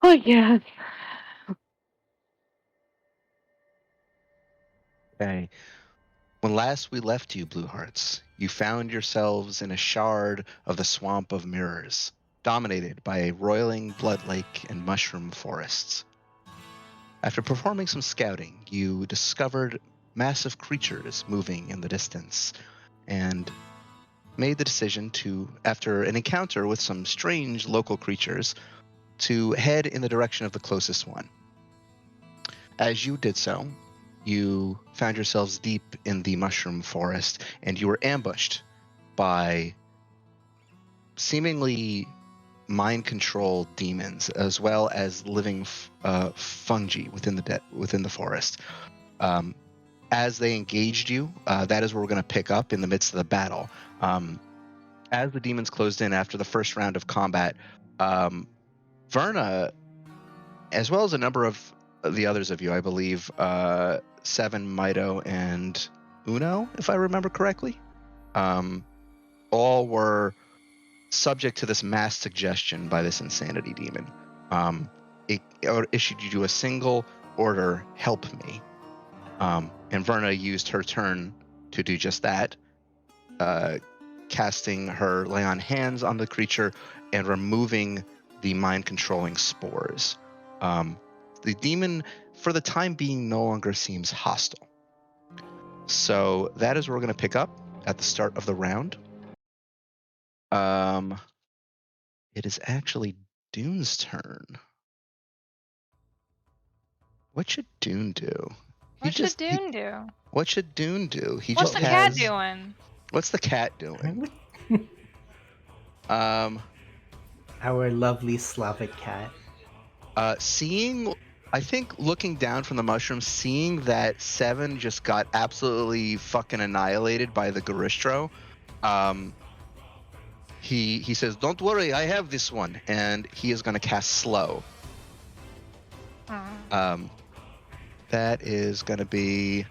Oh yes. Okay. When last we left you, Blue Hearts, you found yourselves in a shard of the Swamp of Mirrors, dominated by a roiling blood lake and mushroom forests. After performing some scouting, you discovered massive creatures moving in the distance and made the decision to, after an encounter with some strange local creatures, to head in the direction of the closest one. As you did so, you found yourselves deep in the mushroom forest and you were ambushed by seemingly mind control demons as well as living fungi within the forest. As they engaged you, that is where we're going to pick up in the midst of the battle. As the demons closed in after the first round of combat, Verna, as well as a number of the others of you, I believe, Seven, Mito, and Uno, if I remember correctly, all were subject to this mass suggestion by this insanity demon. It issued you a single order, help me. And Verna used her turn to do just that, casting her lay on hands on the creature and removing the mind controlling spores. The demon, for the time being, no longer seems hostile. So that is where we're going to pick up at the start of the round. It is actually Dune's turn. What should Dune do? What should Dune do? What should Dune do? He What's just the cat has. doing? What's the cat doing? Our lovely Slavic cat. Seeing, I think, looking down from the mushroom, seeing that Seven just got absolutely fucking annihilated by the Garistro, he says, "Don't worry, I have this one," and he is going to cast Slow. That is going to be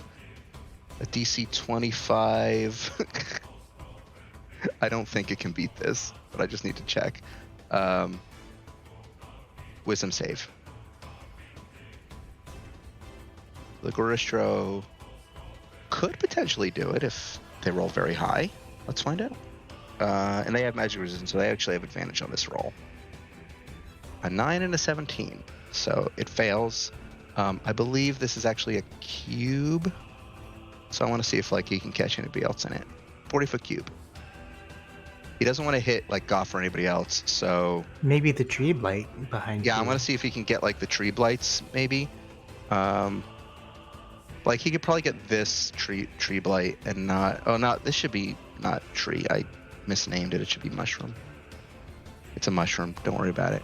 a DC 25. I don't think it can beat this, but I just need to check. Wisdom save. The Garistro could potentially do it if they roll very high. Let's find out. And they have magic resistance, so they actually have advantage on this roll. A 9 and a 17, so it fails. I believe this is actually a cube, so I want to see if he can catch anybody else in it. 40-foot cube. He doesn't want to hit Goff or anybody else, so maybe the tree blight behind. Yeah, I want to see if he can get the tree blights, maybe. He could probably get this tree blight and not. Oh, not this should be not tree. I misnamed it. It should be mushroom. It's a mushroom. Don't worry about it.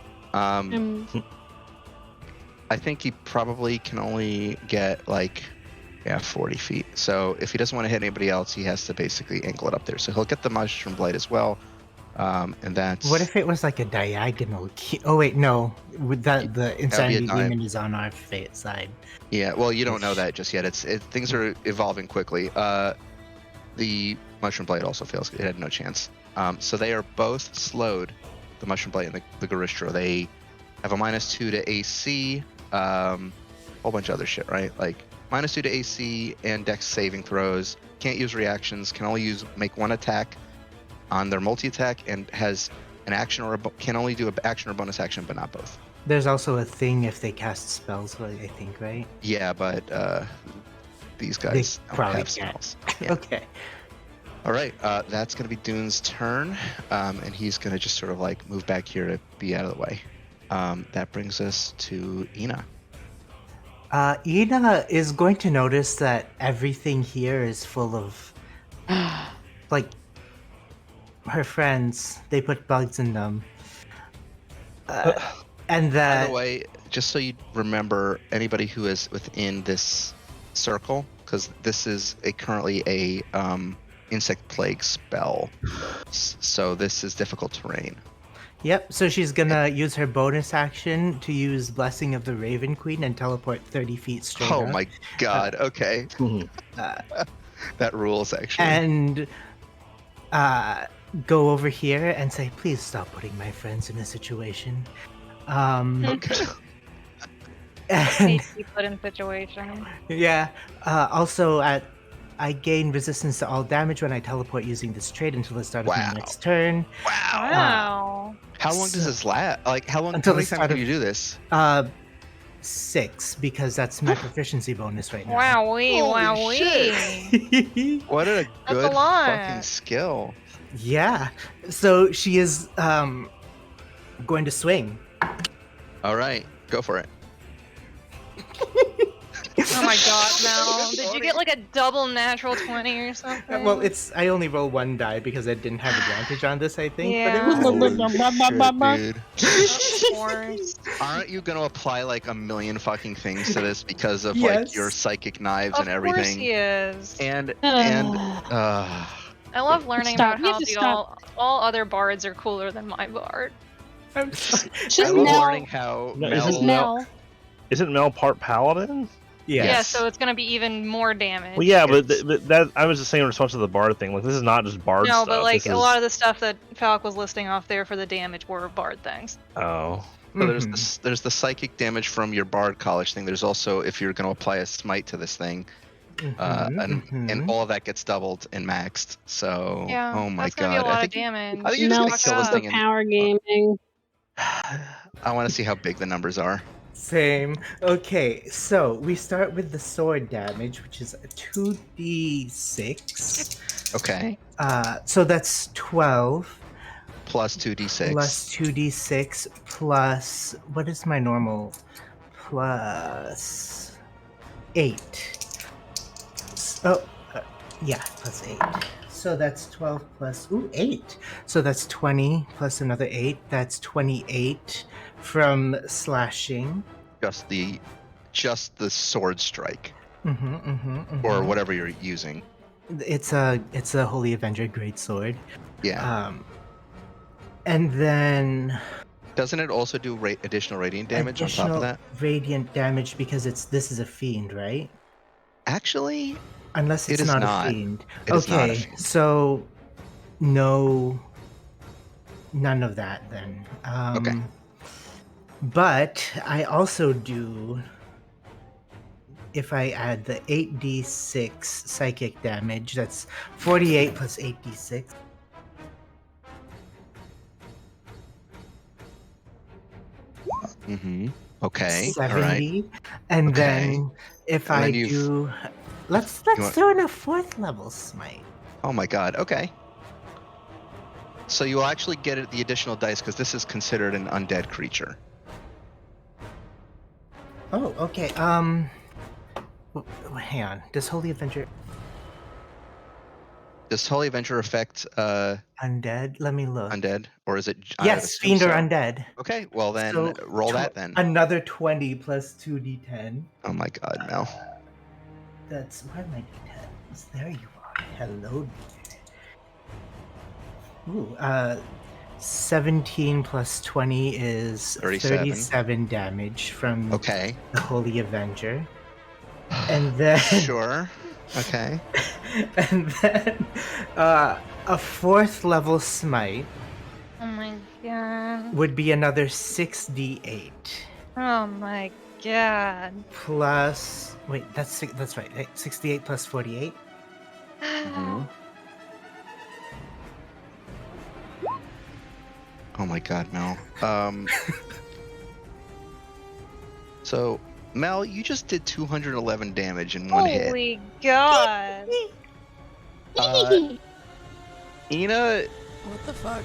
I think he probably can only get 40 feet. So if he doesn't want to hit anybody else, he has to basically angle it up there. So he'll get the mushroom blight as well. And that's. What if it was a diagonal? Oh wait, no. With that, the insanity demon is on our side. Yeah, well, you don't know that just yet. Things are evolving quickly. The mushroom blight also fails. It had no chance. So they are both slowed. The mushroom blight and the Garistro. They have a -2 to AC. Whole bunch of other shit, right? -2 to AC and Dex saving throws. Can't use reactions. Can only make one attack on their multi-attack, and has an action can only do an action or bonus action, but not both. There's also a thing if they cast spells, I think, right? Yeah, but these guys don't have spells. Yeah. Okay. All right, that's going to be Dune's turn, and he's going to just sort of move back here to be out of the way. That brings us to Ina. Ina is going to notice that everything here is full of her friends. They put bugs in them. And that. By the way, just so you remember, anybody who is within this circle, because this is currently a insect plague spell, so this is difficult terrain. Yep, so she's gonna use her bonus action to use Blessing of the Raven Queen and teleport 30 feet straight up. My god, okay. That rules, actually. And go over here and say, please stop putting my friends in a situation. Okay. And Hate to be put in situations. yeah. Also, I gain resistance to all damage when I teleport using this trait until the start of my Wow. next turn. Wow. Wow. How long does So- this last? Like, how Until the many times start can of you do this? 6 because that's my proficiency bonus right now. Wowee, Holy shit. wowee. What a That's a good fucking lot. skill. Yeah. So she is going to swing. All right, go for it. Oh my god, Mel. Did you get like a double natural 20 or something? Well, I only roll 1 die because I didn't have advantage on this, I think. But it Yeah. was Holy shit, dude. Of course. Aren't you gonna apply like a million fucking things to this because of like your Yes. psychic knives and Of course everything? he is. And I love learning Stop. about You how have to the stop. all other bards are cooler than my bard. I'm sorry. I Just love Mel. learning how No, Mel. Just Mel. Isn't Mel part paladin? Yeah. Yeah, Yes. so it's gonna be even more damage. Well, yeah, but, It's- but that I was just saying in response to the bard thing. Like, this is not just bard No, stuff. but like this a is... lot of the stuff that Falk was listing off there for the damage were bard things. Oh, So there's Mhm. there's the psychic damage from your bard college thing. There's also if you're going to apply a smite to this thing, and Mhm. all of that gets doubled and maxed. So Yeah, oh my that's gonna be god, a lot I of think damage. I think you're just Mel gonna kill this super thing. power gaming. I want to see how big the numbers are. Same. Okay, so we start with the sword damage, which is a 2d6. Okay, So that's 12 plus 2d6. plus 2d6 plus what is my normal? Plus 8. Oh, yeah, plus 8. So that's 12 plus 8. So that's 20 plus another 8. That's 28 from slashing. Just the sword strike or Or whatever you're using. it's a Holy Avenger greatsword. Yeah. And then Doesn't it also do additional radiant damage on top of that? radiant damage because this is a fiend, right? Actually, Unless It it's is not not. a fiend. It is not a Okay, fiend. so no, none of that then. Okay. But I also do, if I add the 8d6 psychic damage, that's 48 plus 8d6. Mm-hmm. Okay. 70. All right. And Okay. then if And I then you've- do, let's want- throw in a 4th level smite. Oh my god. Okay. So you will actually get the additional dice because this is considered an undead creature. Oh, okay. Hang on. Does Holy Avenger Does Holy Avenger affect undead? Let me look. undead, or is it? I would Yes, assume fiend or so. undead. Okay. Well then, So, roll that then. Another 20 plus 2d10. Oh my god, Mel. That's where are my d10s? There you are. Hello. Ooh, 17 plus 20 is 37. 37 damage from Okay. the Holy Avenger. And then Sure. Okay. and then a 4th level smite Oh my god. would be another 6d8 Oh my god. plus that's right, 68 plus 48. Mhm. Oh my god, Mel. So, Mel, you just did 211 damage in one hit. Holy god. Ina, What the fuck?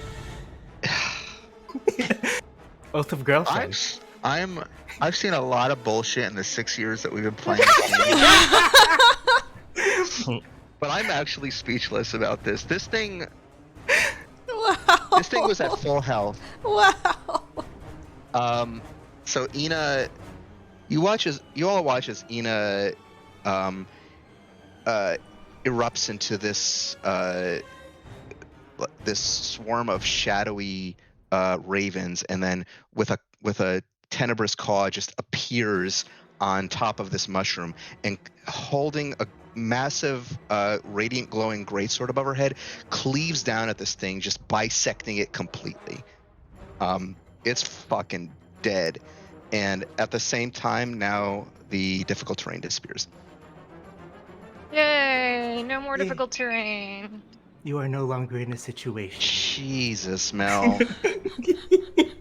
Oath of Girlfriend. I've seen a lot of bullshit in the 6 years that we've been playing this game. But I'm actually speechless about this. This thing Wow. was at full health. Wow. So Ina, you all watch as Ina erupts into this swarm of shadowy ravens, and then with a tenebrous claw just appears on top of this mushroom and holding a massive radiant glowing greatsword above her head, cleaves down at this thing, just bisecting it completely. It's fucking dead. And at the same time, now the difficult terrain disappears. Yay! No more Yay. difficult terrain. You are no longer in a situation. Jesus, Mel.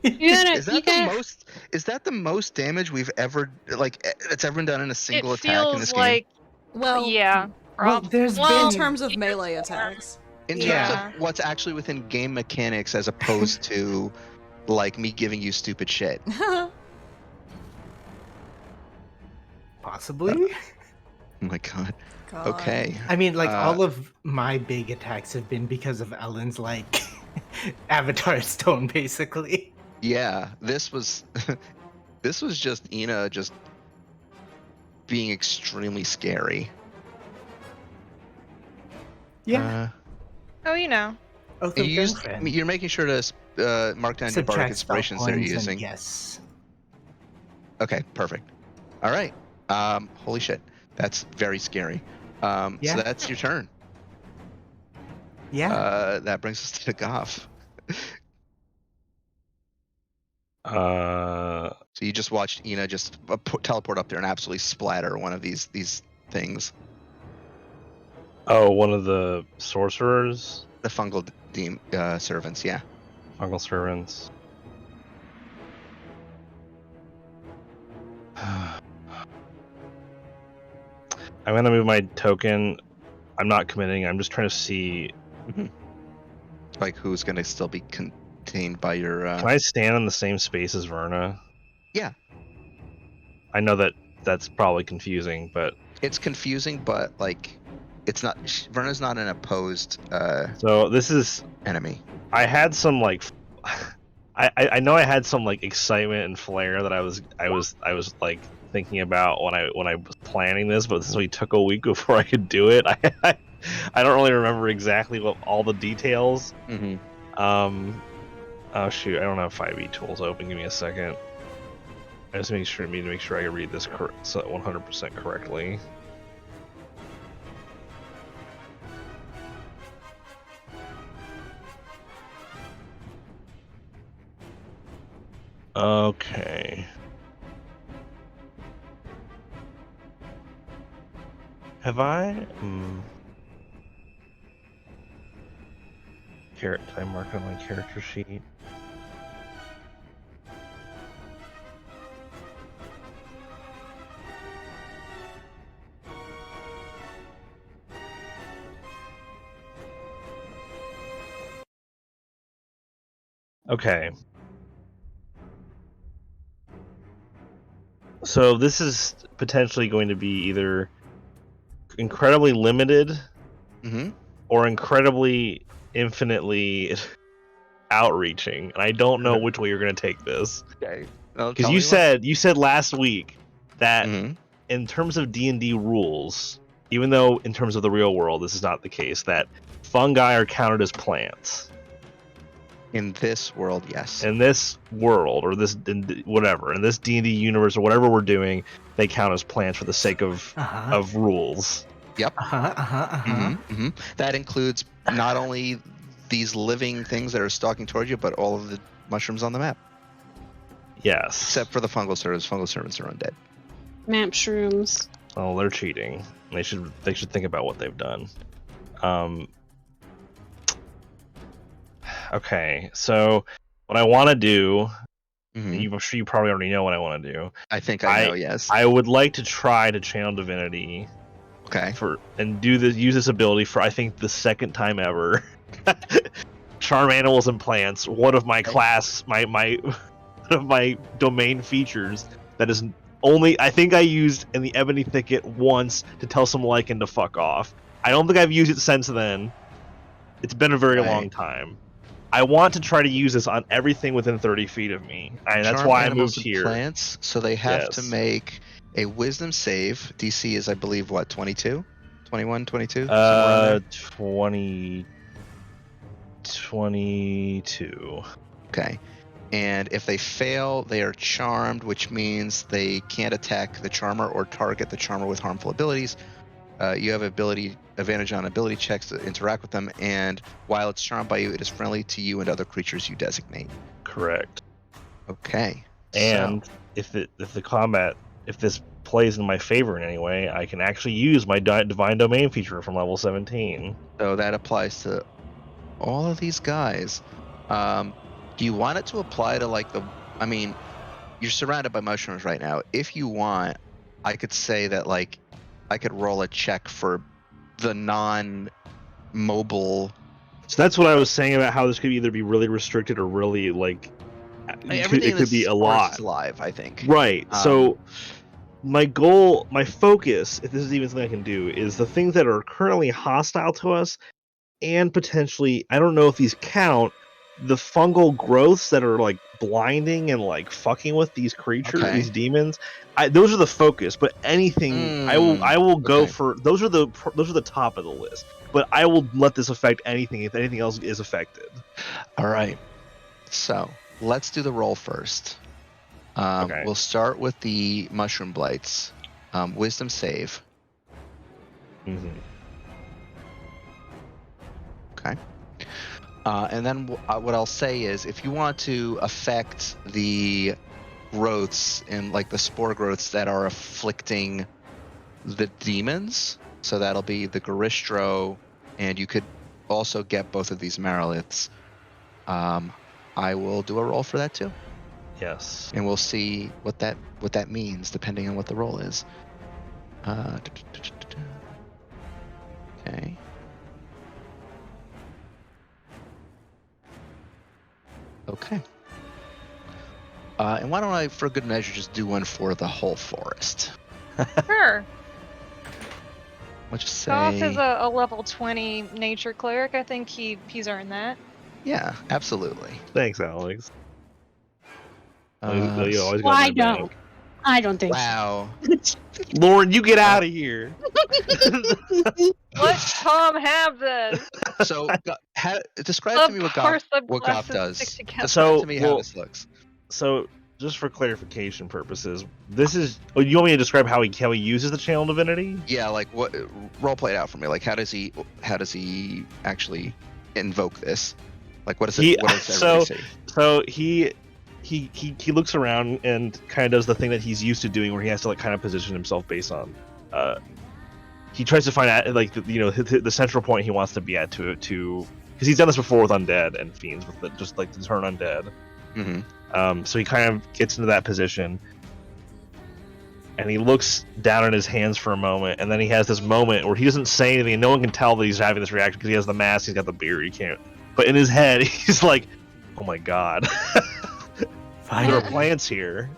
You gotta, Is that the most? Is that the most damage we've ever it's ever been done in a single It attack in feels this game? like, Well, yeah. Well, there's well, in been terms of it melee feels more. attacks. In terms Yeah. of what's actually within game mechanics, as opposed to like me giving you stupid shit. possibly. Oh my god. God. Okay. I mean, like all of my big attacks have been because of Ellen's like Avatar Stone, basically. Yeah, this was this was just Ina just being extremely scary. Yeah. Oh, you know. Oath And of you used, Girlfriend. you're making sure to mark down your bardic Subtract spell inspirations they're points and using. yes. Okay, perfect. All right. Holy shit, that's very scary. So Yeah. that's your turn. Yeah. That brings us to Goff. Uh, So you just watched Ina just teleport up there and absolutely splatter one of these things. oh, one of the sorcerers, The fungal servants, yeah. fungal servants. I'm gonna move my token. I'm not committing. I'm just trying to see. Like who's gonna still be contained by your? Can I stand in the same space as Verna? Yeah. I know that that's probably confusing, but It's confusing, but like, it's not. Verna's not an opposed so this is. enemy. I had some like. I know I had some like excitement and flair that I was like thinking about when I was planning this, but this only took a week before I could do it. I don't really remember exactly what all the details. Mm-hmm. Oh shoot, I don't have 5e tools open. Give me a second. I just need to make sure I can read this 100% correctly. Okay. Have I? Did I mark on my character sheet? Okay. So this is potentially going to be either incredibly limited Mm-hmm. or incredibly infinitely outreaching, and I don't know which way you're going to take this. Okay. Because you said last week that Mm-hmm. in terms of D&D rules, even though in terms of the real world this is not the case, that fungi are counted as plants. In this world, yes. In this world, or this whatever, in this D&D universe or whatever we're doing, they count as plants for the sake of rules. Yep. Uh-huh. Mm-hmm. That includes not only these living things that are stalking towards you, but all of the mushrooms on the map, Yes. except for the fungal servants. Fungal servants are undead. Map shrooms. Oh, they're cheating. They should think about what they've done. Okay, so what I want to do, Mm-hmm. I'm sure you probably already know what I want to do. I think I know. Yes. I would like to try to channel divinity Okay. and use this ability for I think the second time ever. Charm animals and plants. One of my class, my one of my domain features that is only I think I used in the Ebony Thicket once to tell some lichen to fuck off. I don't think I've used it since then. It's been a very long time. I want to try to use this on everything within 30 feet of me, and that's why I moved here. Plants, so they have to make a wisdom save. DC is, I believe, what, 22? 21, 22? 22. Okay. And if they fail, they are charmed, which means they can't attack the charmer or target the charmer with harmful abilities. You have advantage on ability checks to interact with them, and while it's charmed by you, it is friendly to you and other creatures you designate. Correct. Okay. And if this plays in my favor in any way, I can actually use my divine domain feature from level 17. So that applies to all of these guys. Do you want it to apply to like the? I mean, you're surrounded by mushrooms right now. If you want, I could say that like I could roll a check for the non-mobile. So that's what I was saying about how this could either be really restricted or really like Everything it could be a lot. is live, I think. Right. So my goal, my focus, if this is even something I can do, is the things that are currently hostile to us, and potentially, I don't know if these count, the fungal growths that are like blinding and like fucking with these creatures, Okay. these demons. Those are the focus. But anything, I will go okay. for those are the top of the list. But I will let this affect anything if anything else is affected. All right. So let's do the roll first. Okay. We'll start with the mushroom blights. Wisdom save. Mm-hmm. Okay. And then what I'll say is, if you want to affect the growths and like the spore growths that are afflicting the demons, so that'll be the Garistro, and you could also get both of these Mariliths. I will do a roll for that too. Yes. And we'll see what that means depending on what the roll is. Okay. Okay. And why don't I, for good measure, just do one for the whole forest? Sure. Let's just say. Goff is a level 20 nature cleric. I think he's earned that. Yeah, absolutely. Thanks, Alex. You always Well, got I my don't. back. I don't think Wow. Lauren, you get out of here. Let Tom have this. So, describe to me what Goff does. Stick together. Describe to me how this looks. So, just for clarification purposes, this is. Oh, you want me to describe how he uses the channel divinity? Yeah, like what? Role play it out for me. Like, how does he actually invoke this? Like, what does it? What does everybody see? So he looks around and kind of does the thing that he's used to doing, where he has to like kind of position himself based on. He tries to find out like the central point he wants to be at to because he's done this before with undead and fiends with just like to turn undead. Mm-hmm. So he kind of gets into that position, and he looks down at his hands for a moment, and then he has this moment where he doesn't say anything, and no one can tell that he's having this reaction because he has the mask, he's got the beard, he can't. But in his head, he's like, "Oh my god, there are plants here."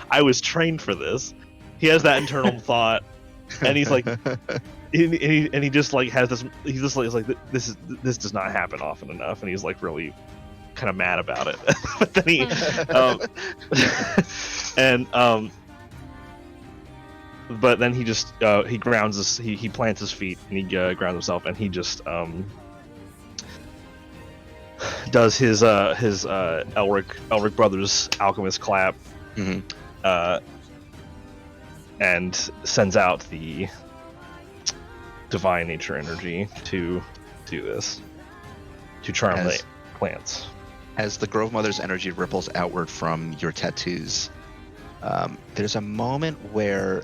I was trained for this. He has that internal thought, and he's like, and he just like has this. He's just like this does not happen often enough, and he's like really kind of mad about it. But then he, but then he just he grounds his he plants his feet and he grounds himself, and he just does his Elric Brothers alchemist clap. Mm-hmm. And sends out the divine nature energy to do this, to charm the plants. As the Grove Mother's energy ripples outward from your tattoos, there's a moment where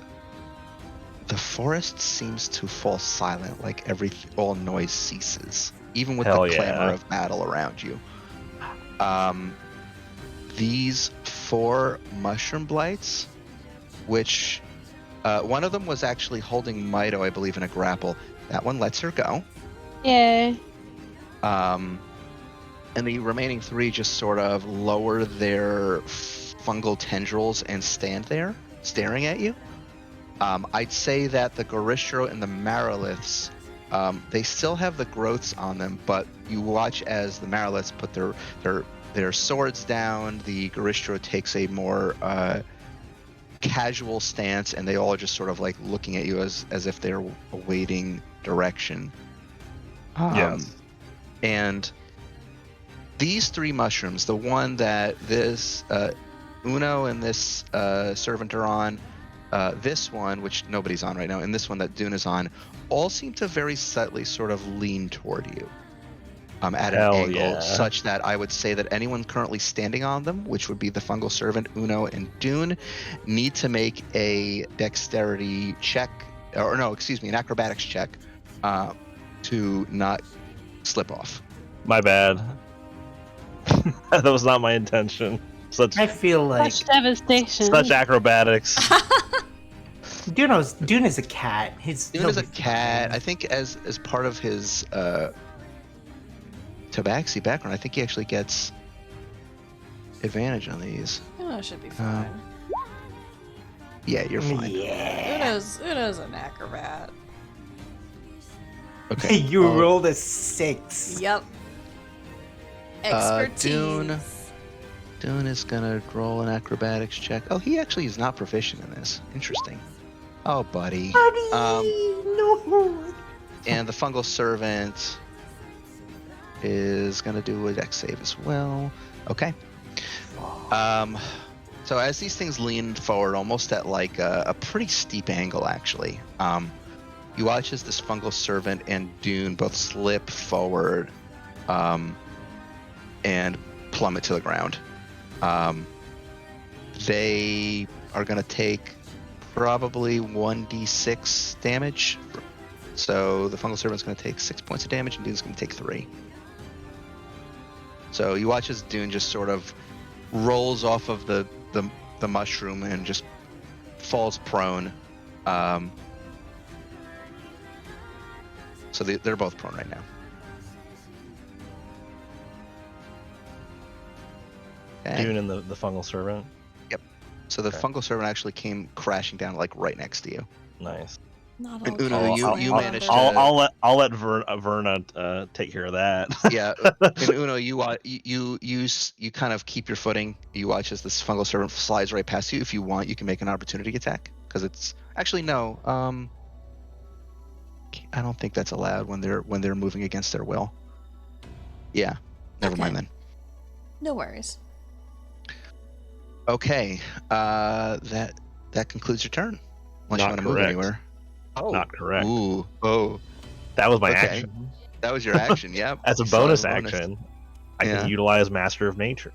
the forest seems to fall silent, like all noise ceases, even with the clamor of battle around you. These 4 mushroom blights, which one of them was actually holding Mito, I believe, in a grapple. That one lets her go. Yeah. And the remaining 3 just sort of lower their fungal tendrils and stand there, staring at you. I'd say that the Garistro and the Mariliths, they still have the growths on them, but you watch as the Mariliths put their swords down. The Garistro takes a more casual stance, and they all are just sort of like looking at you as if they're awaiting direction. Yes. And these 3 mushrooms, the one that this Uno and this servant are on, this one, which nobody's on right now, and this one that Dune is on, all seem to very subtly sort of lean toward you. at an Hell angle yeah. such that I would say that anyone currently standing on them, which would be the Fungal Servant, Uno, and Dune, need to make a dexterity check, or no, excuse me, an acrobatics check to not slip off. My bad. That was not my intention. Such I feel like Such devastation. such acrobatics. Dune is a cat. Dune is a cat. I think as part of his Tabaxi background, I think he actually gets advantage on these. Uno should be fine. Yeah, you're fine. Yeah. Uno's an acrobat. Okay. You rolled a 6. Yep. Expertise. Dune is gonna roll an acrobatics check. Oh, he actually is not proficient in this. Interesting. Oh, buddy. No. And the Fungal Servant is gonna do a dex save as well. Okay. So as these things lean forward, almost at like a pretty steep angle, actually, you watch as this Fungal Servant and Dune both slip forward, and plummet to the ground. They are gonna take probably 1d6 damage. So the Fungal Servant's going to take 6 points of damage, and Dune's going to take 3. So you watch as Dune just sort of rolls off of the mushroom and just falls prone. So they're both prone right now. Okay. Dune and the Fungal Servant. So the Okay. Fungal Servant actually came crashing down like right next to you. Nice. Not And all Uno, cats you land managed on to- I'll let Verna take care of that. Yeah, and Uno, you kind of keep your footing. You watch as this Fungal Servant slides right past you. If you want, you can make an opportunity attack because it's actually no. I don't think that's allowed when they're moving against their will. Yeah, never Okay. mind then. No worries. Okay, that concludes your turn. Unless you Not want to move correct. anywhere. Oh, Not correct. Oh, That was my Okay. action. that was your action. Yeah. As a You saw bonus the action, I Yeah. can utilize Master of Nature.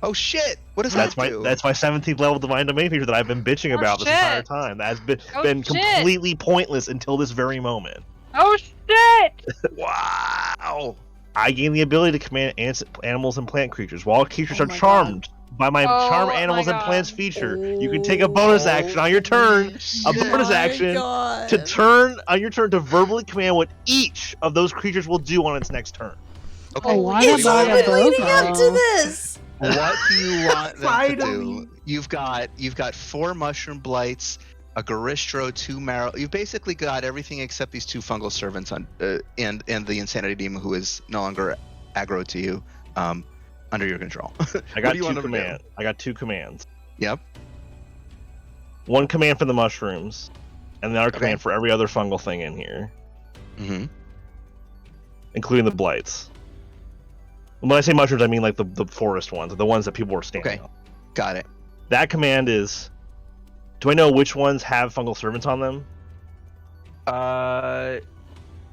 Oh shit! What does That's that my do? 17th level Divine Domain feature that I've been bitching Oh, about this entire shit. time. That has been Oh, shit. completely pointless until this very moment. Oh shit! Wow. I gain the ability to command animals and plant creatures. While creatures Oh are my charmed by my Oh charm my animals and God. plants feature, you can take a bonus action on your turn, a bonus My action God. to turn on your turn to verbally command what each of those creatures will do on its next turn. Okay. Oh, what why do It's you want been to do? leading up to this. What do you want them to Finally. do? You've got 4 mushroom blights, a Garistro, 2 marrow. You've basically got everything except these 2 Fungal Servants on, and the Insanity Demon, who is no longer aggro to you, under your control. I What got do you want them to do? I got 2 commands. Yep. One command for the mushrooms, and the other Okay. command for every other fungal thing in here, Mm-hmm. including the blights. When I say mushrooms, I mean like the forest ones, the ones that people were standing Okay. on. Got it. That command is, do I know which ones have fungal servants on them?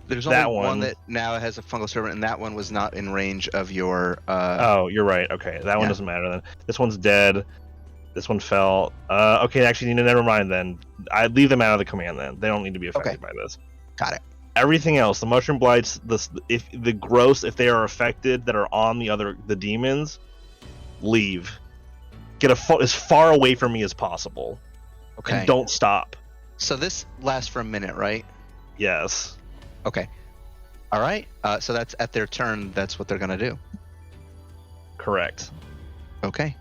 There's That only one one. that now has a Fungal Servant, and that one was not in range of your. Oh, you're right. Okay, that one yeah. doesn't matter then. This one's dead. This one fell. Okay, actually, never mind then. I leave them out of the command then. They don't need to be affected Okay. by this. Got it. Everything else, the mushroom blights, if they are affected that are on the demons, leave. Get as far away from me as possible. Okay. And don't stop. So this lasts for a minute, right? Yes. Okay. All right. So that's at their turn. That's what they're gonna do. Correct. Okay.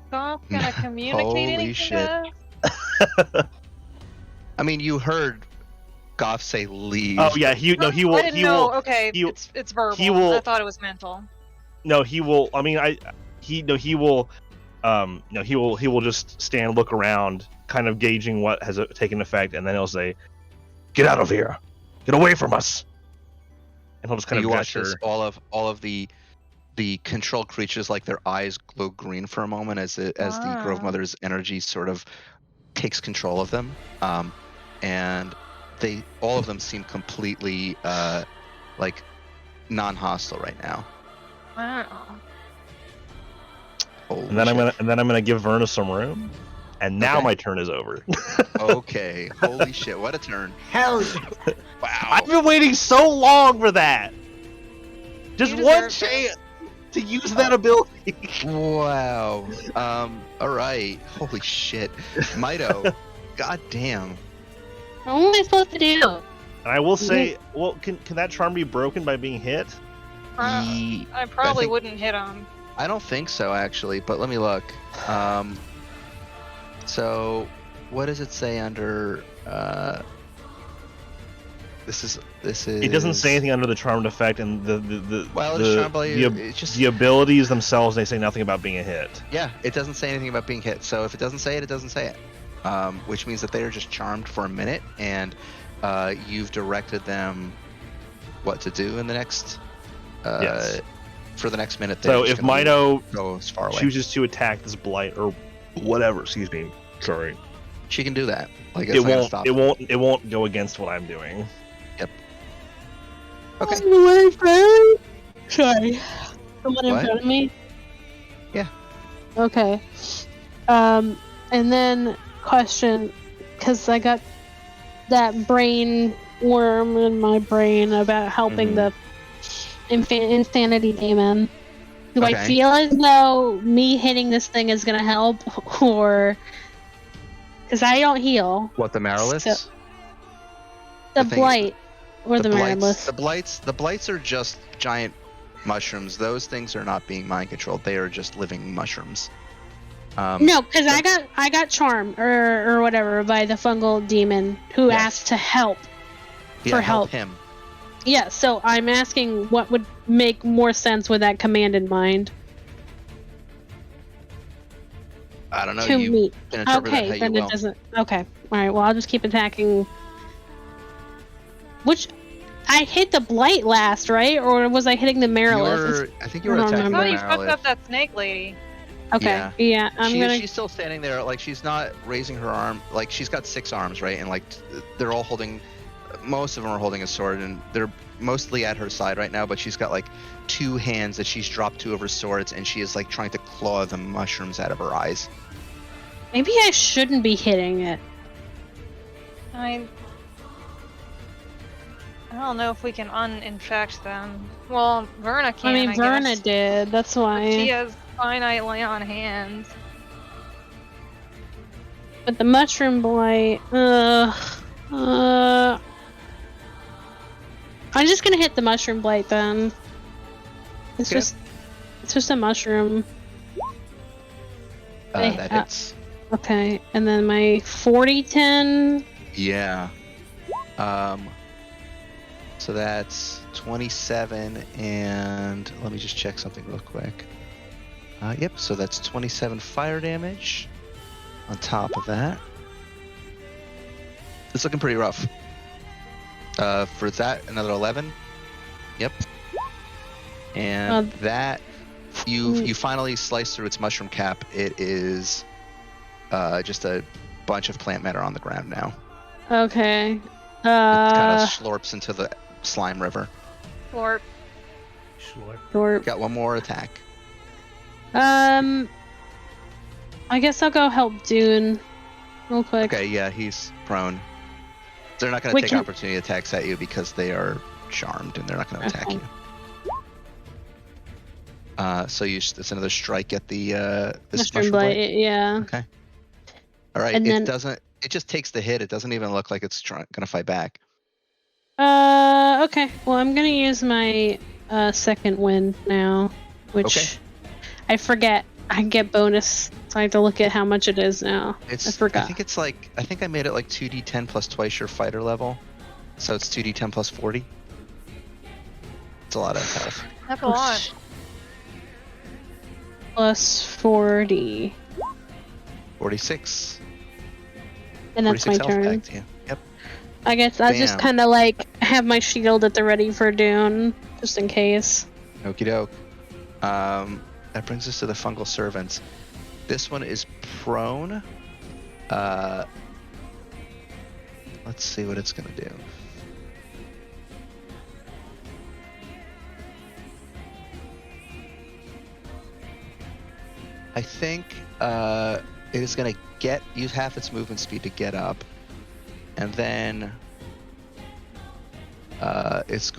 Stop gonna communicate Holy anything shit. to us? I mean, you heard Goff say leave. Oh yeah, he will. I didn't know. Okay, he- it's verbal. he will- I thought it was mental. No, he will. I mean, he will. He will just stand, look around, kind of gauging what has taken effect, and then he'll say, "Get out of here! Get away from us!" And he'll just kind you of watch gesture. as all of the control creatures, like their eyes glow green for a moment as the Grove Wow. Mother's energy sort of takes control of them, and all of them seem completely like non-hostile right now. Wow. Holy And then shit. I'm gonna give Verna some room. And now Okay. my turn is over. Okay. Holy shit! What a turn! Hell yeah. Wow. I've been waiting so long for that. Just You one deserve chance to use that ability. Wow. All right. Holy shit, Mito. God damn. What am I supposed to do? And I will say, well, can that charm be broken by being hit? Ye- I probably think- wouldn't hit him. I don't think so, actually. But let me look. So, what does it say under? This is. It doesn't say anything under the charmed effect, and Well, it's charmed by you. It's just. the abilities themselves. They say nothing about being a hit. Yeah, it doesn't say anything about being hit. So if it doesn't say it, it doesn't say it. Which means that they are just charmed for a minute, and you've directed them what to do in the next. Yes. For the next minute. They're So just if gonna Mito go as far away, chooses to attack this blight or whatever, excuse me, sorry, she can do that. Like it it's not gonna won't. stop. It won't go against what I'm doing. Okay. The one in front? Sorry. The one in What? front of me? Yeah. Okay. And then question, because I got that brain worm in my brain about helping the insanity demon. Do I Okay. feel as though me hitting this thing is going to help, or... Because I don't heal. What, the Mariliths? So- The The thing- blight. Or the blights, Marilith. the blights are just giant mushrooms. Those things are not being mind controlled. They are just living mushrooms. No, because I got charm or whatever by the fungal demon who Yes. asked to help. Yeah, for help. him. Yeah, so I'm asking what would make more sense with that command in mind I don't know. to You me. can interpret that how Okay, you then will. it doesn't. Okay, all right. Well, I'll just keep attacking. Which I hit the blight last, right? Or was I hitting the Marilith? I think you were I don't attacking I the thought you fucked Marilith. up that snake lady. Okay, yeah. She's still standing there, like she's not raising her arm. Like she's got 6 arms, right? And like they're all holding. Most of them are holding a sword, and they're mostly at her side right now. But she's got like 2 hands that she's dropped 2 of her swords, and she is like trying to claw the mushrooms out of her eyes. Maybe I shouldn't be hitting it. I don't know if we can uninfect them. Well, Verna can. I mean, Verna guess. did. That's But she why. has finite lay on hands. But the mushroom blight. I'm just gonna hit the mushroom blight then. It's Okay. just a mushroom. That hits. Okay, and then my 40-10. Yeah. So that's 27, and let me just check something real quick. Yep, so that's 27 fire damage on top of that. It's looking pretty rough. For that, another 11. Yep. And that, you finally slice through its mushroom cap. It is just a bunch of plant matter on the ground now. Okay. It kind of slurps into the slime river. Or Or, Got one more attack. I guess I'll go help Dune real quick. Okay, yeah, he's prone. They're not going to Wait, take can- opportunity attacks at you because they are charmed and they're not going to attack Okay. you. So it's another strike at the this Mushroom blight. Yeah. Okay. All right. And then- It just takes the hit. It doesn't even look like it's going to fight back. Okay. Well, I'm gonna use my second wind now, which Okay. I forget. I get bonus, so I have to look at how much it is now. I forgot. I think I made it like 2d10 plus twice your fighter level, so it's 2d10 plus 40. It's a lot of health. that's a lot. Plus 40, 46. and that's my 46 health turn. back to you. Yep. I guess I just Bam. kind of like have my shield at the ready for Dune, just in case. Okie doke. That brings us to the fungal servants. This one is prone. Let's see what it's gonna do. I think it is going to use half its movement speed to get up, and then it's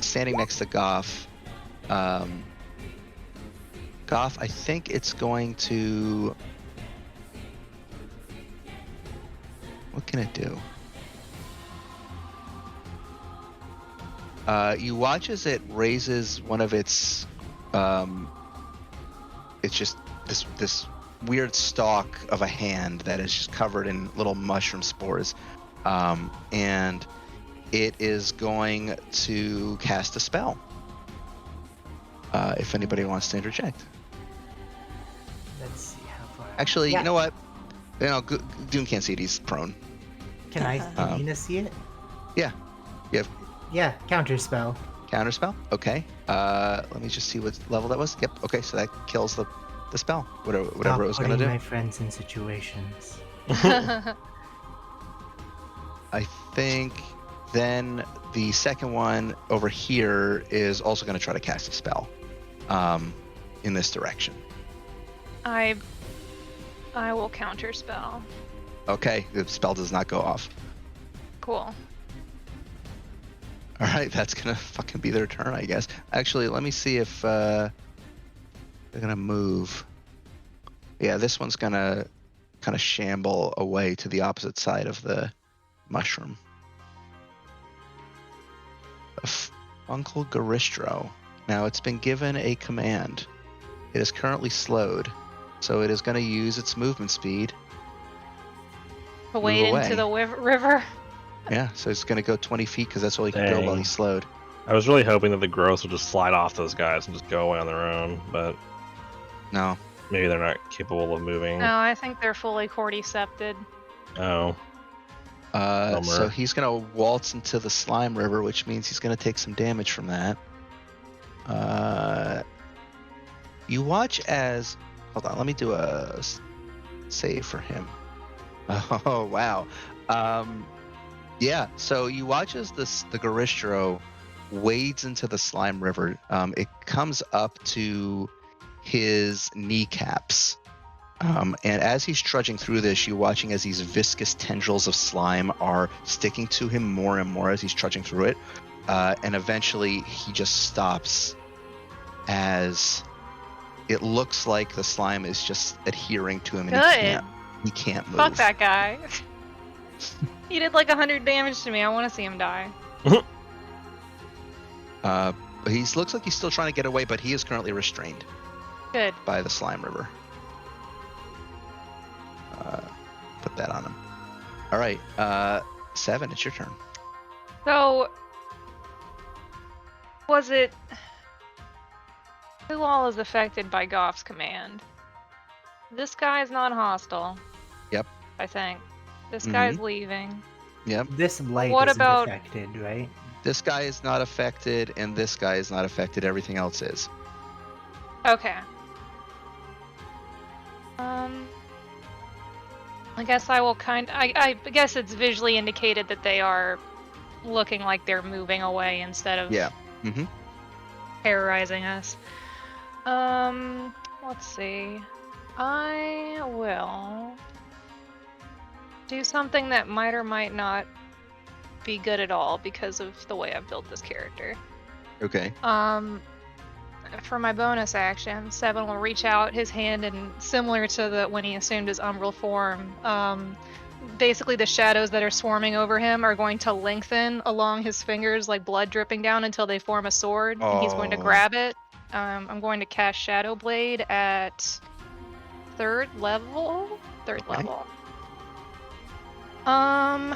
standing next to Goff. Goff, I think it's going to. What can it do? You watch as it raises one of its. It's just this weird stalk of a hand that is just covered in little mushroom spores, and it is going to cast a spell. If anybody wants to interject. Let's see how far. Actually, Yeah. you know what? Doom can't see it. He's prone. Can I Alina see it? Yeah. You have Yeah, counter spell. counterspell? Okay. Let me just see what level that was. Yep. Okay, so that kills the spell. Whatever Stop it was going to putting do. my friends in situations. I think then the second one over here is also going to try to cast a spell in this direction. I will counter spell. Okay, the spell does not go off. Cool. All right, that's going to fucking be their turn, I guess. Actually, let me see if they're going to move. Yeah, this one's going to kind of shamble away to the opposite side of the mushroom. Uncle Garistro. Now it's been given a command. It is currently slowed, so it is going to use its movement speed. Wade Move into the away. river. Yeah, so it's going to go 20 feet because that's all he can go while Dang. he's slowed. I was really hoping that the growths would just slide off those guys and just go away on their own, but No. maybe they're not capable of moving. No, I think they're fully cordycepted. Oh, So Bummer. he's going to waltz into the slime river, which means he's going to take some damage from that. You watch as... Hold on, let me do a save for him. Oh, wow. Yeah, so you watch as the Garistro wades into the slime river. It comes up to his kneecaps. And as he's trudging through this, you're watching as these viscous tendrils of slime are sticking to him more and more as he's trudging through it. And eventually he just stops as it looks like the slime is just adhering to him and Good. he can't move. Fuck that guy. He did like 100 damage to me. I want to see him die. But he looks like he's still trying to get away, but he is currently restrained Good. by the slime river. Put that on him. All right, 7, it's your turn. So, was it... Who all is affected by Goff's command? This guy's not hostile. Yep. I think. This guy's leaving. Yep. This light What isn't about- affected, right? This guy is not affected, and this guy is not affected. Everything else is. Okay. I guess I will I guess it's visually indicated that they are looking like they're moving away instead of Yeah. Mm-hmm. terrorizing us. Let's see. I will do something that might or might not be good at all because of the way I've built this character. Okay. For my bonus action, Seven will reach out his hand and similar to when he assumed his umbral form, basically the shadows that are swarming over him are going to lengthen along his fingers like blood dripping down until they form a sword, and he's going to Oh. grab it. I'm going to cast Shadow Blade at third level. Okay. And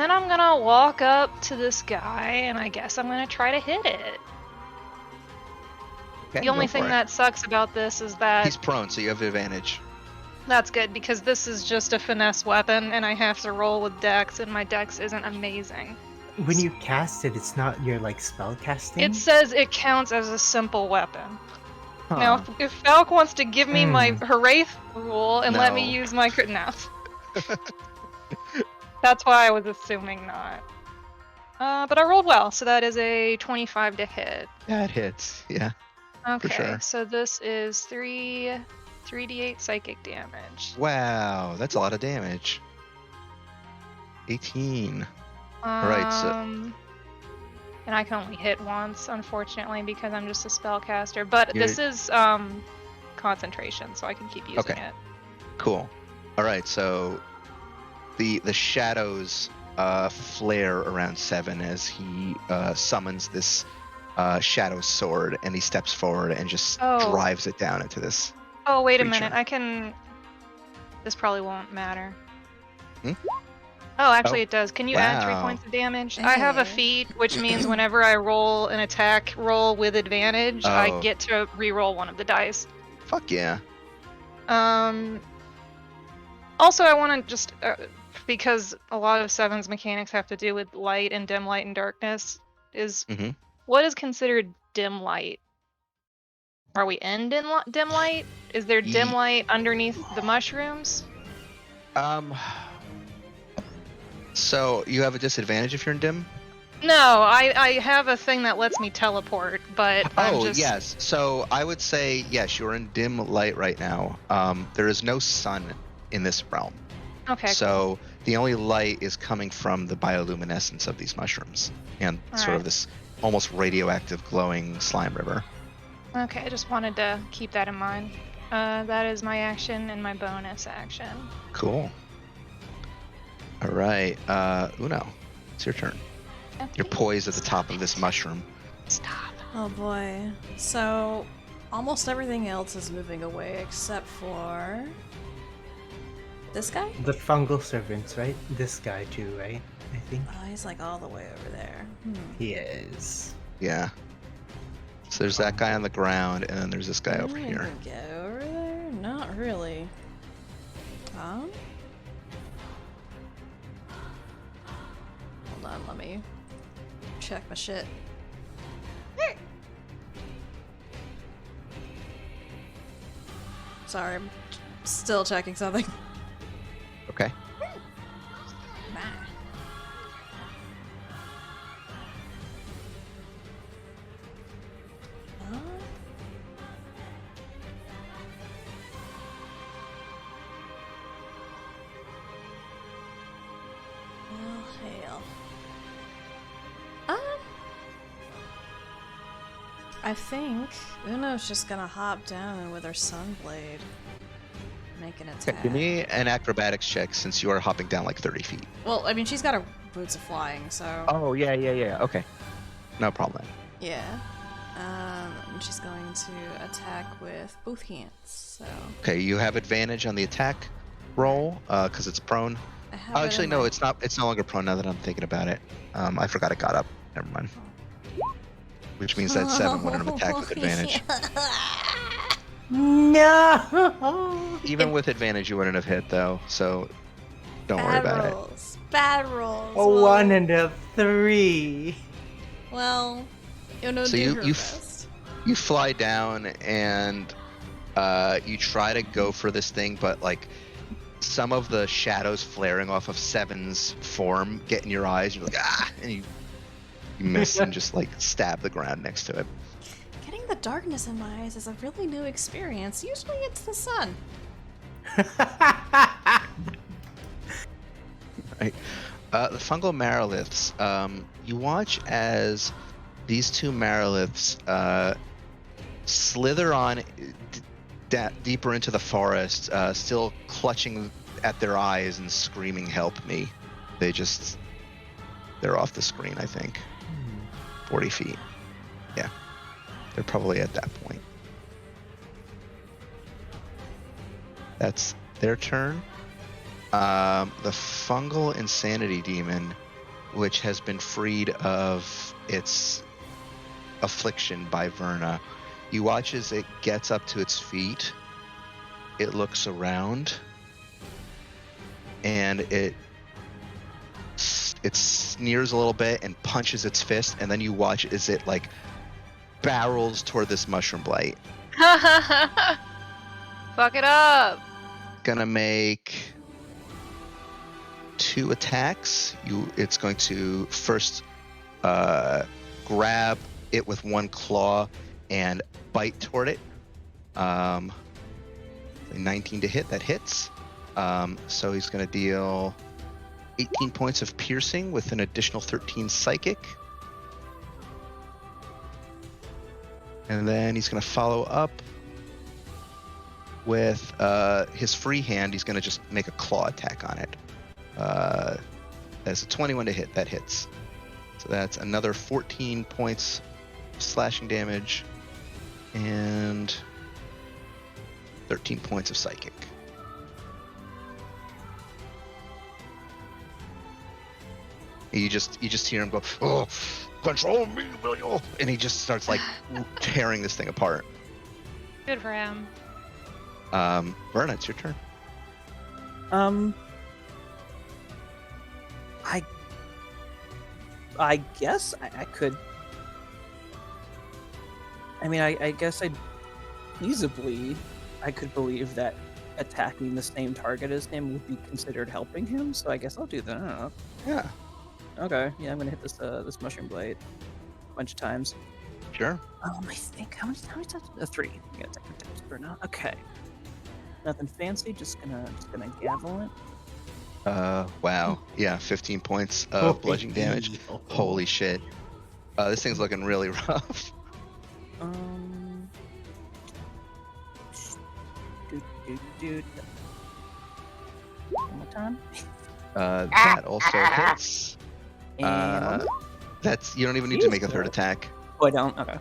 then I'm gonna walk up to this guy and I guess I'm gonna try to hit it. Okay, The only go for thing it. that sucks about this is that He's prone, so you have advantage. that's good because this is just a finesse weapon and I have to roll with dex and my dex isn't amazing. When you cast it, it's not your like spell casting. It says it counts as a simple weapon. Huh. Now, if Falk wants to give me my Haraith rule and let me No. use my crit now. That's why I was assuming not. But I rolled well, so that is a 25 to hit. Yeah, it hits. Yeah. Okay, sure. so this is 3d8 psychic damage. Wow, that's a lot of damage. 18. Alright, so And I can only hit once, unfortunately, because I'm just a spellcaster. But You're- this is concentration, so I can keep using Okay. it. cool. Alright, so the shadows flare around Seven as he summons this shadow sword, and he steps forward and just Oh. drives it down into this. Oh, wait a creature. minute. I can. This probably won't matter. Hmm? Oh, actually, Oh, it does. Can you add 3 wow. points of damage? I have a Hey. feat, which means whenever I roll an attack roll with advantage, I Oh. get to re-roll one of the dice. Fuck yeah. Also, I want to just because a lot of Seven's mechanics have to do with light and dim light and darkness. Mhm. What is considered dim light? Are we in dim light? Is there dim Ye- light underneath the mushrooms? So you have a disadvantage if you're in dim? No, I have a thing that lets me teleport, but I'm Oh, just. yes. So I would say, yes, you're in dim light right now. There is no sun in this realm. Okay. So the only light is coming from the bioluminescence of these mushrooms and sort of Alright. this almost radioactive glowing slime river. Cool. Okay, I just wanted to keep that in mind. That is my action and my bonus action. Cool. All right. Uno, it's your turn. You're poised at the top of this mushroom. Stop. Oh boy. So, almost everything else is moving away except for this guy? The fungal servants, right? This guy too, right? I think Oh, he's like all the way over there. he is. Yeah. So there's that guy on the ground, and then there's this guy over I here. can get over there? Not really. Hold on, let me check my shit. Sorry, I'm still checking something. Okay. Well, hell. I think Uno's just gonna hop down with her sunblade. Make an attack. Give me an acrobatics check since you are hopping down like 30 feet. Well, I mean, she's got her boots of flying, so. Oh, yeah. Okay. No problem. Yeah. And she's going to attack with both hands, so. Okay, you have advantage on the attack roll because it's prone. I have Oh, it actually, in no, my- it's not. It's no longer prone now that I'm thinking about it. I forgot it got up. Never mind. Which means that 7 wouldn't have attacked with advantage. No. Even with advantage, you wouldn't have hit though. So don't worry about it. Bad rolls. A 1 and a 3. Well, Uno So did you- her you best. You fly down and you try to go for this thing, but like some of the shadows flaring off of Seven's form get in your eyes. You're like, ah, and you miss and just like stab the ground next to it. Getting the darkness in my eyes is a really new experience. Usually it's the sun. Right. The fungal maroliths. You watch as these two maroliths slither on deeper into the forest, still clutching at their eyes and screaming, "Help me!" They're off the screen, I think. 40 feet. Yeah. They're probably at that point. That's their turn. The fungal insanity demon, which has been freed of its affliction by Verna, you watch as it gets up to its feet. It looks around, and it sneers a little bit and punches its fist, and then you watch as it like barrels toward this mushroom blight. Fuck it up. Gonna make 2 attacks. It's going to first grab it with one claw and bite toward it. 19 to hit, that hits. So he's going to deal 18 points of piercing with an additional 13 psychic. And then he's going to follow up with his free hand. He's going to just make a claw attack on it. That's a 21 to hit, that hits. So that's another 14 points of slashing damage and 13 points of psychic. You just hear him go, "Oh, control me, will you?" And he just starts like tearing this thing apart. Good for him. Verna, it's your turn. I guess I could. I mean, I guess feasibly, I could believe that attacking the same target as him would be considered helping him. So I guess I'll do that. I don't know. Yeah, Okay. Yeah, I'm gonna hit this mushroom blade a bunch of times. sure. I think how many times? 3. Yeah, or not. Okay. Nothing fancy. Just gonna gavel it. Wow. Yeah, 15 points of bludgeoning damage. Holy shit. This thing's looking really rough. One more time. That also hits. And That's you don't even need to make a third attack. oh, I don't. Okay.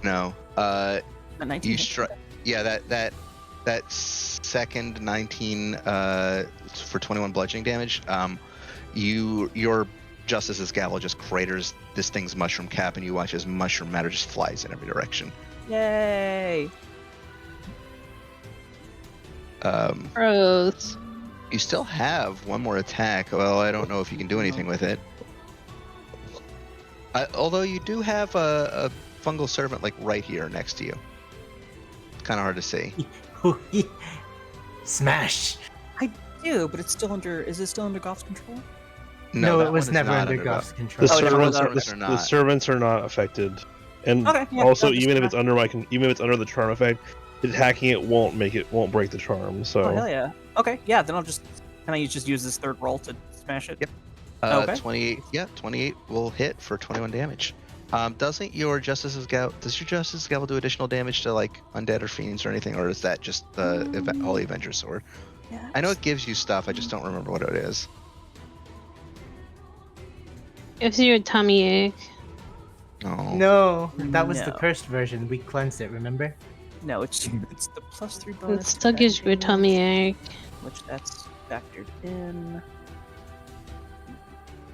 No. Not 19. You strike. Yeah, that second 19 for 21 bludgeoning damage. Your Justice's gavel just craters this thing's mushroom cap, and you watch as mushroom matter just flies in every direction. Yay! Gross. You still have one more attack. Well, I don't know if you can do anything with it. Although you do have a fungal servant like right here next to you. It's kind of hard to see. Smash. I do, but it's still under. Is it still under Goth's control? No, that it was one is never not under under Goth's The control. Oh, no, servants, are the not. servants are not affected, and Okay, yeah, also no, just even if gonna- it's under even if it's under the charm effect, attacking it won't break the charm. So Oh hell yeah. Okay, yeah. Then I'll just. Can I just use this third roll to smash it? Yep. Okay. 28. Yeah, 28 will hit for 21 damage. Doesn't your Justice's gavel? Does your Justice's gavel do additional damage to like undead or fiends or anything, or is that just the Holy Avenger sword? Yeah. I know it gives you stuff. I just don't remember what it is. Gives you a tummy ache. Oh. No, that was the No. cursed version. We cleansed it, remember? No, it's the +3 It bonus. still gives you a tummy ache. Which that's factored in.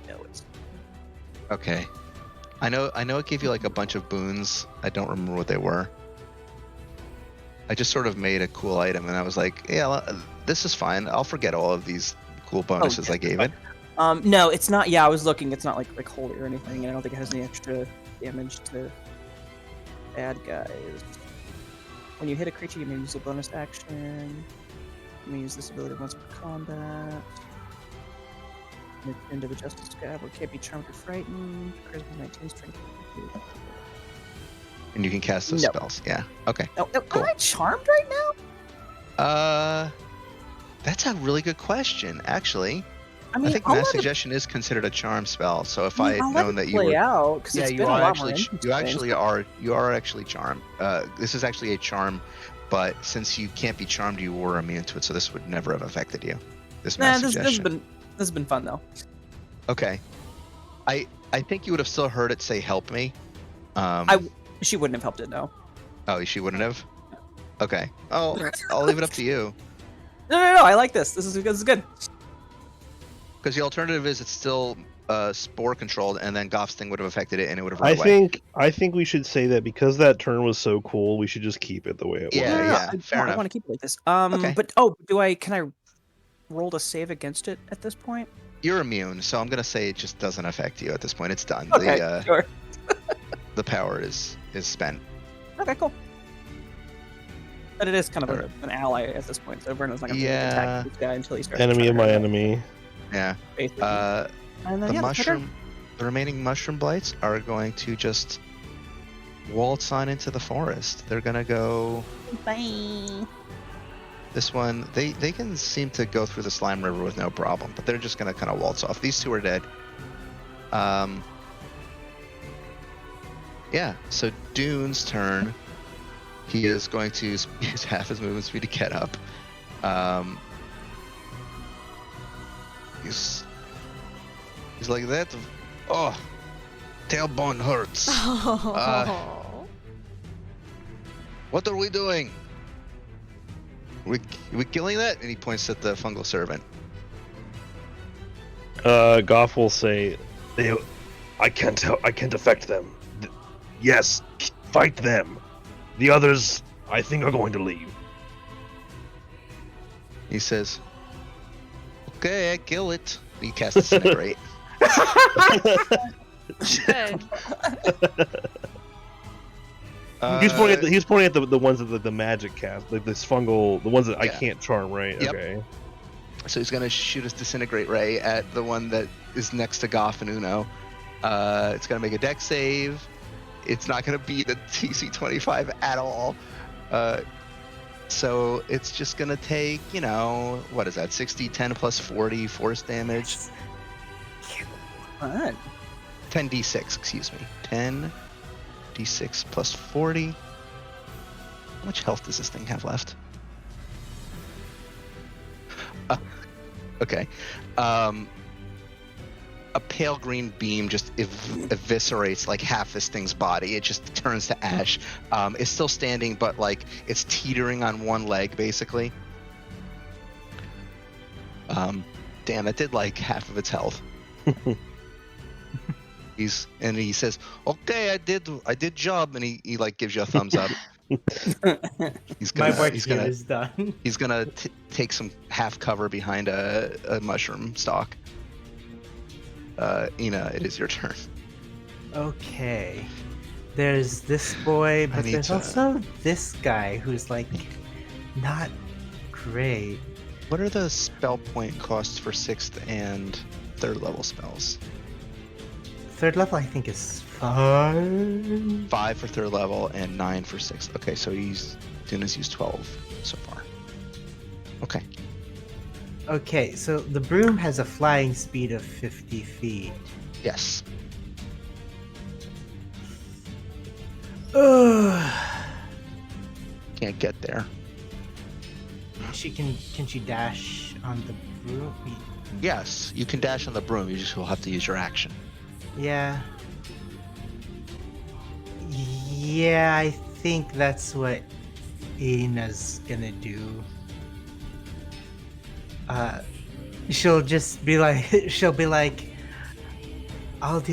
No, it's Okay. I know it gave you like a bunch of boons. I don't remember what they were. I just sort of made a cool item and I was like, yeah, this is fine. I'll forget all of these cool bonuses I gave it. No, it's not. Yeah, I was looking. It's not like holy or anything, and I don't think it has any extra damage to bad guys. When you hit a creature, you may use a bonus action. You may use this ability once per combat. Into the Justice Gavel, can't be charmed or frightened. Charisma 19, strength. And you can cast those No. spells. Yeah. Okay. No, Cool. am I charmed right now? That's a really good question, actually. I mean, I think I'll Mass let it- Suggestion is considered a charm spell. So if I I mean, had I'll let known it that you play were, out, 'cause yeah, it's you been a are lot actually, more you actually interesting. are, you are actually charmed. This is actually a charm, but since you can't be charmed, you were immune to it. So this would never have affected you. This Nah, Mass this has Suggestion. been fun though. Okay. I think you would have still heard it say "help me." She wouldn't have helped it, no. Oh, she wouldn't have. Okay. Oh, I'll leave it up to you. No, I like this. This is good. Because the alternative is it's still spore controlled, and then Goff's thing would have affected it, and it would have run away. I think we should say that because that turn was so cool, we should just keep it the way it was. Yeah, yeah. Fair I enough. want to keep it like this. Okay. But can I roll to save against it at this point? You're immune, so I'm gonna say it just doesn't affect you at this point. It's done. Okay, sure. The power is spent. Okay, cool. But it is kind of Alright. an ally at this point, so Verno's not going to Yeah. attack this guy until he starts. Enemy of trying my to- enemy. Yeah. basically. The And then, yeah, that's my turn. mushroom, the remaining mushroom blights are going to just waltz on into the forest. They're gonna go Bye. this one. They can seem to go through the slime river with no problem, but they're just gonna kind of waltz off. These two are dead. Yeah. So Dune's turn. He is going to use half his movement speed to get up. He's like that. Oh, tailbone hurts. What are we doing? We killing that? And he points at the fungal servant. Goff will say, I can't affect them. Yes, fight them. The others, I think, are going to leave. He says, "Okay, I kill it." He casts Disintegrate. Good. He's pointing at the ones that the magic cast, like this fungal, the ones that I Yeah. can't charm, right? Yep. Okay. So he's gonna shoot his Disintegrate Ray at the one that is next to Goff and Uno. It's gonna make a dex save. It's not gonna beat a TC 25 at all. So it's just gonna take, what is that? 60, 10 plus 40 force damage. Fun. 10d6, excuse me. 10d6 plus 40. How much health does this thing have left? Okay. A pale green beam just eviscerates like half this thing's body. It just turns to ash. It's still standing, but like it's teetering on one leg, basically. Damn, that did like half of its health. He says, "Okay, I did job," and he like gives you a thumbs up. My work here is done. He's gonna take some half cover behind a mushroom stalk. Ina, it is your turn. Okay. There's this boy, but there's also this guy who's like not great. What are the spell point costs for 6th and 3rd level spells? 3rd level, I think, is 5. 5 for 3rd level and 9 for 6th. Okay, so Duna's used 12 so far. Okay. Okay, so the broom has a flying speed of 50 feet. Yes. Can't get there. Can she dash on the broom? Yes, you can dash on the broom. You just will have to use your action. Yeah. Yeah, I think that's what Ina's gonna do. She'll be like, I'll help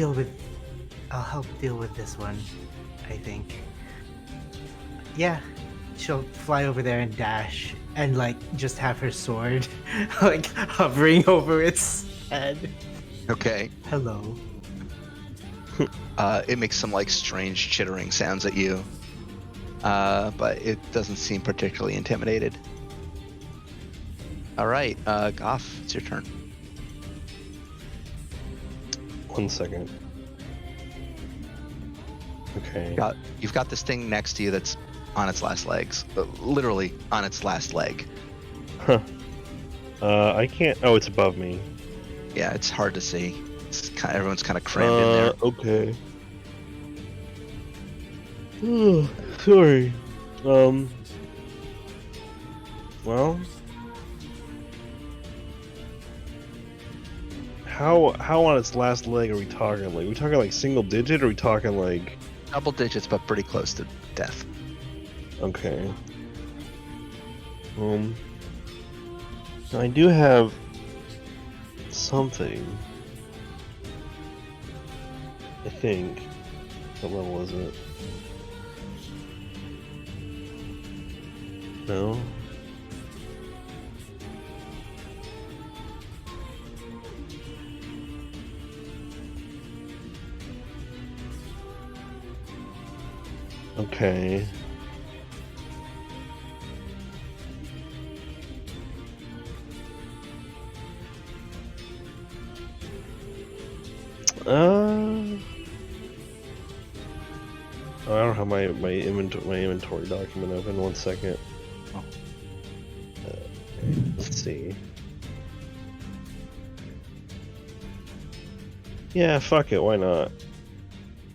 deal with this one, I think. Yeah, she'll fly over there and dash and like just have her sword like hovering over its head. Okay. Hello. It makes some like strange chittering sounds at you, but it doesn't seem particularly intimidated. All right, Goff, it's your turn. 1 second. Okay. You've got this thing next to you that's on its last legs, literally on its last leg. Huh. I can't. Oh, it's above me. Yeah, it's hard to see. Everyone's kind of crammed in there. Okay. Oh, sorry. Well. How on its last leg are we talking? Like, are we talking like single digit, or are we talking like Double digits, but pretty close to death. Okay. I do have something. I think. What level is it? No. Okay. Oh, I don't have my inventory document open. 1 second. Oh. Let's see. Yeah, fuck it. Why not?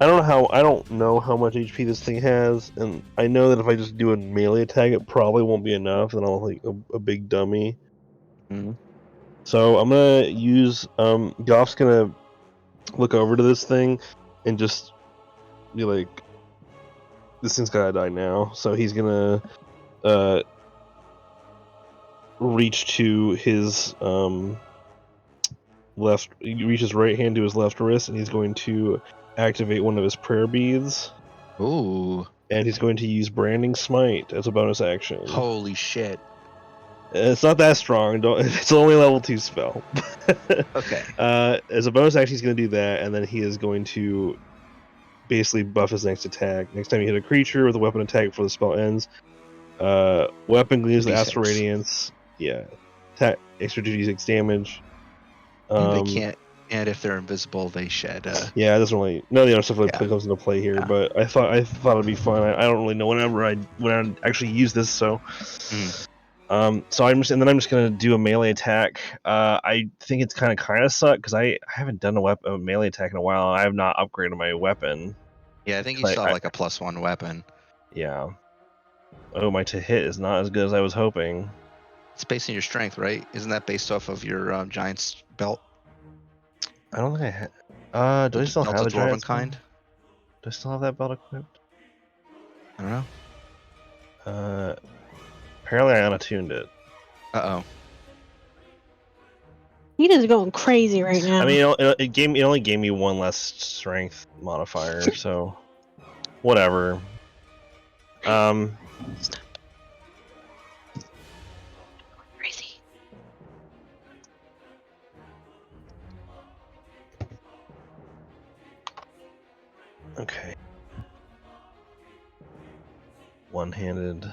I don't know how much HP this thing has, and I know that if I just do a melee attack, it probably won't be enough. Then I'll like a big dummy. Mhm. So I'm gonna use Goff's gonna look over to this thing and just be like, this thing's gotta die now. So he's gonna reach to his left, he reaches right hand to his left wrist, and he's going to activate one of his prayer beads, Ooh, and he's going to use Branding Smite as a bonus action. holy shit. It's not that strong. It's only a level 2 spell. Okay. As a bonus action, he's going to do that, and then he is going to basically buff his next attack. Next time you hit a creature with a weapon attack before the spell ends, weapon gleams the Astral D6. Radiance. Yeah. Attack extra 2d6 damage. They can't, and if they're invisible, they shed. Yeah, it doesn't really. None of the other stuff really Yeah. comes into play here, Yeah. but I thought it'd be fun. I don't really know when I actually use this, so. So I'm just gonna do a melee attack. I think it's kind of suck because I haven't done a melee attack in a while. I have not upgraded my weapon. Yeah, I think you still have like a +1 weapon. Yeah. Oh, my to hit is not as good as I was hoping. It's based on your strength, right? Isn't that based off of your giant's belt? I don't think I had. Do I still have Delta the Dwarven giant kind? Do I still have that belt equipped? I don't know. Apparently I unattuned it. Uh-oh. He is going crazy right now. I mean, it only gave me 1 less strength modifier, so whatever. Stop. Crazy. Okay. One-handed.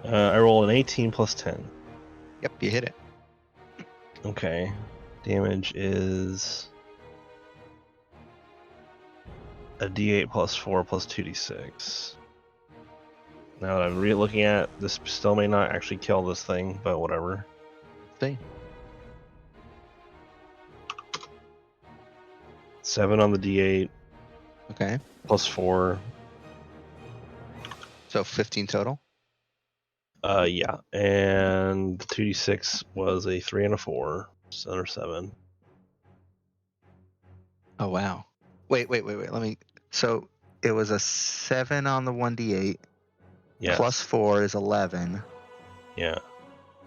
I roll an 18 plus 10. Yep, you hit it. Okay. Damage is a d8 plus 4 plus 2d6. Now that I'm looking at this, still may not actually kill this thing, but whatever. See. 7 on the d8 Okay. plus 4. So 15 total. Yeah, and the 2d6 was a 3 and a 4, so another 7. Oh wow. Wait. Let me. So it was a 7 on the 1d8. Yes. Plus 4 is 11. Yeah.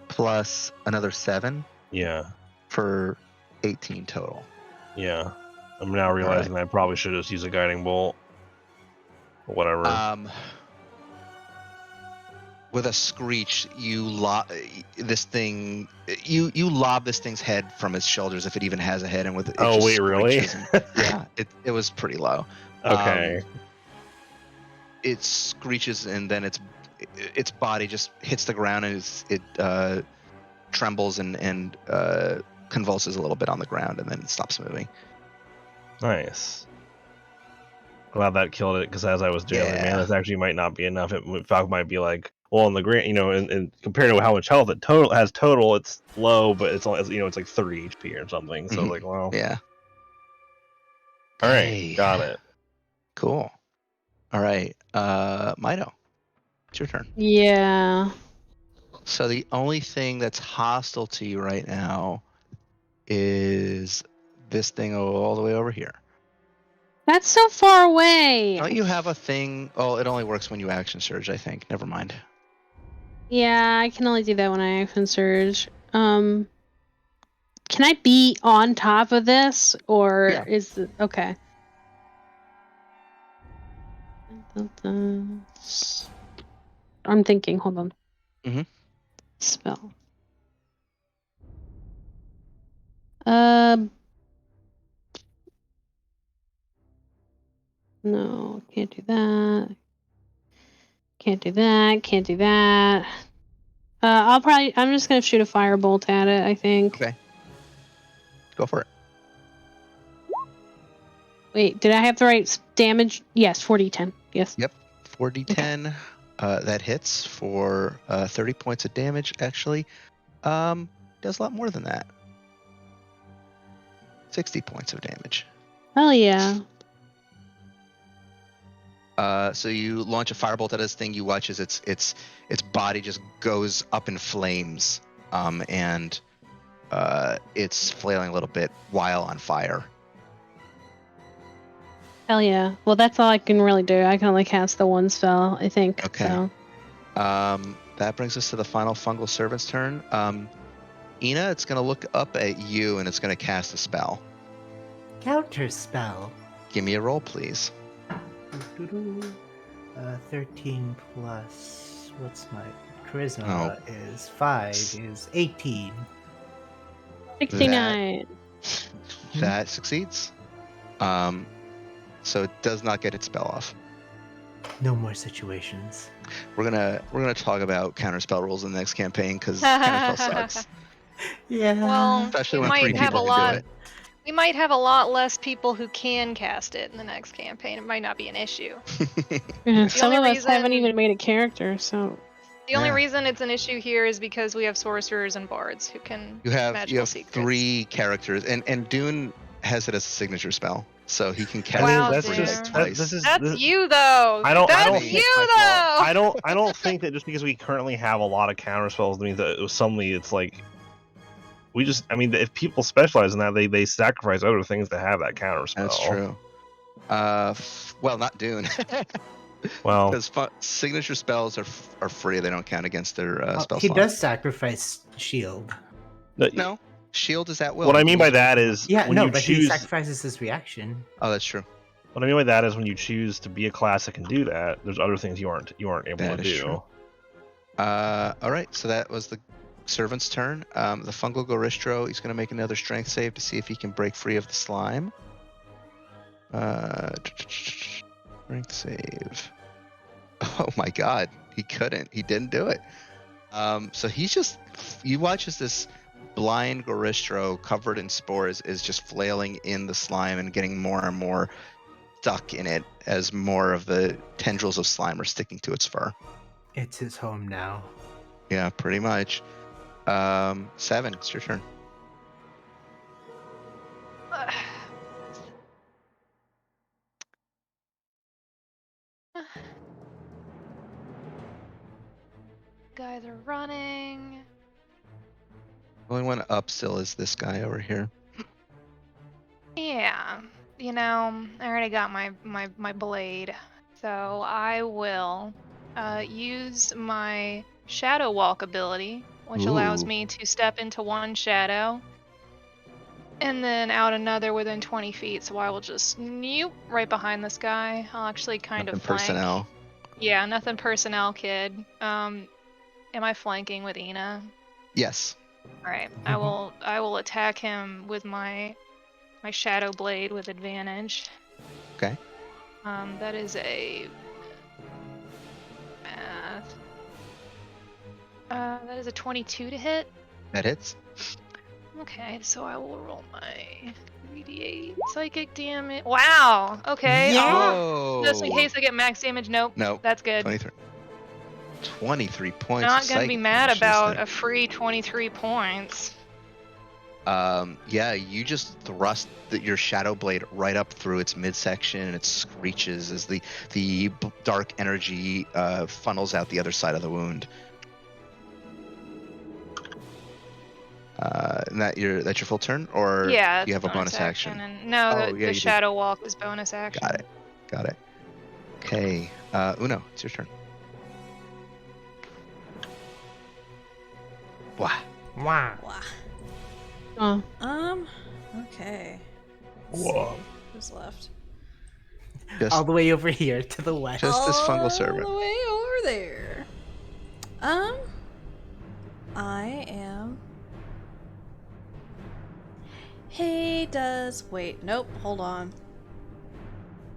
Plus another 7 Yeah. for 18 total. Yeah. I'm now realizing I probably should just use a guiding bolt. Or whatever. With a screech, you lob this thing. You lob this thing's head from its shoulders, if it even has a head, and with it. Oh just wait, really? Yeah, it was pretty low. Okay. It screeches, and then its body just hits the ground, and it trembles and convulses a little bit on the ground, and then it stops moving. Nice. Glad that killed it, because as I was doing, man, this actually might not be enough. Falcon might be like, well, in the grand, and compared to how much health it has total, it's low, but it's only, it's like 30 HP or something. So like, well, yeah. All right, got it. Cool. All right, Mido, it's your turn. Yeah. So the only thing that's hostile to you right now is this thing all the way over here. That's so far away. Don't you have a thing? Oh, it only works when you action surge, I think. Never mind. Yeah, I can only do that when I action surge. Can I be on top of this, or is it okay? I'm thinking. Hold on. Mm-hmm. Spell. No, can't do that. Can't do that. Can't do that. I'm just gonna shoot a firebolt at it, I think. Okay. Go for it. Wait, did I have the right damage? Yes, 4d10. Yes. Yep, 4d10. That hits for 30 points of damage. Actually, does a lot more than that. 60 points of damage. Hell yeah. So you launch a firebolt at this thing. You watch as its body just goes up in flames, and it's flailing a little bit while on fire. Hell yeah. Well, that's all I can really do. I can only cast the one spell, I think. Okay. So. That brings us to the final fungal servant's turn. Ina, it's going to look up at you and it's going to cast a spell. Counter spell. Give me a roll, please. 13 plus, what's my charisma is 5 is 18. 69. That succeeds. So it does not get its spell off. No more situations. We're gonna talk about counterspell rules in the next campaign because counterspell sucks. Yeah. Well, Especially we when 3 might have people a can lot. do it. We might have a lot less people who can cast it in the next campaign. It might not be an issue. Yeah, some only of us haven't reason- even made a character, so. The only Yeah. reason it's an issue here is because we have sorcerers and bards who can You have magical secrets. 3 characters, and Dune has it as a signature spell, so he can cast. I mean, it that's for just- like twice. That's you though. I don't- I That's don't- you though. I don't think that just because we currently have a lot of counter spells means that suddenly it's like we just. I mean, if people specialize in that, they sacrifice other things to have that counter spell. That's true. Well, not Dune. Well, Because signature spells are free; they don't count against their spell he slot. does sacrifice shield. No, shield is at will. What I mean by that is Yeah, when no, you but he choose. sacrifices his reaction. Oh, that's true. What I mean by that is when you choose to be a class that can do that, there's other things you aren't able That to is do. true. All right, so that was the servant's turn. The fungal Goristro, he's going to make another strength save to see if he can break free of the slime. Strength save. Oh my god, he couldn't. He didn't do it. So he's just, you watch as this blind Goristro covered in spores is just flailing in the slime and getting more and more stuck in it as more of the tendrils of slime are sticking to its fur. It's his home now. Yeah, pretty much. 7, it's your turn. Guys are running. Only one up still is this guy over here. Yeah, you know, I already got my blade, so I will use my shadow walk ability, which allows Ooh. me to step into one shadow and then out another within 20 feet. So I will just snoop right behind this guy. I'll actually kind Nothing of flank. personnel. Yeah, nothing personnel, kid. Am I flanking with Ina? Yes. All right, I will attack him with my shadow blade with advantage. Okay. That is a math. That is a 22 to hit. That hits. Okay, so I will roll my 3d8 psychic damage. Wow. Okay. Yeah. Oh. Just in case I get max damage. Nope. No. That's good. 23 points. Not of gonna be psychic mad damage about there. a free 23 points. Yeah, you just thrust your shadow blade right up through its midsection, and it screeches as the dark energy funnels out the other side of the wound. And that's your full turn, or Yeah, you it's have a bonus action? And no, Oh, yeah, the you do. shadow walk is bonus action. Got it. Okay, Uno, it's your turn. Wow. Wow. Wow. Oh. Okay. Let's Whoa. see who's left? Just, All the way over here to the west. Just this fungal All servant. the way over there. I am. Hey, does wait? Nope. Hold on.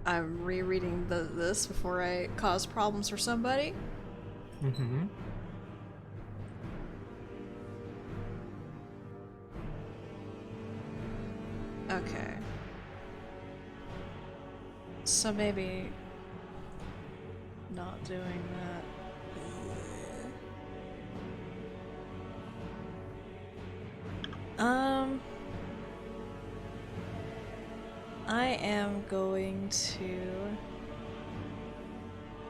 I'm rereading this before I cause problems for somebody. Mm-hmm. Okay. So maybe not doing that. I am going to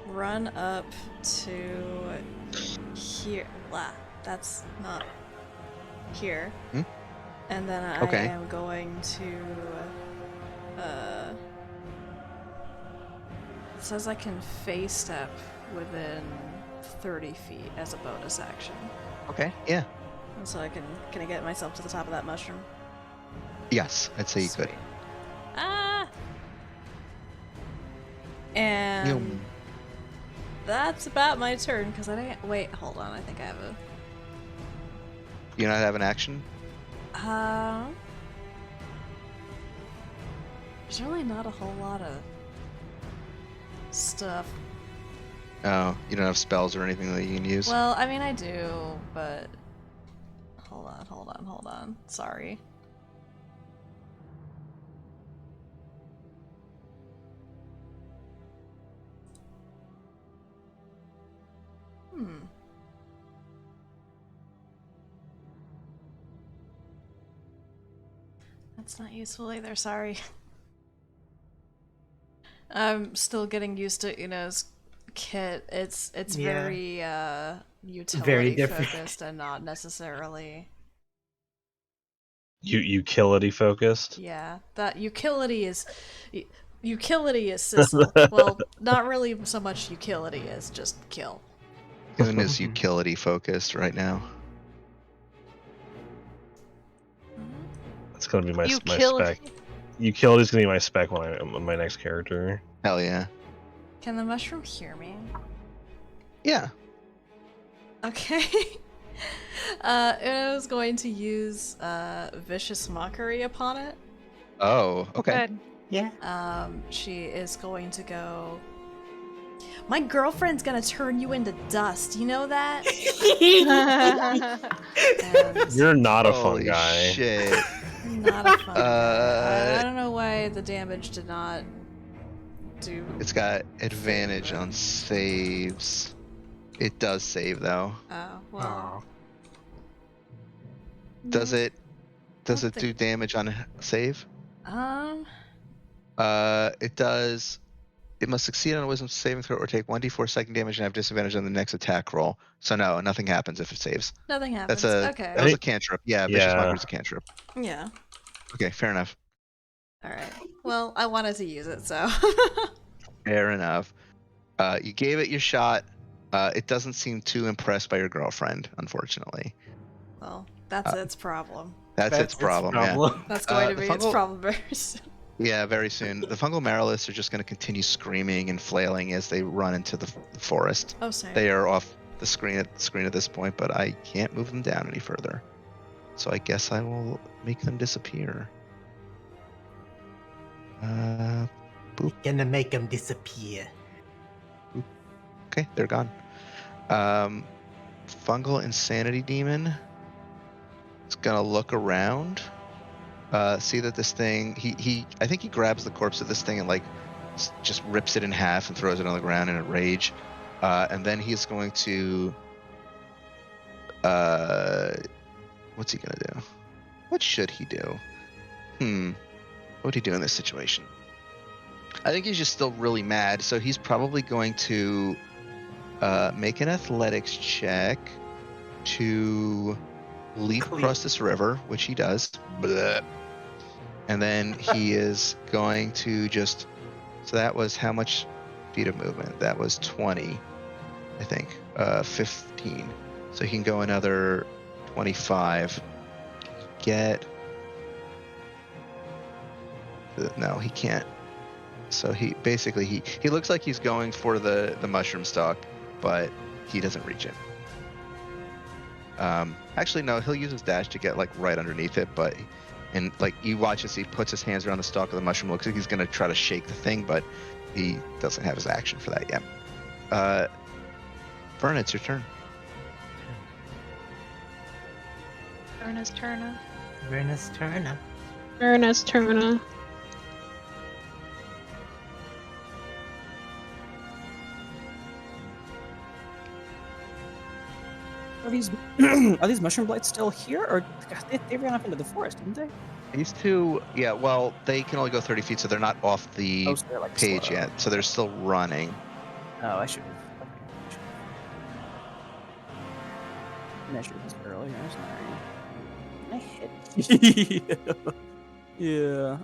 run up to here. Blah, that's not here. Hmm? And then I Okay. am going to it says I can phase step within 30 feet as a bonus action. Okay. Yeah. And so can I get myself to the top of that mushroom? Yes, I'd say you could. Sweet. Ah! And that's about my turn, because I didn't... Wait, hold on, I think I have a... You not have an action? There's really not a whole lot of stuff. Oh, you don't have spells or anything that you can use? Well, I mean, I do, but... Hold on. Sorry. That's not useful either, sorry. I'm still getting used to Uno's kit. It's Yeah. very utility Very different. focused and not necessarily Utility focused. yeah. That utility is Sissel. Well, not really so much utility as just kill. One is utility focused right now. That's gonna be my Utility. spec. Utility's gonna be my spec when I'm my next character. Hell yeah. Can the mushroom hear me? Yeah. Okay. Uno's going to use vicious mockery upon it. Oh, okay. Good. Yeah. She is going to go. My girlfriend's gonna turn you into dust. You know that? And You're not a fun Holy guy. shit. not a fun guy. I don't know why the damage did not do. It's got advantage on saves. It does save though. Oh well. Does it don't do think- damage on a save? It does. It must succeed on a wisdom saving throw or take 1d4 psychic damage and have disadvantage on the next attack roll. So no, nothing happens if it saves. Nothing happens. That Okay. was a cantrip. Yeah, vicious Yeah. mockery is a cantrip. Yeah. Okay, fair enough. All right. Well, I wanted to use it, so. Fair enough. You gave it your shot. It doesn't seem too impressed by your girlfriend, unfortunately. Well, that's its problem. That's its problem. That's going to the be its fungal- problem very soon. Yeah, very soon. The fungal marrowless are just going to continue screaming and flailing as they run into the forest. Oh, sorry. They are off the screen at this point, but I can't move them down any further. So I guess I will make them disappear. Gonna make them disappear. Okay, they're gone. Fungal insanity demon is gonna look around, see that this thing. I think he grabs the corpse of this thing and like just rips it in half and throws it on the ground in a rage, and then he's going to. What's he gonna do? What should he do? What would he do in this situation? I think he's just still really mad, so he's probably going to make an athletics check to leap across this river, which he does. Blah. And then he is going to just... So that was how much feet of movement? That was 20, I think. 15. So he can go another 25. Get... No, he can't. So he basically he looks like he's going for the mushroom stalk, but he doesn't reach it. Actually, no, he'll use his dash to get like right underneath it, but and like you watch as he puts his hands around the stalk of the mushroom. Looks like he's gonna try to shake the thing, but he doesn't have his action for that yet. Vern, it's your turn. Verna's turn. Verna's turn. Ernest Turner. Are these are these mushroom blights still here, or they ran off into the forest, didn't they? These two, yeah, well, they can only go 30 feet, so they're not off the Oh, so they're like page slow. yet. So they're still running. Oh, I should have. Okay, measured this earlier. Sorry. I hit. Yeah.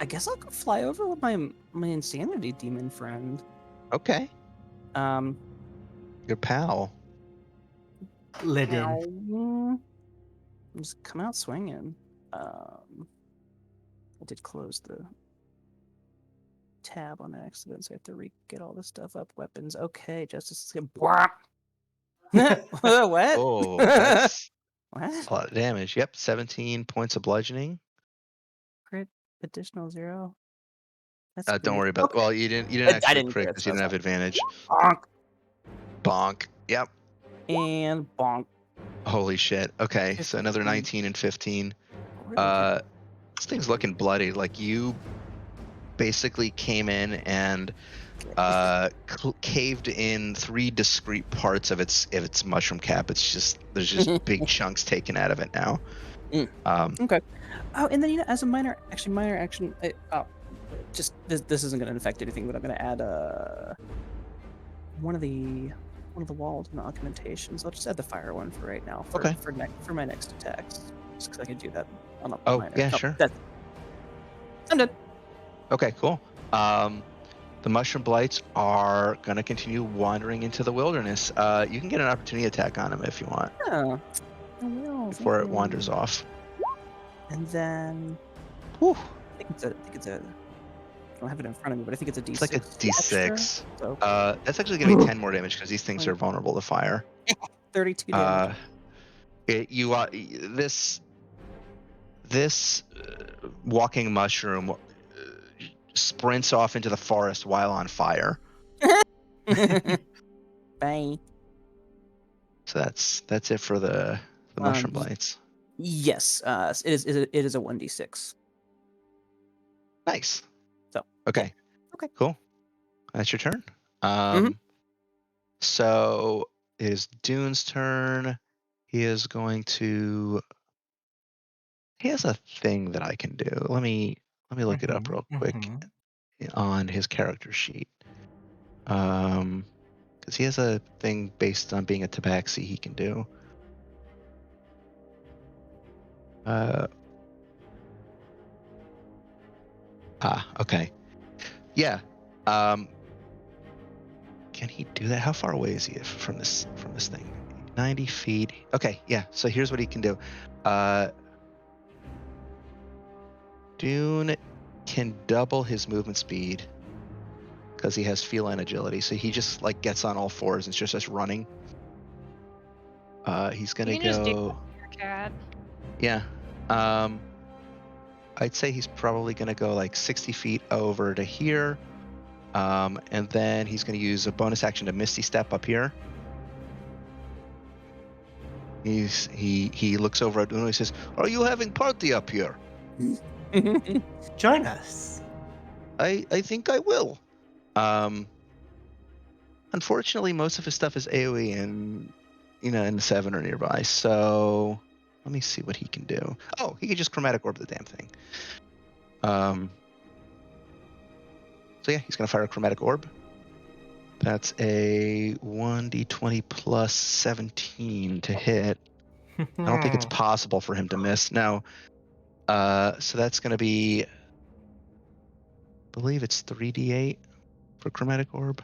I guess I'll go fly over with my insanity demon friend. Okay, Um. your pal. Lidden. Ow. Just come out swinging. I did close the tab on accident, so I have to get all this stuff up. Weapons. Okay, Justice is gonna. What? Oh, that's What? a lot of damage. Yep, 17 points of bludgeoning. Crit additional 0. That's Don't weird. worry about. Okay. Well, you didn't I actually didn't crit crit, because so you didn't have that's advantage. fine. Bonk. Yep. And bonk. Holy shit. Okay, so another 15. 19 and 15. Really? This thing's looking bloody. Like you basically came in and caved in 3 discrete parts of its mushroom cap. It's just there's just big chunks taken out of it now. Okay. Oh, and then as a minor action. Just this isn't going to affect anything, but I'm going to add one of the walls and augmentations. I'll just add the fire one for right now. For my next attacks, just because I can do that on a minor. Yeah, sure. I'm done. Okay, cool. The mushroom blights are gonna continue wandering into the wilderness. You can get an opportunity attack on them if you want Yeah. I will. before it wanders off. And then, Whew. I think it's a. I don't have it in front of me, but I think it's a D6. It's like a D6. Extra. So That's actually gonna be 10 more damage because these things are vulnerable to fire. 32 damage. This walking mushroom sprints off into the forest while on fire. Bye. So that's it for the mushroom blights. Yes, it is a 1d6. Nice. So okay, cool. That's your turn. Mhm. So it is Dune's turn. He is going to. He has a thing that I can do. Let me look it up real quick on his character sheet. Because he has a thing based on being a tabaxi he can do. Okay. Yeah. Can he do that? How far away is he from this thing? 90 feet. Okay, yeah. So here's what he can do. Dune can double his movement speed because he has feline agility. So he just like gets on all fours and just starts running. He's gonna You can just do go. your cat. Yeah. I'd say he's probably gonna go like 60 feet over to here. And then he's going to use a bonus action to Misty Step up here. He looks over at Uno. He says, "Are you having party up here?" Join us. I think I will. Unfortunately, most of his stuff is AOE and in the 7 or nearby. So let me see what he can do. Oh, he can just chromatic orb the damn thing. So yeah, he's going to fire a chromatic orb. That's a 1d20 plus 17 to hit. I don't think it's possible for him to miss. No. So that's going to be, I believe it's 3d8 for chromatic orb.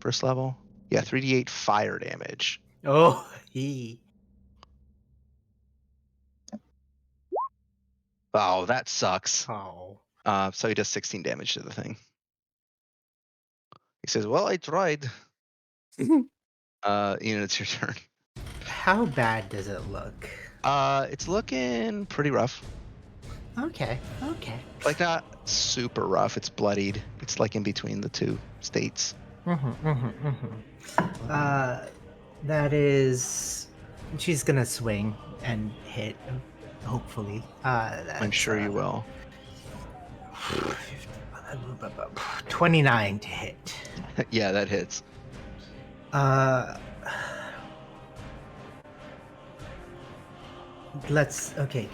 First level. Yeah, 3d8 fire damage. Oh, he. Oh, that sucks. Oh. So he does 16 damage to the thing. He says, "Well, I tried." It's your turn. How bad does it look? It's looking pretty rough. Okay. Like not super rough. It's bloodied. It's like in between the two states. That is. She's gonna swing and hit. Hopefully. I'm sure you will. 29 to hit. Yeah, that hits.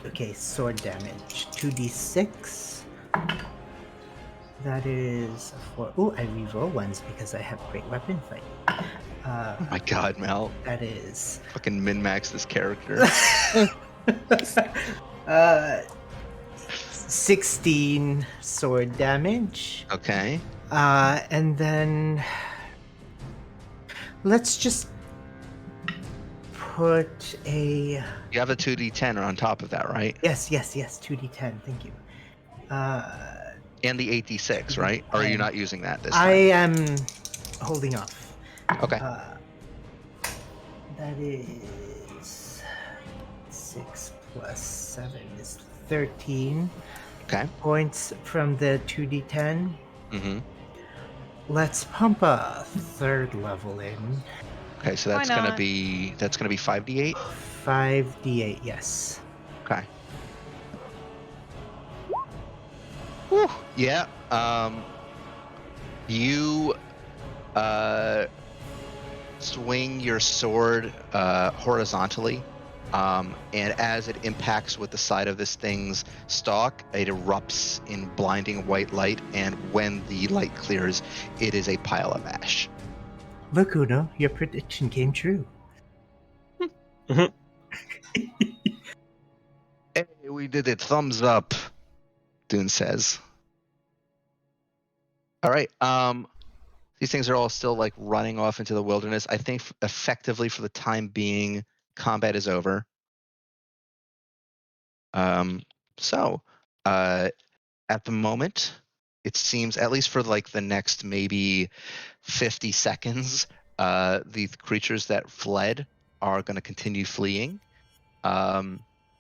Okay, sword damage. 2d6. That is 4. Ooh, I reroll ones because I have great weapon fighting. Oh my god, Mel. That is Fucking min-max this character. 16 sword damage. Okay. And then let's just put a You have a 2d10 on top of that, right? yes, 2d10. Thank you. And the 8d6, right? Or are you not using that this time? I am holding off. Okay. That is 6 plus 7 is 13 Okay. points from the 2d10. Mm-hmm. Let's pump a third level in. Okay, so Why that's gonna not? be 5d8. 5d8, yes. Okay. Whew. Yeah. You swing your sword horizontally, and as it impacts with the side of this thing's stalk, it erupts in blinding white light, and when the light clears, it is a pile of ash. Look, Uno, your prediction came true. Hey, we did it. Thumbs up, Dune says. All right. These things are all still like running off into the wilderness. I think effectively for the time being, combat is over. So at the moment, it seems, at least for like the next maybe 50 seconds, the creatures that fled are going to continue fleeing.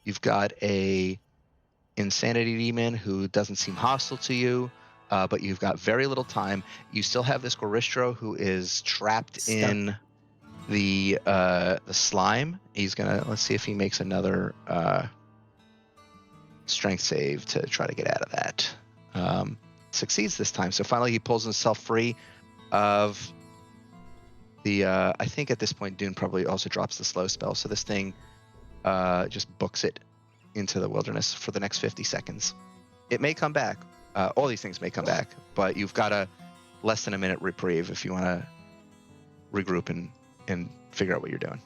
You've got a insanity demon who doesn't seem hostile to you, but you've got very little time. You still have this Goristro who is trapped Stuck. in the slime. He's gonna, let's see if he makes another strength save to try to get out of that. Succeeds this time, so finally he pulls himself free of the I think at this point Dune probably also drops the slow spell, so this thing just books it into the wilderness for the next 50 seconds. It may come back. All these things may come back, but you've got a less than a minute reprieve if you want to regroup and figure out what you're doing.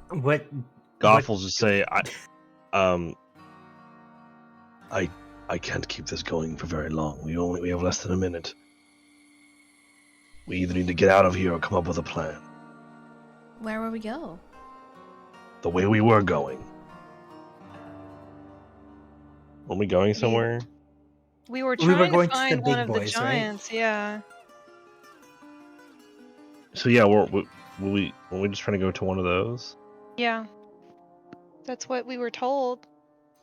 What? Goff will just say, I can't keep this going for very long. We have less than a minute. We either need to get out of here or come up with a plan. Where will we go? The way we were going. Are we going somewhere? We were We were trying going to to the find one big of boys, the right? giants, yeah. So yeah, were we just trying to go to one of those? Yeah. That's what we were told.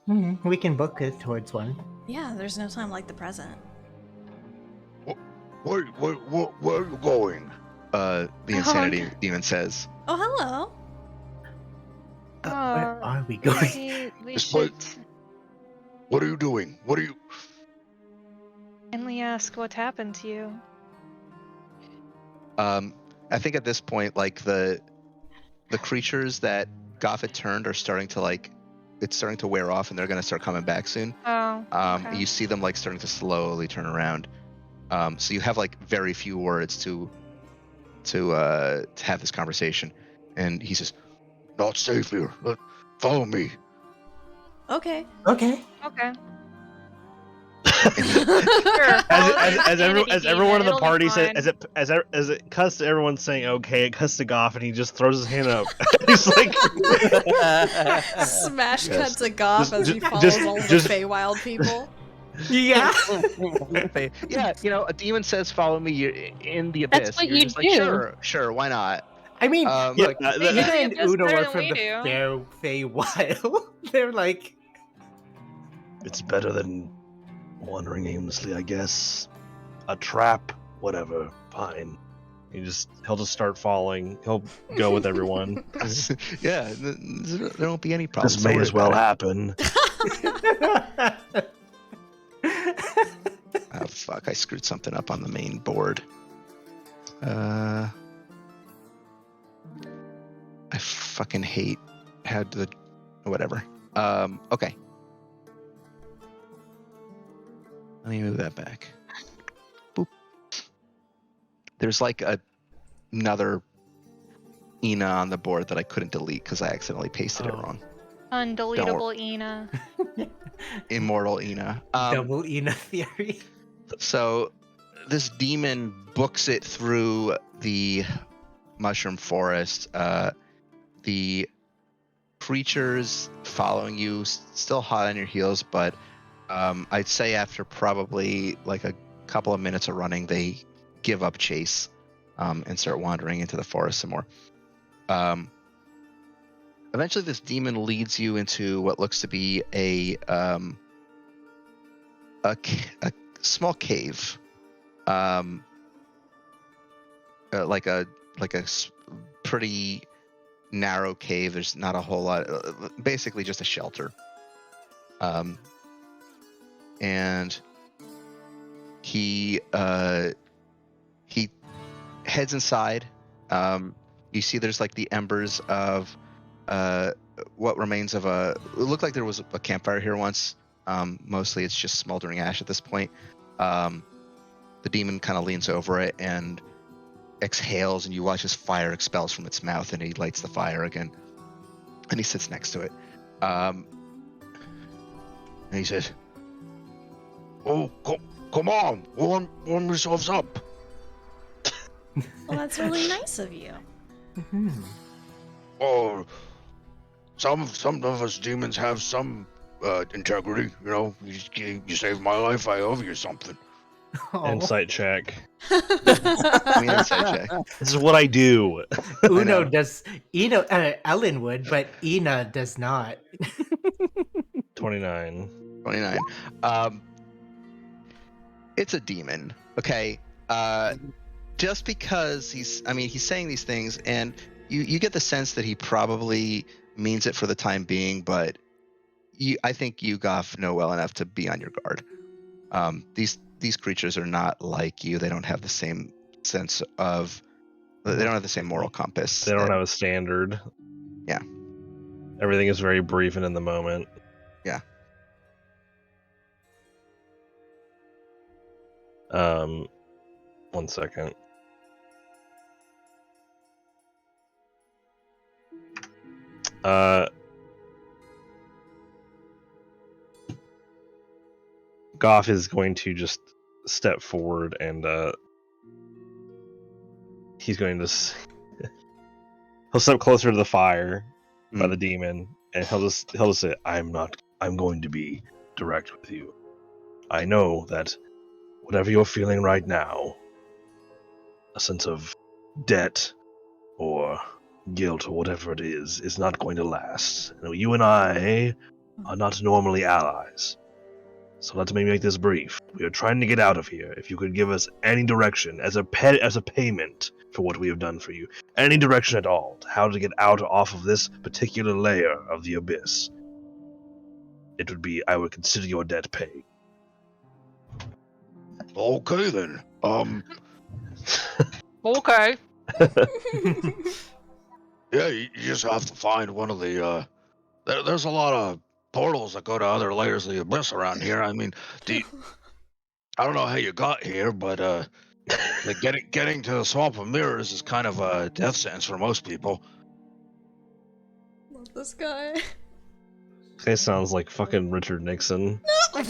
We can book it towards one. Yeah, there's no time like the present. Where are you going? The insanity demon says. Oh, hello. Where are we going? Maybe we This should What are you doing? What are you? kindly ask what happened to you. I think at this point, like the creatures that Goff had turned are starting to it's starting to wear off, and they're gonna start coming back soon. Oh, okay. You see them like starting to slowly turn around. So you have like very few words to have this conversation, and he says, "Not safe here. Follow me." Okay. Okay. Okay. As everyone in the It'll be party said, fine. as it cuts to everyone saying okay, it cuts to Goff and he just throws his hand up. He's like, Smash Yes. cuts a Goff as he follows all the just- Feywild people. Yeah. Yeah, a demon says, "Follow me." You're in the abyss. That's what You're you just like, do. sure, why not? I mean, Yeah, They Ina do and just Uno better are than from we the do. Feywild. They're like, it's better than wandering aimlessly, I guess. A trap, whatever, fine. He'll just start falling. He'll go with everyone. yeah, there won't be any problems. This may Don't as worry well about happen. Oh fuck! I screwed something up on the main board. I fucking hate how the whatever. Okay. Let me move that back. Boop. There's like another Ina on the board that I couldn't delete because I accidentally pasted it wrong. Undeletable Ina. Immortal Ina. Double Ina theory. So this demon books it through the mushroom forest. The creatures following you, still hot on your heels, but I'd say after probably like a couple of minutes of running, they give up chase and start wandering into the forest some more. Eventually, this demon leads you into what looks to be a small cave, like a pretty narrow cave. There's not a whole lot. Basically, just a shelter. And he heads inside. You see, there's like the embers of what remains of it looked like there was a campfire here once. Mostly it's just smoldering ash at this point. The demon kind of leans over it and exhales, and you watch as fire expels from its mouth, and he lights the fire again. And he sits next to it. And he says, "Oh, come on, warm yourselves up." Well, that's really nice of you. Oh, some of us demons have some integrity. You know, you saved my life, I owe you something. Insight check. I mean, insight check. This is what I do. Uno does. Ellen would, but Ina does not. 29. 29. It's a demon. Okay. Just because he's saying these things, and you get the sense that he probably means it for the time being, but I think you Goff know well enough to be on your guard. These creatures are not like you. They don't have the same sense of. They don't have the same moral compass. They don't have a standard. Yeah. Everything is very brief and in the moment. Yeah. 1 second. Goff is going to just step forward and he's going to he'll step closer to the fire by the demon, and he'll just say, I'm going to be direct with you. I know that whatever you're feeling right now, a sense of debt or guilt or whatever it is not going to last. You and I are not normally allies. So let me make this brief. We are trying to get out of here. If you could give us any direction as a payment for what we have done for you, any direction at all, to how to get out off of this particular layer of the abyss, I would consider your debt paid. Okay then. Okay. Yeah, you just have to find one of the. There's a lot of portals that go to other layers of the abyss around here. I mean, I don't know how you got here, but getting to the Swamp of Mirrors is kind of a death sentence for most people. Love this guy. This sounds like fucking Richard Nixon. Yeah,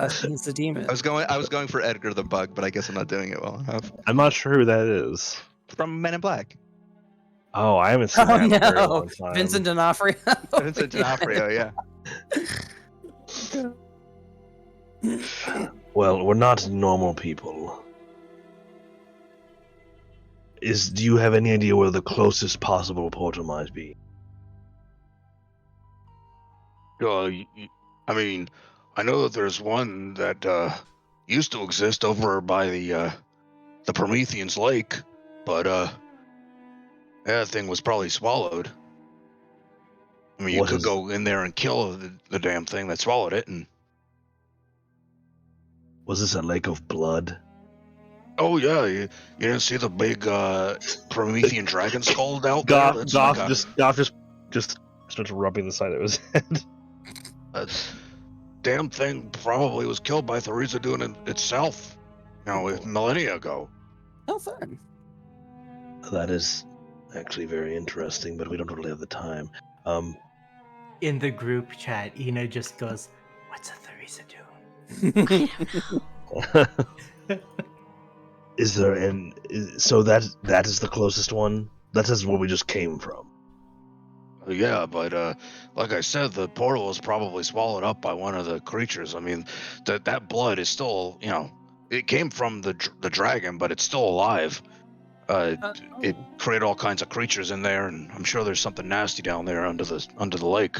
he's a demon. I was going for Edgar the Bug, but I guess I'm not doing it well enough. I'm not sure who that is. From Men in Black. Oh, I haven't seen that in a very long time. Vincent D'Onofrio. Vincent D'Onofrio, yeah. Well, we're not normal people. Do you have any idea where the closest possible portal might be? I mean, I know that there's one that used to exist over by the Promethean's Lake, but that thing was probably swallowed. I mean, you could go in there and kill the damn thing that swallowed it, and Was this a lake of blood? oh yeah, you didn't see the big Promethean dragon skull out there? That's Goth like just starts rubbing the side of his head. a damn thing probably was killed by Tharizdun itself, millennia ago. Oh, fun. That is actually very interesting, but we don't really have the time. In the group chat, Ina just goes, "What's a Tharizdun?" Is there so that is the closest one? That is where we just came from. Yeah, but like I said, the portal was probably swallowed up by one of the creatures. I mean, that blood is still, it came from the dragon, but it's still alive. It created all kinds of creatures in there, and I'm sure there's something nasty down there under the lake.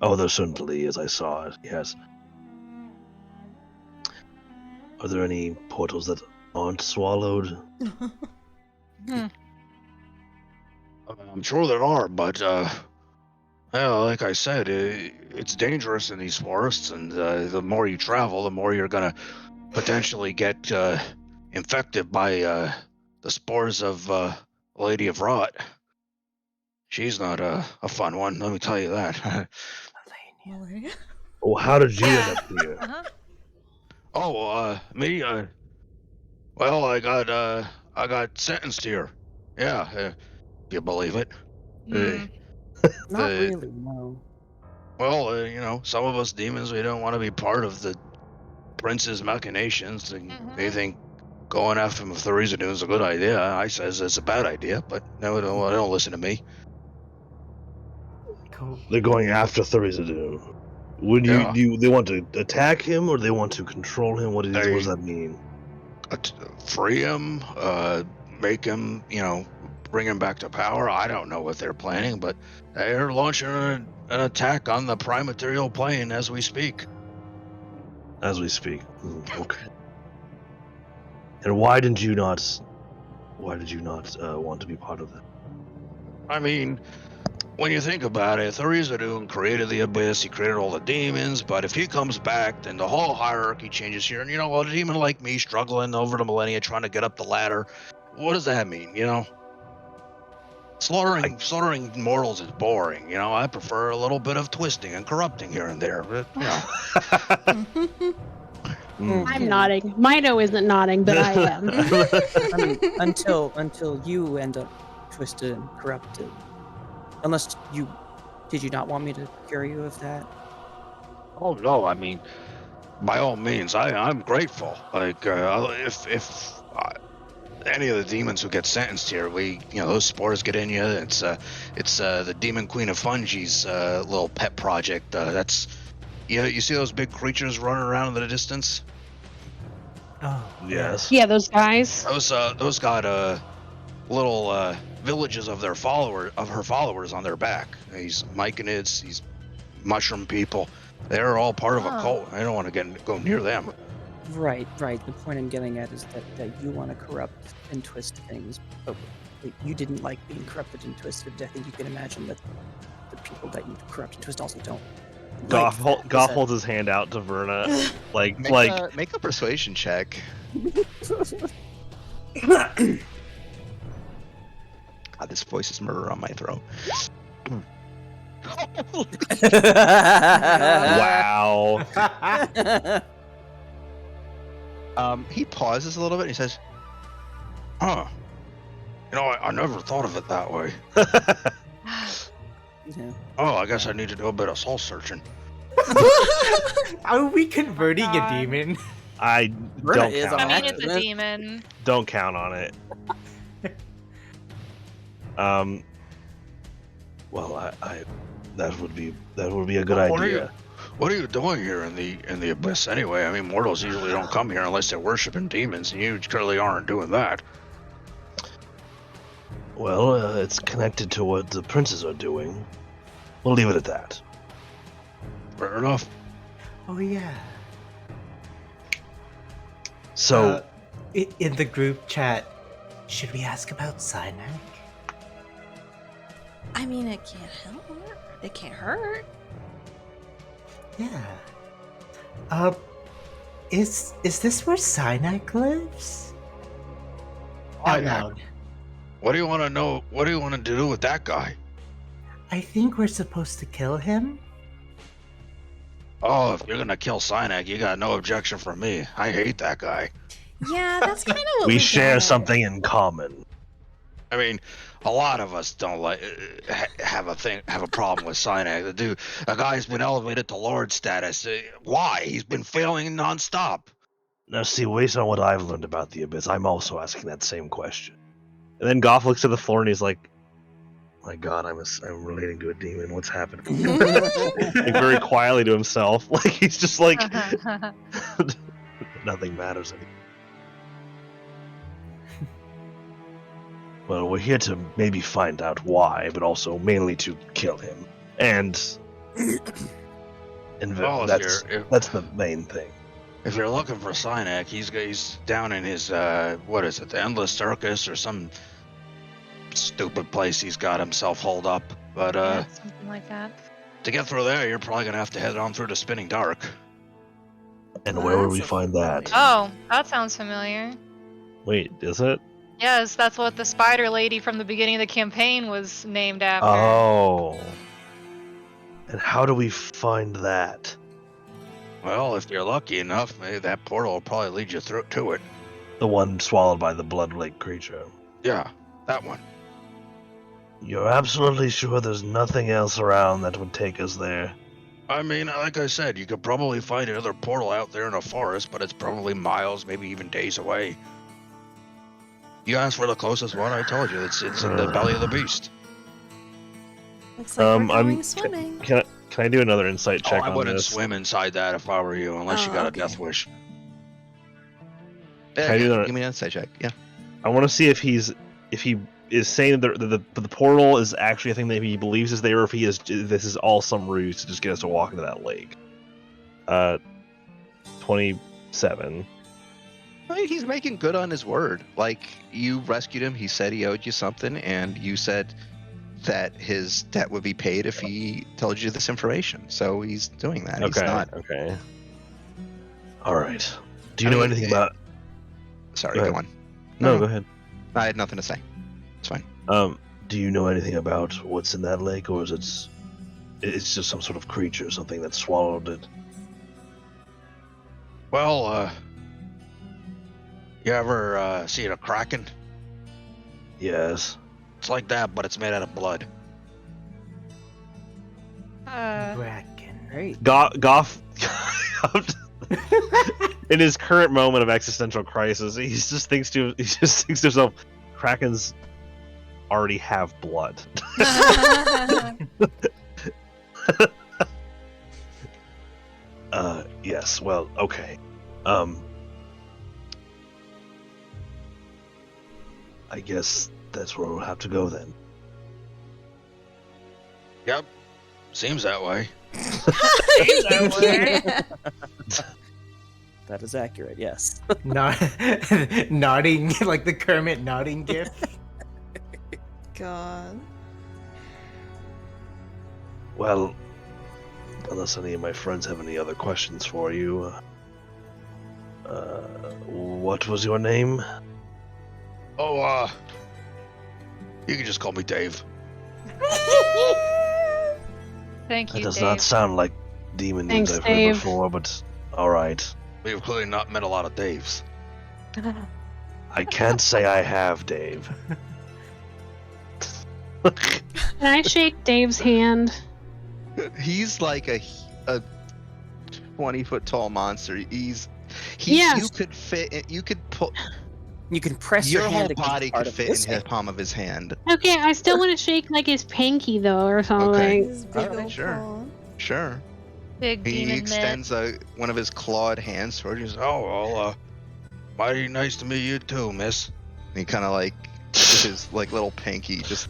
Oh, there certainly is. I saw it. Yes. Are there any portals that aren't swallowed? I'm sure there are, but like I said, it's dangerous in these forests, and the more you travel, the more you're gonna potentially get infected by the spores of Lady of Rot. She's not a fun one, let me tell you that. Oh, how did you end up here? Oh, me? Well, I got sentenced here. Yeah, if you believe it. Not really, no. Well, some of us demons, we don't want to be part of the prince's machinations. They think going after him with Tharizdun is a good idea. I says it's a bad idea, but no, they don't listen to me. Cool. They're going after Tharizdun. They want to attack him, or they want to control him? What does that mean? Free him, make him, bring him back to power. I don't know what they're planning, but they're launching an attack on the prime material plane as we speak. As we speak. Okay. And why did you not want to be part of it? I mean, when you think about it, Tharizdun created the Abyss, he created all the demons, but if he comes back, then the whole hierarchy changes here. And, a demon like me struggling over the millennia, trying to get up the ladder, what does that mean, Slaughtering mortals is boring, I prefer a little bit of twisting and corrupting here and there, but, I'm nodding. Mino isn't nodding, but I am. I mean, until you end up twisted and corrupted. Unless did you not want me to cure you of that? Oh no, I mean, by all means, I'm grateful. Like, if any of the demons who get sentenced here, those spores get in you. It's the Demon Queen of Fungi's little pet project. That's, you see those big creatures running around in the distance? Oh, yes. Yeah, those guys. Those got little villages of her followers on their back. These myconids, these mushroom people, they're all part of a cult. I don't want to go near them. Right. The point I'm getting at is that you want to corrupt and twist things, but you didn't like being corrupted and twisted. I think you can imagine that the people that you corrupt and twist also don't. Goth holds his hand out to Verna, make a persuasion check. God, this voice is murder on my throat. Wow. He pauses a little bit and he says, Huh. I never thought of it that way. Yeah. Oh, I guess I need to do a bit of soul searching. Are we converting a demon? I Verna don't is count. on I mean, it's a accident. demon. Don't count on it. Well, that would be a good idea. What are you doing here in the abyss anyway? I mean, mortals usually don't come here unless they're worshiping demons, and you clearly aren't doing that. Well, it's connected to what the princes are doing. We'll leave it at that. Fair enough. Oh yeah. So, in the group chat, should we ask about Sinai? I mean, it can't help. It can't hurt. Yeah. Is this where Synack lives? Out Synack? loud. What do you want to know? What do you want to do with that guy? I think we're supposed to kill him. Oh, if you're gonna kill Synack, you got no objection from me. I hate that guy. Yeah, that's kind of what We share get. something in common. I mean, a lot of us don't like have a problem with Synack. The guy's been elevated to Lord status. Why? He's been failing nonstop. Now, see, based on what I've learned about the Abyss, I'm also asking that same question. And then Goff looks at the floor and he's like, "My God, I'm relating to a demon. What's happening?" Like very quietly to himself, like he's just like, nothing matters anymore. Well, we're here to maybe find out why, but also mainly to kill him, and Well, that's the main thing. If you're looking for Synack, he's down in his what is it, the Endless Circus or some stupid place he's got himself holed up. But Yeah, something like that. to get through there, you're probably gonna have to head on through to Spinning Dark. And Well, where would that's we a find that? Oh, that sounds familiar. Wait, is it? Yes, that's what the spider lady from the beginning of the campaign was named after. Oh. And how do we find that? Well, if you're lucky enough, maybe that portal will probably lead you through to it. The one swallowed by the blood lake creature. Yeah, that one. You're absolutely sure there's nothing else around that would take us there? I mean, like I said, you could probably find another portal out there in a forest, but it's probably miles, maybe even days away. You asked for the closest one, I told you. It's in the belly of the beast. Looks like we're I'm- going swimming. Can I do another insight check I on wouldn't this? swim inside that if I were you, unless you Oh, got okay. a death wish. Yeah, Can I do that? give me an insight check. Yeah. I want to see if he is saying that the portal is actually a thing that he believes is there, or if this is all some ruse to just get us to walk into that lake. 27. I mean, he's making good on his word. Like, you rescued him. He said he owed you something, and you said that his debt would be paid if he told you this information. So he's doing that. He's not. Okay. All right. Do you know anything about? Sorry, Go go ahead. on. No, go ahead. I had nothing to say. It's fine. Do you know anything about what's in that lake, or is it's just some sort of creature, something that swallowed it? Well, you ever seen a kraken? Yes. It's like that, but it's made out of blood. Bracken. Great. Goff, in his current moment of existential crisis, he just thinks to himself, Krakens already have blood. Yes. Well, okay. I guess that's where we'll have to go then. Yep, seems that way. That is accurate, yes. Nodding, like the Kermit nodding gif. God. Well, unless any of my friends have any other questions for you, what was your name? Oh, you can just call me Dave. Thank That you, does Dave. not sound like demon names Thanks, I've heard Dave. before, but all right. We've clearly not met a lot of Daves. I can't say I have, Dave. Can I shake Dave's hand? He's like a 20-foot tall monster. Yes. You could fit. You could put You can press your your whole head against body part could of fit his in the hand. palm of his hand. Okay, I still want to shake like his pinky though, or something. His big Alright, old sure. paw. Sure. Big He demon extends one of his clawed hands towards you. Oh, well, mighty nice to meet you too, miss. And he kind of like with his like little pinky just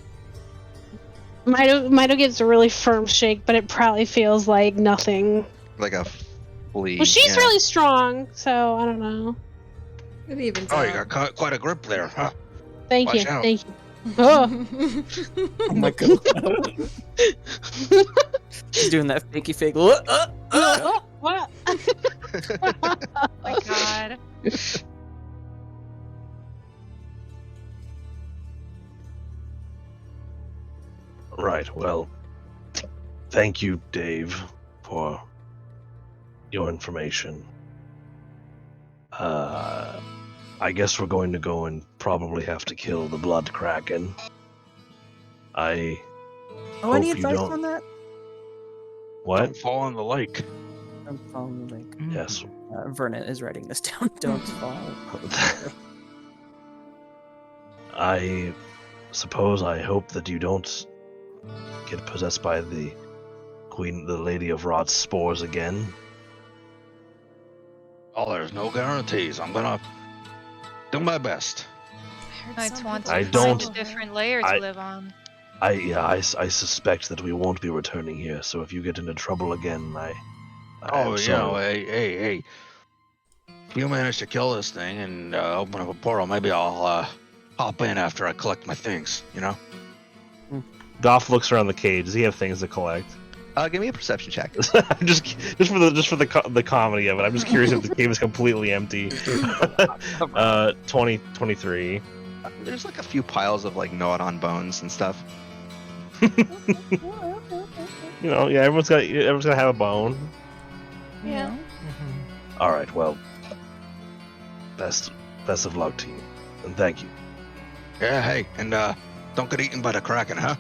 Mito gets a really firm shake, but it probably feels like nothing. like a flea. Well, she's yeah. really strong, so I don't know. It even Oh, you got quite a grip there, huh? Thank Watch you, out. thank you. Oh. Oh my god. She's doing that fakey fake. What? Oh my god. Right, well, thank you, Dave, for your information. I guess we're going to go and probably have to kill the Blood Kraken. I Oh, any hope you advice don't- on that? What? Don't fall in the lake. Don't fall in the lake. Yes. Vernon is writing this down. Don't fall. I suppose I hope that you don't get possessed by the Lady of Rot's spores again. Oh, there's no guarantees. I'm gonna do my best. I just want to I find don't- a different layer to live on. I suspect that we won't be returning here. So if you get into trouble again, I am Oh, you sorry. know, hey. If you manage to kill this thing and open up a portal, maybe I'll hop in after I collect my things, you know? Goff looks around the cage. Does he have things to collect? Give me a perception check. just for the comedy of it. I'm just curious if the cave is completely empty. 23. There's like a few piles of like gnawed on bones and stuff. You know, yeah, everyone's gonna have a bone. Yeah. Mm-hmm. All right, well, best of luck to you, and thank you. Yeah, hey, and don't get eaten by the Kraken, huh?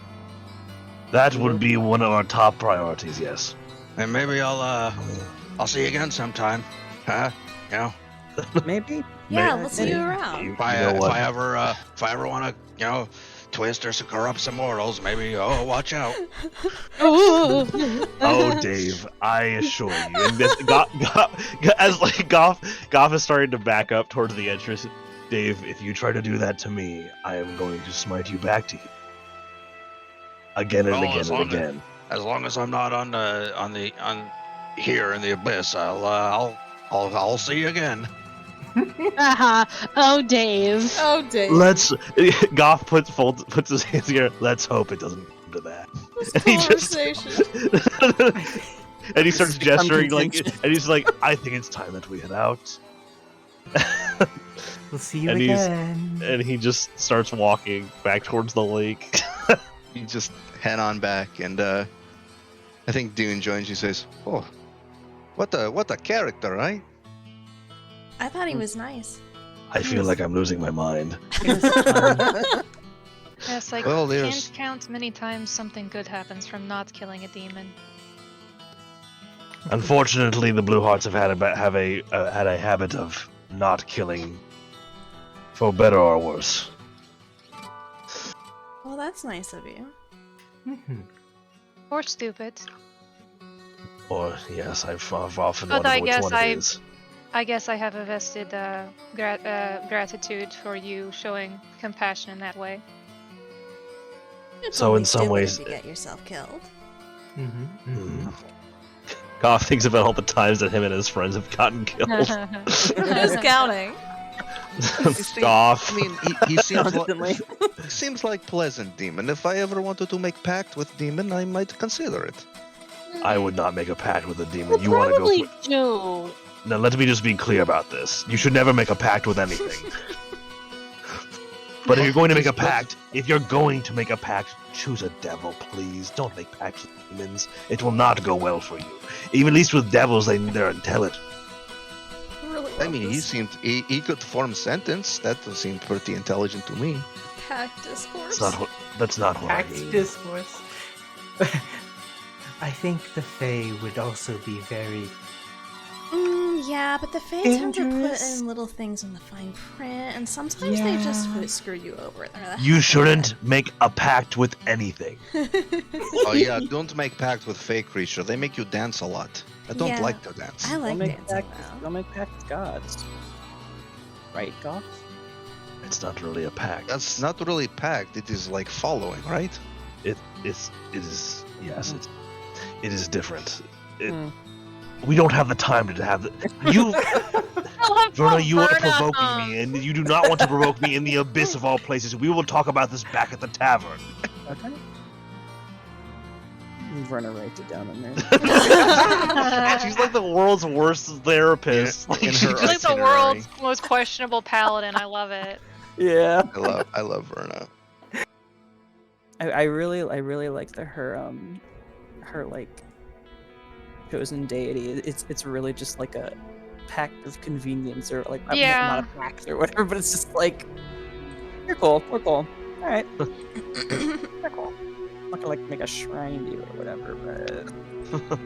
That would be one of our top priorities. Yes. And maybe I'll see you again sometime, huh? You know, Maybe. Yeah, we'll see you Maybe. around. if I, You know if what? I ever want to, you know, twist or corrupt some mortals, maybe. Oh, watch out. Oh, Dave, I assure you, and this Goff is starting to back up towards the entrance. Dave, if you try to do that to me, I am going to smite you back to you. Again and Oh, again as and long as- again. As long as I'm not on here in the abyss, I'll see you again. Oh, Dave. Oh, Dave. Let's. Goff puts his hands together. Let's hope it doesn't come to that. This And he just- conversation. And he starts become gesturing contentious. and he's like, "I think it's time that we head out." We'll see you And he's- again. And he just starts walking back towards the lake. You just head on back, and I think Dune joins you. Says, "Oh, what a character, right?" I thought he was nice. I feel like I'm losing my mind. It was fun. Yes, I Well, can't there's- count many times something good happens from not killing a demon. Unfortunately, the Blue Hearts have had a habit of not killing, for better or worse. Well, that's nice of you. Mhm. Or stupid. Or yes, I've often But wondered I which guess one I- it is. I guess I have a vested gratitude for you showing compassion in that way. It's So in always some stupid ways- if you get yourself killed. Mhm, mhm. Goff thinks about all the times that him and his friends have gotten killed. Who's counting? Goff. I mean, he seems Constantly. seems like pleasant demon. If I ever wanted to make pact with demon, I might consider it. I would not make a pact with a demon. Well, You want to go probably for... don't. Now, let me just be clear about this. You should never make a pact with anything. But if you're going to make a pact, choose a devil, please. Don't make pacts with demons. It will not go well for you. Even at least with devils, they're intelligent. I really I love mean, this he could form sentence. That seemed pretty intelligent to me. pack discourse. That's not what I Pact mean. discourse. I think the Fae would also be very. Yeah, but the Fae tend to put Dangerous. in little things in the fine print, and sometimes they just Yeah. screw you over. They're the You heck of shouldn't make a pact with anything. it. Oh yeah, don't make pact with fake creature. They make you dance a lot. I don't Yeah. like to dance. I like Don't make dancing pact. though. Don't make pact with gods. Right, Goff? It's not really a pact. That's not really pact. It is like following, right? It is yes. It is different. Hmm. We don't have the time to have you. Verna, you are Verna, provoking me, and you do not want to provoke me in the abyss of all places. We will talk about this back at the tavern. Okay. Verna writes it down in there. She's like the world's worst therapist. In She her She's just- like the itinerary. world's most questionable paladin. I love it. Yeah. I love Verna. I really like her like chosen deity. It's really just like a pact of convenience, or like Yeah. not a pact or whatever, but it's just like you're cool, we're cool. All right, we're cool. I'm not gonna like make a shrine to you or whatever, but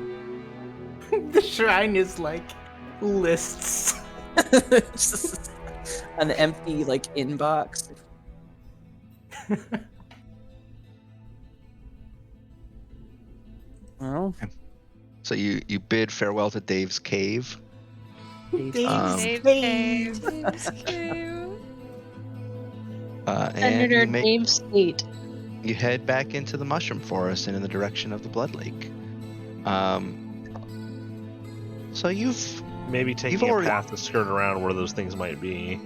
The shrine is like lists. it's just an empty like inbox. Well, So you bid farewell to Dave's cave. Dave's Dave's cave. Dave's cute. And Senator you, make, Dave State. you head back into the mushroom forest and in the direction of the Blood Lake. So you've maybe You've taking a already- path to skirt around where those things might be.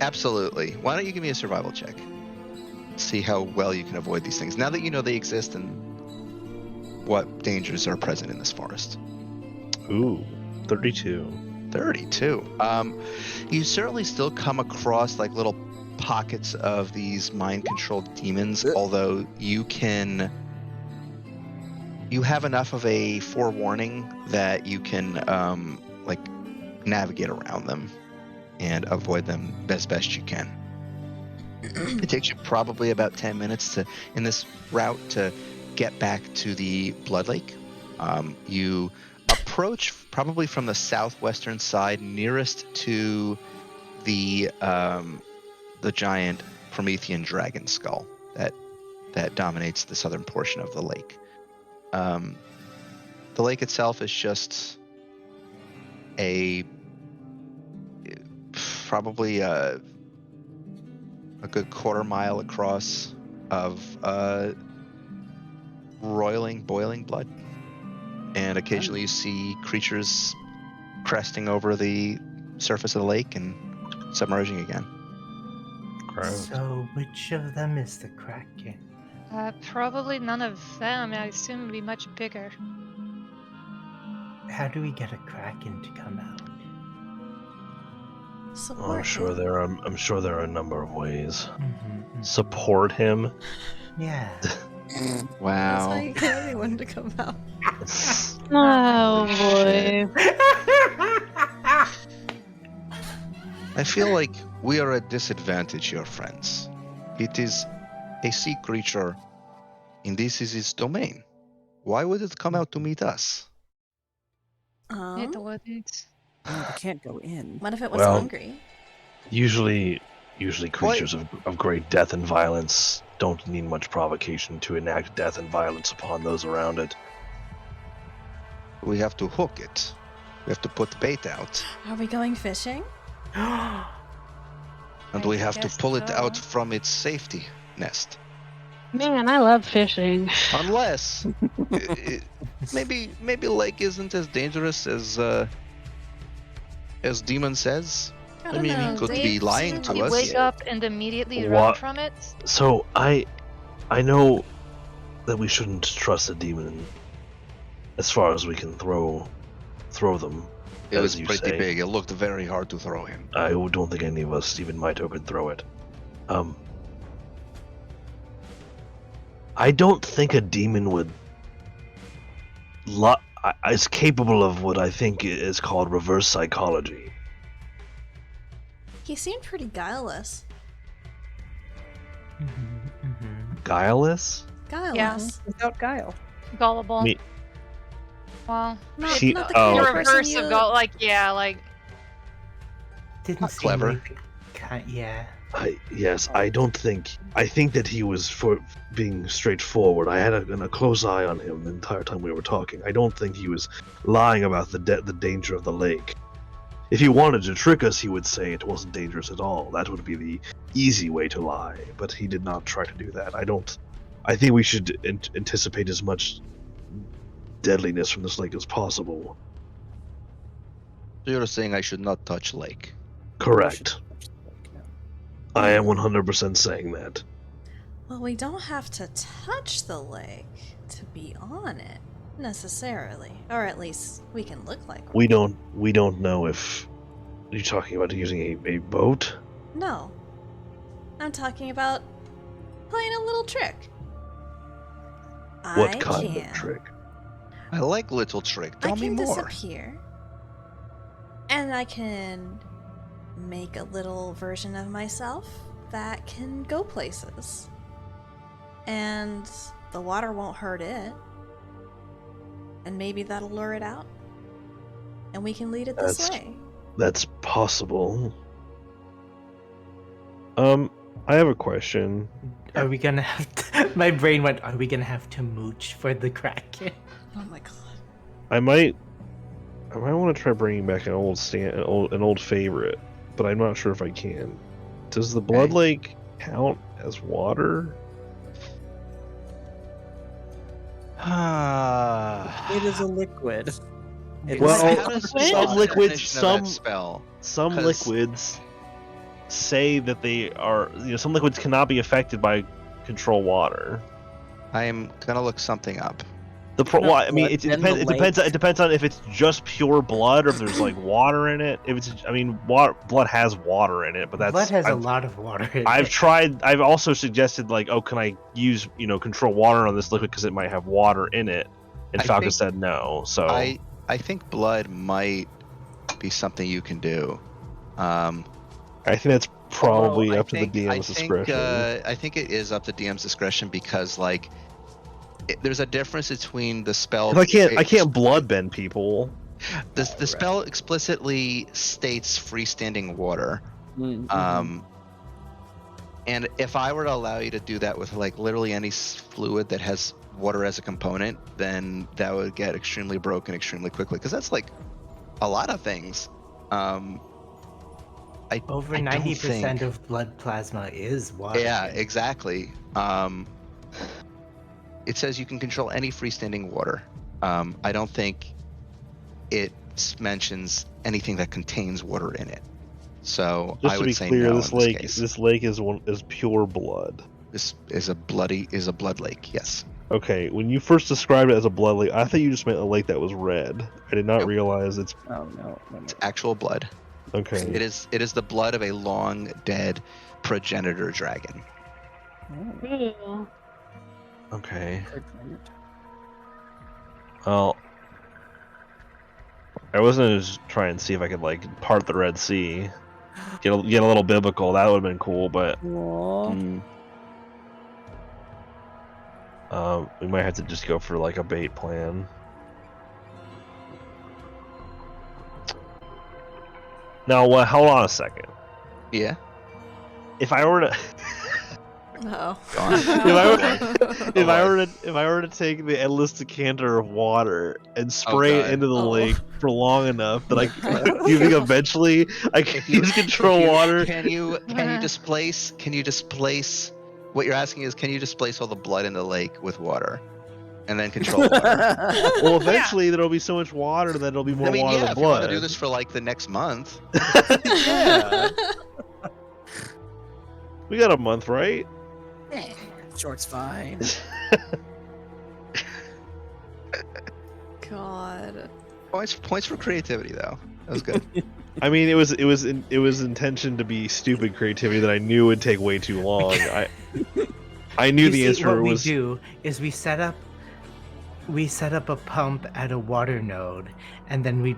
absolutely. Why don't you give me a survival check? See how well you can avoid these things now that you know they exist and what dangers are present in this forest. Ooh, 32. 32. You certainly still come across like little pockets of these mind-controlled demons, although you have enough of a forewarning that you can like navigate around them and avoid them as best you can. It takes you probably about 10 minutes in this route to get back to the Blood Lake. You approach probably from the southwestern side, nearest to the giant Promethean dragon skull that dominates the southern portion of the lake. The lake itself is just probably a good quarter mile across of roiling, boiling blood. And occasionally you see creatures cresting over the surface of the lake and submerging again. Gross. So, which of them is the Kraken? Probably none of them. I assume it'd be much bigger. How do we get a Kraken to come out? Support I'm sure him. there are a number of ways. Mm-hmm. Support him. Yeah. That's how Wow. you get anyone to come out. Oh Holy boy. I feel like we are at disadvantage here, friends. It is a sea creature, and this is its domain. Why would it come out to meet us? It wouldn't. we can't go in. What if it was Well- hungry? Usually creatures of great death and violence don't need much provocation to enact death and violence upon those around it. We have to hook it. We have to put the bait out, Are we going fishing? and I we have to guess pull it so. out from its safety nest. Man, I love fishing. Unless maybe lake isn't as dangerous as Demon says. I I don't mean, know. he could Dave be lying seemed to You us. wake up and immediately run What? from it. So I know that we shouldn't trust a demon as far as we can throw them. It as was you pretty say. big. It looked very hard to throw him. I don't think any of us even might or could throw it. I don't think a demon would is capable of what I think is called reverse psychology. He seemed pretty guileless. Guileless? Guileless. Without guile. Gullible. Me- Well, Not, She- not the oh, kind the of okay. person reverse you... of like like Didn't seem clever. like the kind. Yeah. I don't think. I think that he was for being straightforward. I had a close eye on him the entire time we were talking. I don't think he was lying about the danger of the lake. If he wanted to trick us, he would say it wasn't dangerous at all. That would be the easy way to lie. But he did not try to do that. I think we should anticipate as much deadliness from this lake as possible. So you're saying I should not touch lake? Correct. I am 100% saying that. Well, we don't have to touch the lake to be on it, necessarily. Or at least we can look like We don't know if... Are you talking about using a boat? No. I'm talking about playing a little trick. What kind of trick? I like little trick. Tell me more. I can disappear. And I can make a little version of myself that can go places. And the water won't hurt it. And maybe that'll lure it out. And we can lead it this way. That's possible. I have a question. Are we gonna have to... My brain went, are we gonna have to mooch for the Kraken? Oh my god. I might want to try bringing back an old favorite, but I'm not sure if I can. Does the blood lake count as water? It is a liquid. Well, some Some liquids say that they are, some liquids cannot be affected by control water. I am gonna look something up. I mean, it depends. It depends on if it's just pure blood or if there's like water in it. If it's, blood has water in it, but Blood has a lot of water in it. I've also suggested like, oh, can I use control water on this liquid because it might have water in it? And Falcon said no. So I think blood might be something you can do. I think that's probably up to the DM's discretion. I think it is up to DM's discretion because there's a difference between the spell. I can't blood bend people. The spell explicitly states freestanding water. Mm-hmm. And if I were to allow you to do that with literally any fluid that has water as a component, then that would get extremely broken extremely quickly because that's a lot of things. Over 90% of blood plasma is water. Yeah, exactly. It says you can control any freestanding water. I don't think it mentions anything that contains water in it. So just I to would be say clear, no this in lake, case. this lake is pure blood. This is a blood lake. Yes. Okay, when you first described it as a blood lake, I thought you just meant a lake that was red. I did not realize it's. Oh no. It's actual blood. Okay. It is the blood of a long dead progenitor dragon. Ooh. Okay. Well, I was gonna just try and see if I could part the Red Sea, get a little biblical. That would have been cool, but we might have to just go for a bait plan. Now, hold on a second. Yeah. If I were to. No. If I were to take the endless decanter of water and spray it into the lake for long enough that do you think eventually I can use control water? Can you displace? What you're asking is, can you displace all the blood in the lake with water, and then control water? Well, eventually there'll be so much water that it'll be more water than if you want blood. to do this for the next month. Yeah. We got a month, right? Short's fine. God. Points for creativity, though. That was good. I mean, it was intentioned to be stupid creativity that I knew would take way too long. I knew the answer was. What we do is we set up a pump at a water node, and then we.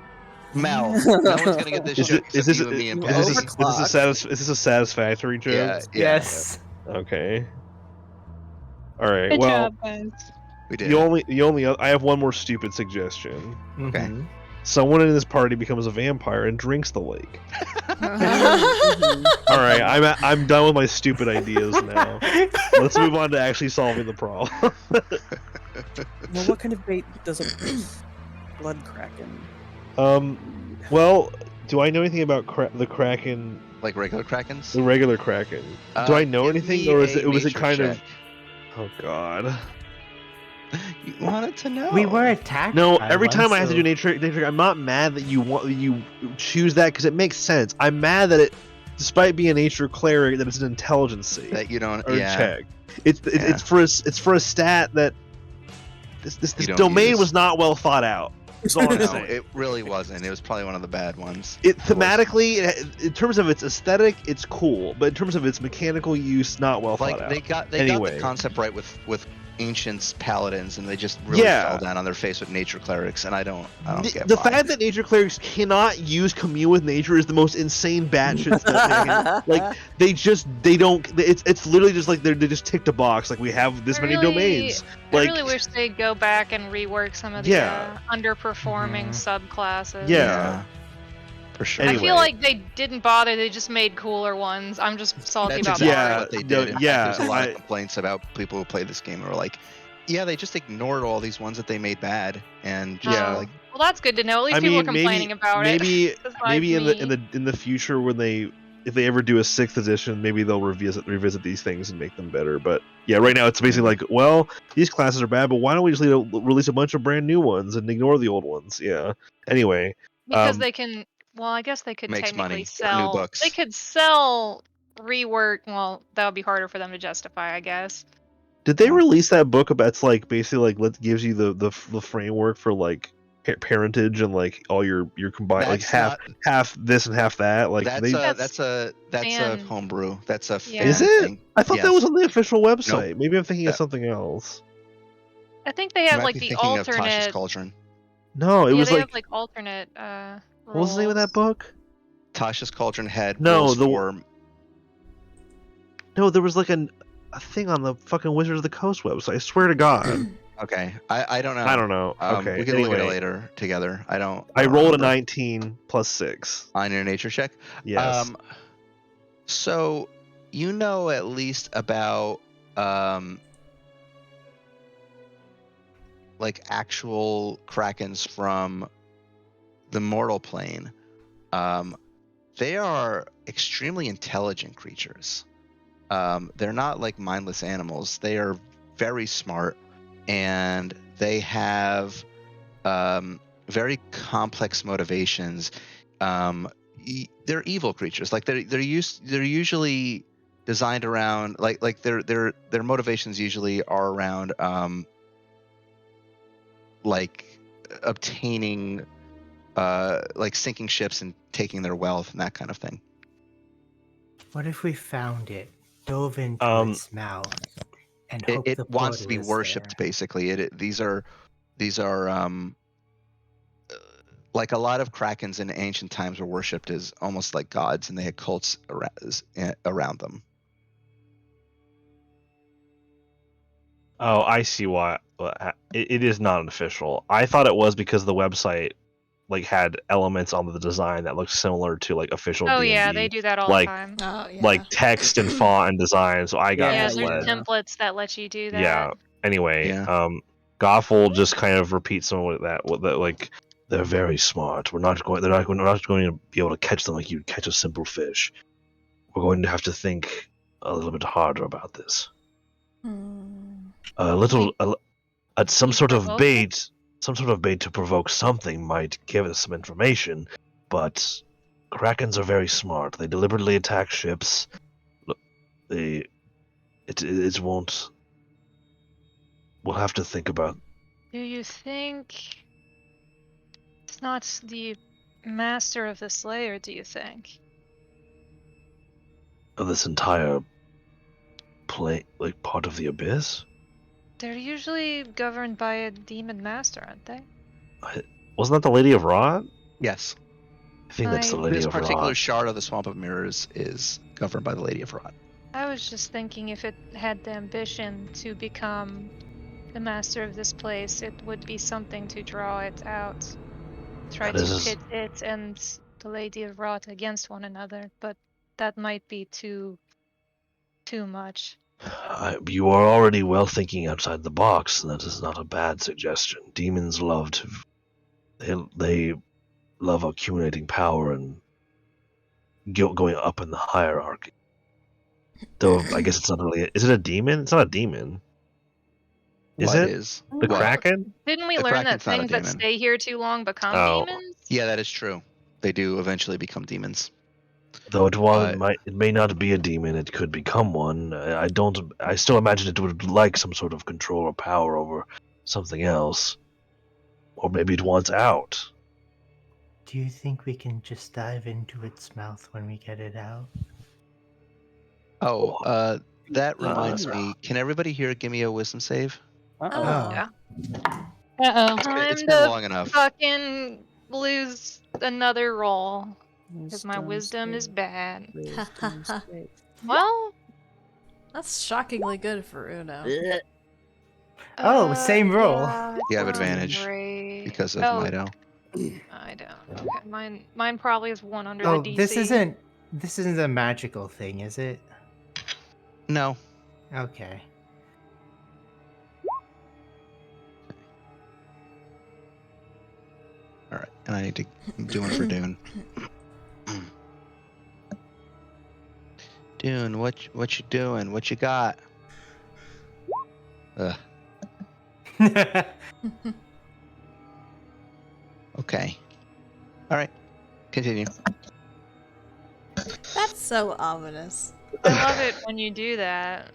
Mel, no one's gonna get this joke Is except you and me and Patty. Is this a satisfactory joke? Yeah. Yes. Okay. All right. Good well, job, guys. We did. the only I have one more stupid suggestion. Okay. Mhm. Someone in this party becomes a vampire and drinks the lake. All right, I'm done with my stupid ideas now. Let's move on to actually solving the problem. Well, what kind of bait does a blood kraken? Well, do I know anything about the kraken? Like regular krakens? The regular kraken. Do I know give anything, me or a was it nature kind of? check. Oh God. You wanted to know. We were attacked. No, by every one, time I have to so- do nature, I'm not mad that you choose that because it makes sense. I'm mad that it, despite being a nature cleric, that it's an intelligence save that you don't. or Yeah. check. It's for a stat that this You don't domain use. was not well thought out. That's all I'm No, saying. it really wasn't. It was probably one of the bad ones. It was- thematically, in terms of its aesthetic, it's cool, but in terms of its mechanical use, not well thought like out. they got Anyway. the concept right with ancients paladins, and they just really Yeah. fell down on their face with nature clerics, and I don't get The why. fact that nature clerics cannot use commune with nature is the most insane batshit stuff. Like they don't. It's literally just like they just ticked a box. Like we have this many domains. I Like really wish they'd go back and rework some of the Yeah. underperforming Mhm. subclasses. Yeah. for sure. Anyway. I feel like they didn't bother. They just made cooler ones. I'm just salty That's about exactly Yeah, what they no, did. In yeah, fact, there's a lot I- of complaints about people who play this game who are like, yeah, they just ignored all these ones that they made bad, and just Yeah. like Well, that's good to know. At least I people mean, are complaining about maybe it. Besides maybe in me. the future when if they ever do a 6th edition, maybe they'll revisit these things and make them better. But yeah, right now it's basically like, well, these classes are bad, but why don't we just release a bunch of brand new ones and ignore the old ones? Yeah. Anyway, Because they can. Well, I guess they could Makes technically money. New sell. books. They could sell rework. Well, that would be harder for them to justify, I guess. did they Yeah. release that book about it's like basically like gives you the framework for like parentage and like all your combined like That's half this and half that like that's they a fan- homebrew. That's a Yeah. fan is it? thing. I thought that Yes. was on the official website. Maybe I'm thinking of That- something else. I think they You have might like be the thinking of Tasha's alternate. Cauldron. No, it Yeah, was they like have like alternate. what was the name of that rules. book? Tasha's Cauldron had No, rules the- for. No, there was like a thing on the fucking Wizards of the Coast website. I swear to God. Okay, I don't know. I don't know. Okay. We can look at it anyway, later together. I don't I rolled a remember. 19 plus 6. On your nature check. Yes. So you know at least about like actual krakens from the mortal plane. They are extremely intelligent creatures. They're not like mindless animals. They are very smart, and they have very complex motivations. They're evil creatures. Like they're usually designed around like their motivations usually are around like obtaining like sinking ships and taking their wealth and that kind of thing. What if we found it, dove into its mouth, and hoped the It wants to portal be is worshipped there? basically. These are like a lot of krakens in ancient times were worshipped as almost like gods, and they had cults around them. Oh, I see why. It is not official. I thought it was because the website like had elements on the design that looked similar to like official Oh D&D, yeah, they do that all like the time. Oh, yeah. like text and font and design. So I got Yeah, Yeah, there's misled. templates that let you do that. Yeah. Anyway, Yeah. Goffel just kind of repeats some of that. With that, like they're very smart. We're not going to be able to catch them like you'd catch a simple fish. We're going to have to think a little bit harder about this. Hmm. Some sort of provoke bait, to provoke something might give us some information. But krakens are very smart. They deliberately attack ships. Look, it won't. We'll have to think about. Do you think it's not the master of the Slayer? Do you think? This entire like part of the abyss. They're usually governed by a demon master, aren't they? Wasn't that the Lady of Rot? Yes. I think that's the I- Lady This of particular Rot. shard of the Swamp of Mirrors is governed by the Lady of Rot. I was just thinking if it had the ambition to become the master of this place, it would be something to draw it out. Try That to is- pit it and the Lady of Rot against one another, but that might be too much. You are already well thinking outside the box, and that is not a bad suggestion. Demons they love accumulating power and going up in the hierarchy. Though I guess it's not really. Is it a demon? It's not a demon. Is What it is the what? Kraken? Didn't we The learn that Kraken's not a things that demon. stay here too long become Oh. demons? Yeah, that is true. They do eventually become demons. Though But- it may not be a demon, it could become one. I still imagine it would like some sort of control or power over something else. Or maybe it wants out. Do you think we can just dive into its mouth when we get it out? Oh, that Uh, reminds me. Can everybody here give me a wisdom save? Uh-oh. Oh. Yeah. Uh-oh. It's Time been to long enough. fucking lose another roll. Because my wisdom is save, bad. wisdom save. Well, That's shockingly good for Uno. Ugh. Oh, same roll. Yeah, You have it's advantage great. because of Oh, Mido. I don't. Okay, mine probably is one under Oh, the DC. this isn't a magical thing, is it? No. Okay. All right, and I need to do one for Dune. Dune, what you doing? What you got? Ugh. Okay. All right. Continue. That's so ominous. I love it when you do that.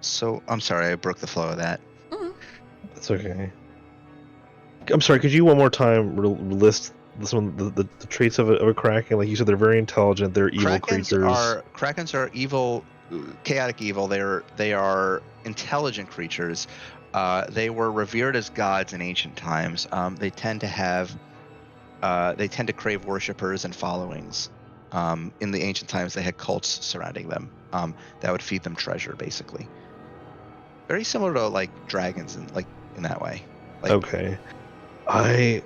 So I'm sorry, I broke the flow of that. That's okay. I'm sorry, could you one more time list the traits of a Kraken? Like you said, they're very intelligent, they're evil creatures. Krakens are evil, chaotic evil. They are intelligent creatures. They were revered as gods in ancient times. They tend to crave worshippers and followings. In the ancient times, they had cults surrounding them that would feed them treasure, basically. Very similar to like dragons, in that way. Like, Okay. I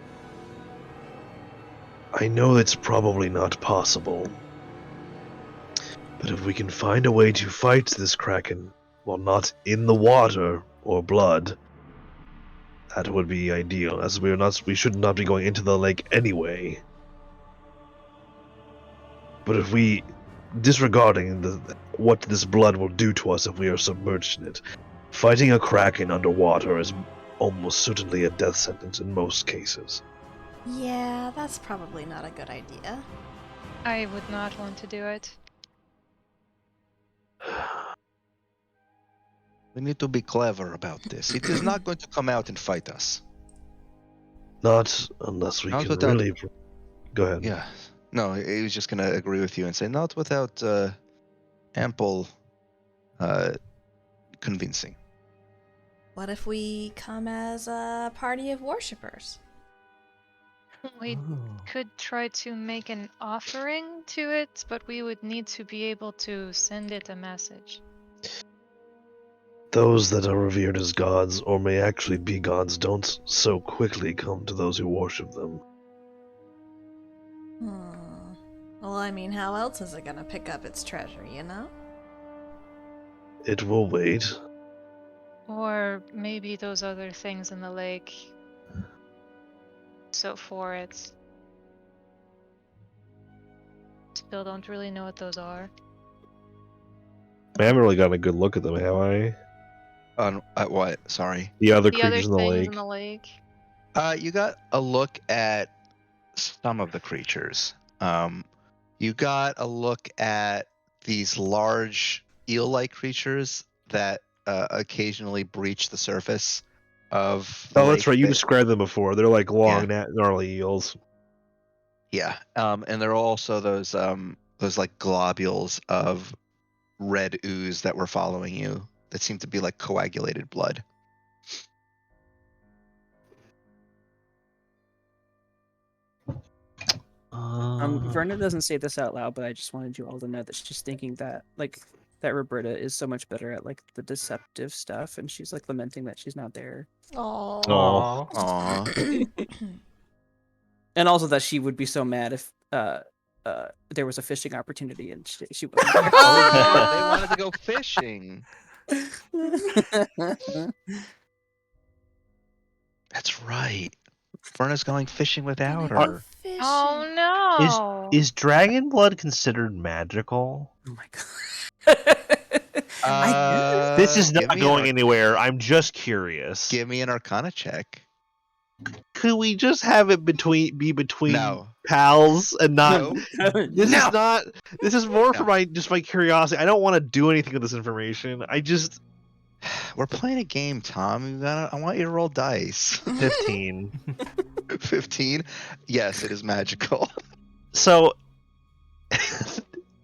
know it's probably not possible. But if we can find a way to fight this Kraken while not in the water or blood, that would be ideal, as we should not be going into the lake anyway. But if we, disregarding what this blood will do to us if we are submerged in it, fighting a Kraken underwater is almost certainly a death sentence in most cases. Yeah, that's probably not a good idea. I would not want to do it. we need to be clever about this. It is not going to come out and fight us. Not unless we Not can without- really... Go ahead. Yeah. No, he was just going to agree with you and say not without ample convincing. What if we come as a party of worshippers? We Ooh. could try to make an offering to it, but we would need to be able to send it a message. Those that are revered as gods, or may actually be gods, don't so quickly come to those who worship them. Well, I mean, how else is it gonna pick up its treasure, you know? It will wait. Or maybe those other things in the lake. So for it. Still don't really know what those are. I haven't really gotten a good look at them, have I? At what? Sorry. The other The other creatures in the things lake. in the lake. You got a look at some of the creatures. You got a look at these large eel-like creatures that occasionally breach the surface of the Oh, that's lake. right. You described them before. They're like long, Yeah. gnarly eels. Yeah. And there are also those like globules of red ooze that were following you that seem to be like coagulated blood. Verna doesn't say this out loud, but I just wanted you all to know that she's thinking that that Roberta is so much better at like the deceptive stuff, and she's like lamenting that she's not there, Oh. Oh. Aw. and also that she would be so mad if there was a fishing opportunity and she wasn't there. Oh, yeah, they wanted to go fishing. That's right. Verna's going fishing without Gonna go her. fishing. Oh no! Is dragon blood considered magical? Oh my god. This is give not me going anywhere. I'm just curious. Give me an Arcana check. Could we just have it between No. pals and not? No. This No. is not. This is more for No. my curiosity. I don't want to do anything with this information. We're playing a game, Tom. I want you to roll dice. 15. 15. Yes, it is magical. So,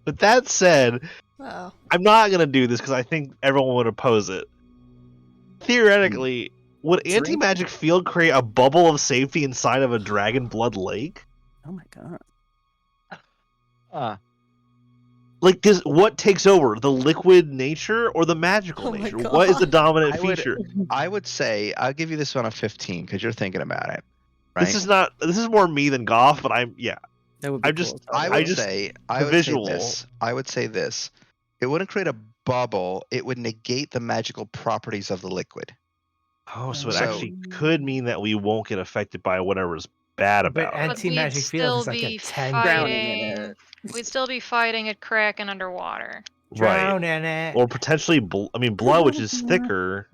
with that said, Oh. I'm not gonna do this because I think everyone would oppose it. Theoretically, would Drink. anti-magic field create a bubble of safety inside of a dragon blood lake? Oh my god. Like, what takes over, the liquid nature or the magical Oh my nature? What is the God. dominant I would- feature? I would say I'll give you this one a 15 because you're thinking about it. Right? This is more me than Goff, but I'm That would be I'm cool. just- I I would just- say the visual. this. I would say this. It wouldn't create a bubble. It would negate the magical properties of the liquid. Oh, so it So- actually could mean that we won't get affected by whatever's bad But about it. But anti-magic we'd field still is like a be 10. Drowning in fighting. it. We'd still be fighting a kraken underwater. Drown in it. Or potentially, blood, which is thicker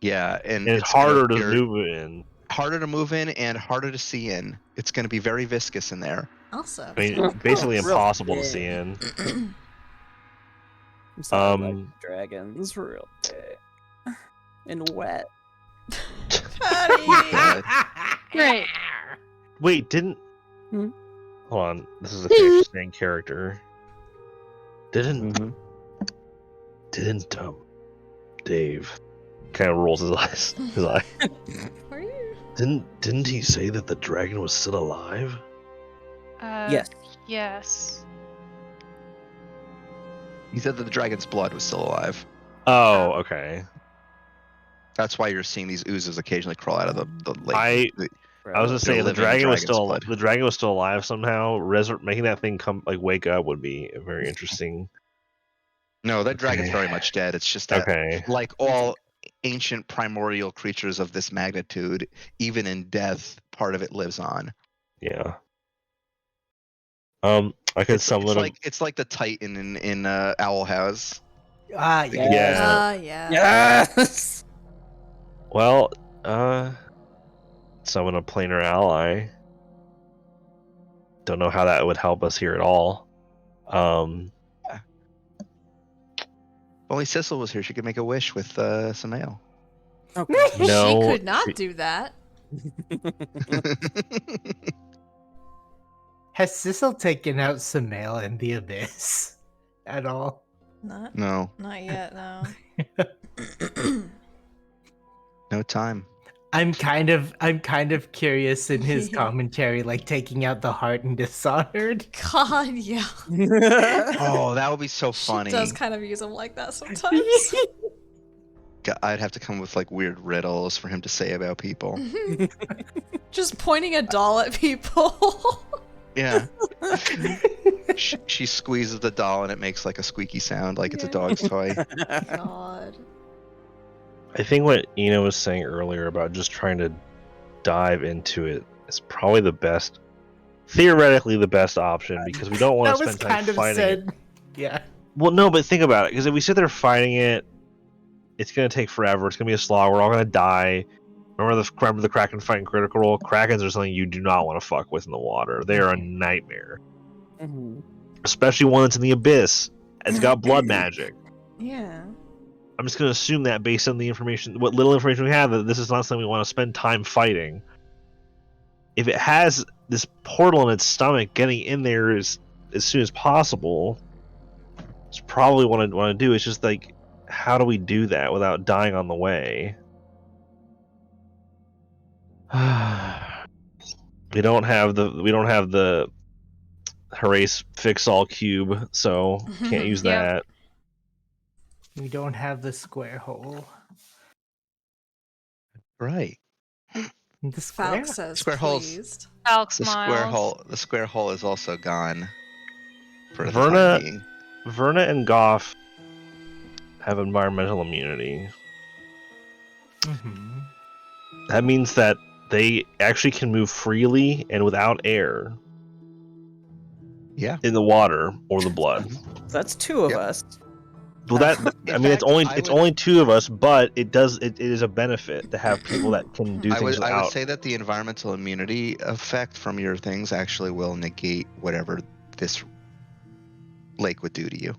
Yeah, and and it's it's harder to you're move in. harder to move in and harder to see in. It's going to be very viscous in there. Also. I mean, basically Real impossible to big. see in. I'm sorry, Um, dragons real big and wet. Patty! Great. Wait, didn't? Hmm? Hold on, this is a interesting character. Didn't Dave kind of rolls his eyes? His eye. Are you? Didn't he say that the dragon was still alive? Yes. Yes. He said that the dragon's blood was still alive. Oh, okay. That's why you're seeing these oozes occasionally crawl out of the lake. I was gonna say They're the living dragon was dragon's still blood. the dragon was still alive somehow. Making that thing wake up would be very interesting. No, that dragon's Okay. very much dead. It's just that, Okay. like all ancient primordial creatures of this magnitude, even in death, part of it lives on. Yeah. I could summon him. It's like the Titan in Owl House. Ah, yeah. Yeah. Yeah. Yes. Well, summon a planar ally. Don't know how that would help us here at all. If only Sissel was here, she could make a wish with some ale. Okay. No, She could not do that. Has Sissel taken out some mail in the abyss at all? Not No, yet, no. no time. I'm kind of curious in his commentary, like taking out the heart and Dishonored. God, yeah. Oh, that would be so funny. She does kind of use them like that sometimes. I'd have to come with like weird riddles for him to say about people. Just pointing a doll at people. Yeah. She squeezes the doll and it makes like a squeaky sound, like it's a dog's toy. God. I think what Ina was saying earlier about just trying to dive into it is probably theoretically the best option, because we don't want to spend time fighting it. Yeah. Well, no, but think about it, because if we sit there fighting it, it's going to take forever. It's going to be a slog. We're all going to die. Remember the Kraken fighting Critical Role? Krakens are something you do not want to fuck with in the water. They are a nightmare. Mhm. Especially one that's in the abyss. It's got blood magic. Yeah. I'm just going to assume that based on the information, what little information we have, that this is not something we want to spend time fighting. If it has this portal in its stomach, getting in there as soon as possible, it's probably what I want to do. It's just like, how do we do that without dying on the way? We don't have the Herace fix-all cube, so can't use Yep. that. We don't have the square hole. Right. The square. Falk says Square holes. pleased. Falk The smiles. square hole is also gone. For the Verna- time being. Verna and Goff have environmental immunity. Mm-hmm. That means that they actually can move freely and without air Yeah. in the water or the blood. That's 2 of Yep. us. Well, that In I mean, fact, it's only 2 of us, but it is a benefit to have people that can do I things would without. say that the environmental immunity effect from your things actually will negate whatever this lake would do to you.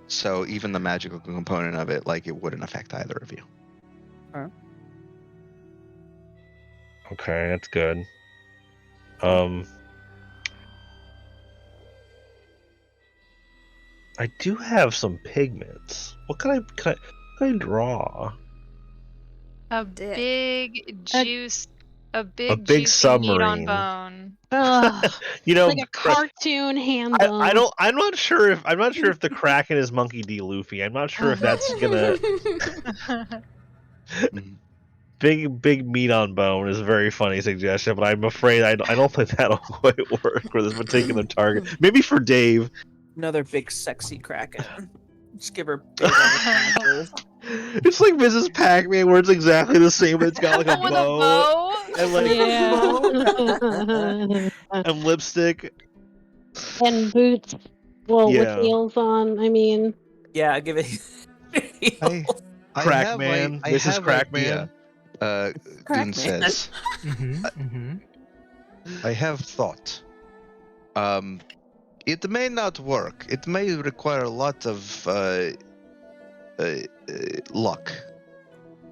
So even the magical component of it, like, it wouldn't affect either of you. Okay, that's good. I do have some pigments. What can I draw? A Dick. big juice, a big big juicy meat on submarine. bone. Ugh, You know, like a cartoon hand bone. I don't. I'm not sure if the Kraken is Monkey D. Luffy. I'm not sure if that's gonna big meat on bone is a very funny suggestion, but I'm afraid I don't think that'll quite work for this particular target. Maybe for Dave. Another big sexy Kraken. Just give her big other It's like Mrs. Pac-Man, where it's exactly the same, but it's got like a With bow, a bow. and like Yeah. and lipstick. And boots. Well, with Yeah. heels on. I mean, Yeah, give it. I Crackman, I Mrs. have Crackman. idea. Goon says, I have thought. It may not work. It may require a lot of luck.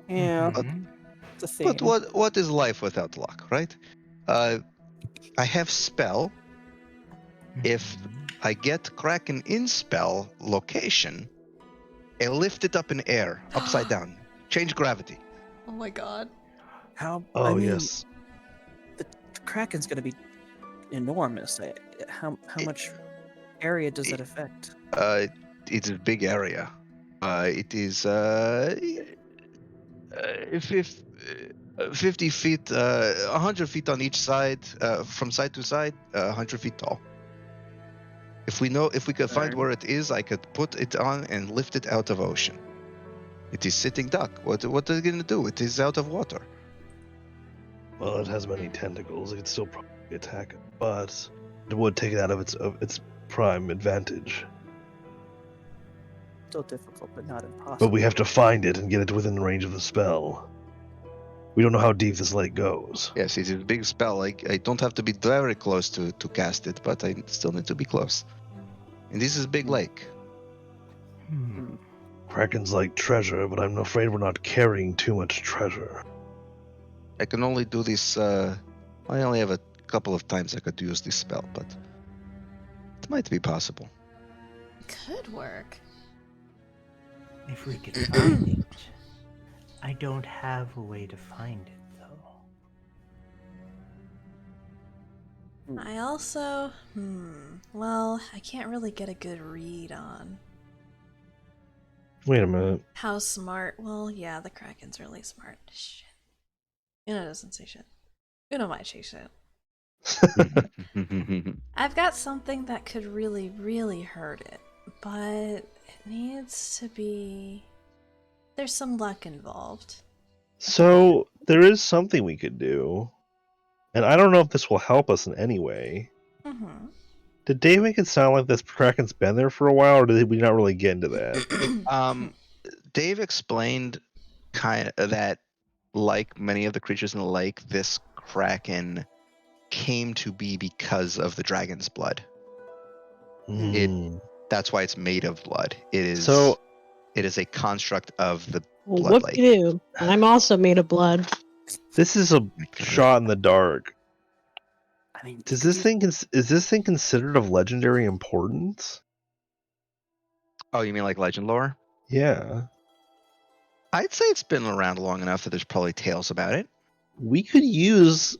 Yeah, Mhm. it's a thing. But what is life without luck, right? I have spell. If I get Kraken in spell location, I lift it up in air, upside down, change gravity. Oh my god. How? Oh I mean, yes. the Kraken's gonna be enormous. How much area does it affect? It's a big area. It is if 50 feet, 100 feet on each side, from side to side, 100 feet tall. If we could find where it is, I could put it on and lift it out of ocean. It is sitting duck. What are they gonna do? It is out of water. Well, it has many tentacles. It could still probably attack it, but it would take it out of its prime advantage. Still difficult, but not impossible. But we have to find it and get it within range of the spell. We don't know how deep this lake goes. Yes, it is a big spell. I don't have to be very close to cast it, but I still need to be close. And this is a big lake. Kraken's like treasure, but I'm afraid we're not carrying too much treasure. I can only do this. I only have a couple of times I could use this spell, but it might be possible. Could work. If we could find it. I don't have a way to find it, though. I also, well, I can't really get a good read on Wait a minute. how smart. Well, yeah, the Kraken's really smart. Shit. Uno doesn't say shit. Uno might say shit. I've got something that could really, really hurt it, but it needs to be. There's some luck involved. So there is something we could do, and I don't know if this will help us in any way. Mm-hmm. Did Dave make it sound like this Kraken's been there for a while, or did we not really get into that? Dave explained kind of that, like many of the creatures in the lake, this Kraken came to be because of the dragon's blood. That's why it's made of blood. It is a construct of the blood lake. whoop-de-doo. I'm also made of blood. This is a shot in the dark. I mean, Is this thing considered of legendary importance? Oh, you mean like legend lore? Yeah. I'd say it's been around long enough that there's probably tales about it. We could use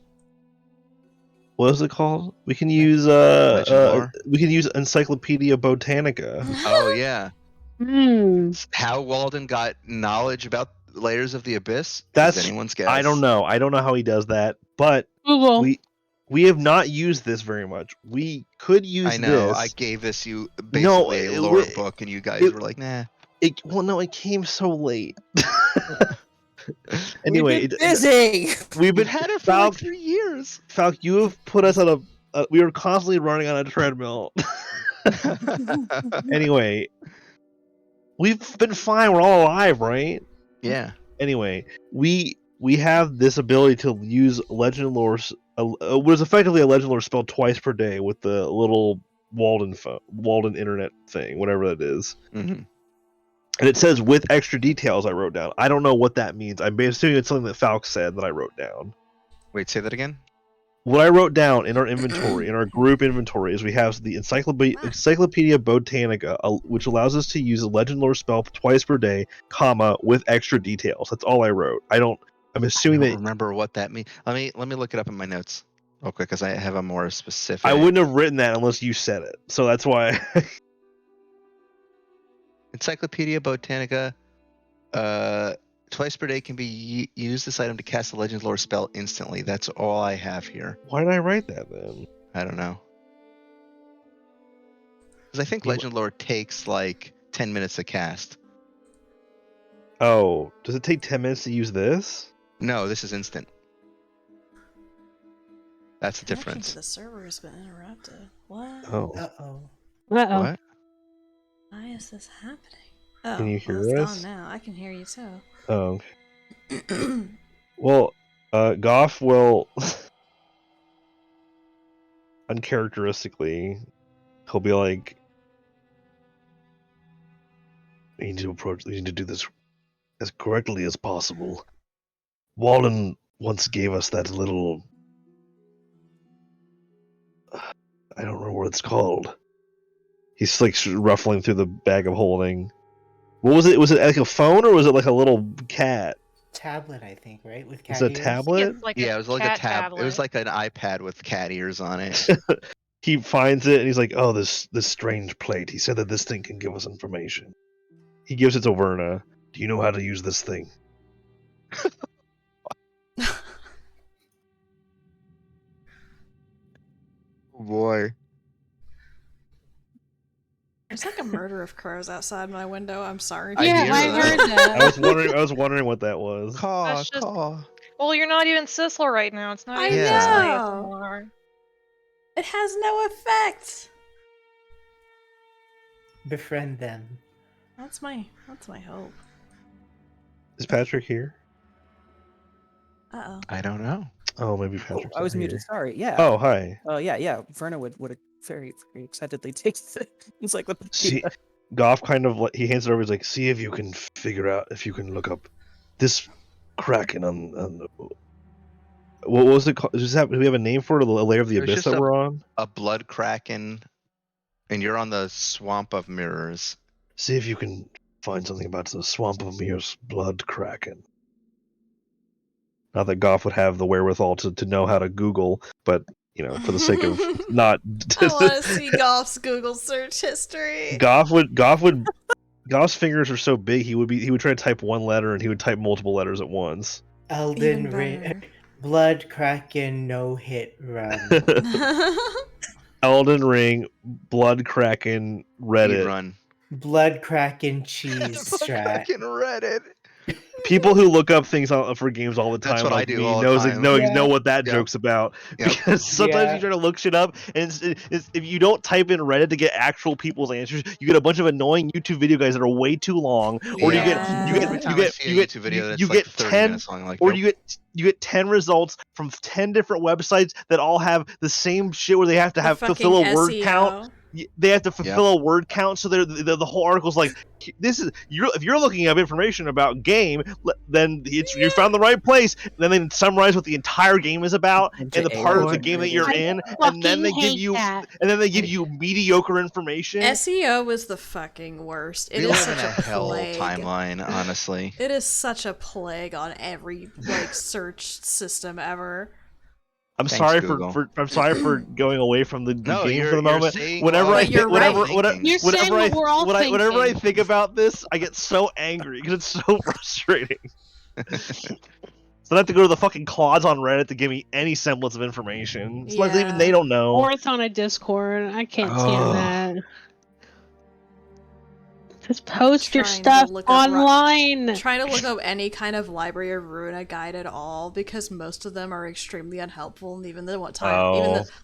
what is it called? We can use Legend lore? we can use Encyclopedia Botanica. Oh yeah. Hmm. How Walden got knowledge about layers of the abyss? That's is anyone's guess. I don't know. I don't know how he does that, but Google. we have not used this very much. We could use I know. this. I gave this you basically a lore book, and you guys were like, "Nah." It came so late. Anyway, We've been busy. we've been We've had it for like 3 years. Falk, you have put us on we were constantly running on a treadmill. Anyway, we've been fine. We're all alive, right? Yeah. Anyway, we have this ability to use legend lore, what is effectively a legend lore spell twice per day with the little Walden internet thing, whatever that is. Mm-hmm. And it says with extra details. I wrote down. I don't know what that means. I'm assuming it's something that Falk said that I wrote down. Wait, say that again. What I wrote down in our inventory, in our group inventory, is we have the Encyclopedia Botanica, which allows us to use a legend lore spell twice per day, comma, with extra details. That's all I wrote. I'm assuming I don't that remember what that means. Let me look it up in my notes real quick because I have a more specific. I wouldn't have written that unless you said it. So that's why. Encyclopedia Botanica. Twice per day can be use this item to cast a legend lore spell instantly. That's all I have here. Why did I write that then? I don't know. Because I think legend lore takes like 10 minutes to cast. Oh, does it take 10 minutes to use this? No, this is instant. That's the Connection difference. to the server has been interrupted. What? Oh. Uh-oh. Uh-oh. What? Why is this happening? Oh, Can you hear well, it's us? gone now. I can hear you too. Oh, okay. Well, Goff will uncharacteristically, he'll be like, we need to do this as correctly as possible. Walden once gave us that little, I don't remember what it's called. He's like ruffling through the bag of holding. What was it? Was it like a phone or was it like a little cat? Tablet, I think, right? With cat Is it a ears? tablet? It's like Yeah, a it was like a cat tab. tablet. It was like an iPad with cat ears on it. He finds it and he's like, "Oh, this strange plate. He said that this thing can give us information." He gives it to Verna. Do you know how to use this thing? Oh boy. There's like a murder of crows outside my window. I'm sorry. I Yeah, hear I that. heard that. I was wondering what that was. Caw, That's just- caw. Well, you're not even Sisler right now. It's not I even know. Sisler anymore. It has no effect. Befriend them. That's my hope. Is Patrick here? Uh-oh. I don't know. Oh, maybe Oh, Patrick's I was not muted. here. Sorry. Yeah. Oh, hi. Yeah. Verna would very excitedly take the encyclopedia. See, Goff kind of he hands it over. He's like, "See if you can figure out if you can look up this Kraken on the." What was it called? Do we have a name for it? A layer of the It was abyss just that a- we're on? A blood kraken, and you're on the swamp of mirrors. See if you can find something about the Swamp of Mirror's blood Kraken. Not that Goff would have the wherewithal to know how to Google, but for the sake of not, I want to see Golf's Google search history. Goff's fingers are so big he would try to type one letter and he would type multiple letters at once. Elden Even Ring. better. Blood Kraken no hit run. Elden Ring, Blood Kraken, Reddit. Run. Blood Kraken cheese Blood strat. kraken Reddit. People who look up things for games all the time, That's what I like do me, all the knows time. know Yeah. what that Yep. joke's about. Yep. Because sometimes Yeah. you try to look shit up, and it's, if you don't type in Reddit to get actual people's answers, you get a bunch of annoying YouTube video guys that are way too long, or Yeah. Every time I see a YouTube video that's you like get 30 10 minutes long, like, or nope. you get 10 results from 10 different websites that all have the same shit where they have to The fulfill a fucking word SEO. count. They have to fulfill a word count, so the whole article's like, this is if you're looking up information about game, then you found the right place. And then they summarize what the entire game is about and the part of the game that you're in, and then they give you mediocre information. SEO was the fucking worst. It We is live such in a a hell plague. timeline, honestly. It is such a plague on every search system ever. I'm Thanks, sorry Google. I'm sorry for going away from the No, game you're- for the you're moment. saying Whenever what I But you're think, whenever, right. whatever, You're saying whenever I what we're all whenever I thinking. think about this, I get so angry because it's so frustrating. So I have to go to the fucking clods on Reddit to give me any semblance of information. It's like even Yeah. they don't know. Or it's on a Discord. I can't Ugh. stand that. Just post your Trying to stuff look up online. Trying to look up any kind of library or Runa guide at all because most of them are extremely unhelpful, and even the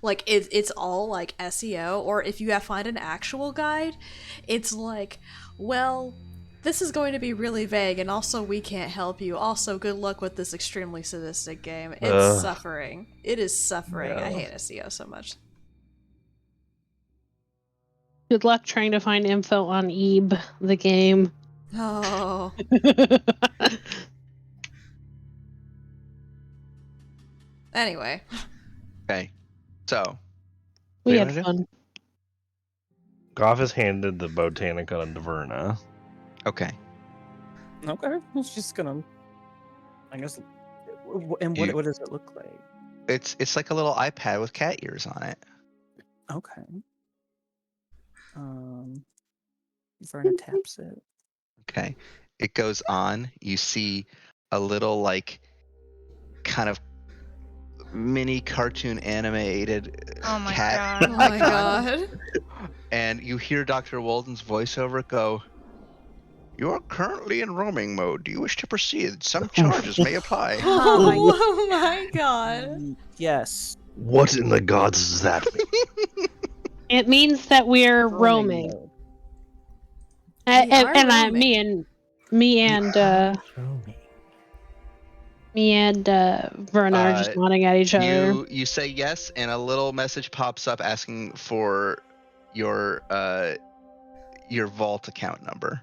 like it's all like SEO, or if you find an actual guide, it's like, well, this is going to be really vague, and also we can't help you. Also, good luck with this extremely sadistic game. It's suffering. It is suffering. I hate SEO so much. Good luck trying to find info on Ebe, the game. Oh. Anyway. Okay. So. We what had do you fun. Goff has handed the Botanica to Verna. Okay. Okay, it's just gonna. I guess. And what does it look like? It's like a little iPad with cat ears on it. Okay. Verna taps it. Okay. It goes on. You see a little like kind of mini cartoon animated Oh my cat god. Oh my icon. god. And you hear Dr. Walden's voice over it go, "You are currently in roaming mode. Do you wish to proceed? Some charges may apply." Oh my god. Yes. What in the gods does that mean? It means that we're roaming. mode. We are roaming. Me and Verna are just nodding at each other. You say yes, and a little message pops up asking for your vault account number.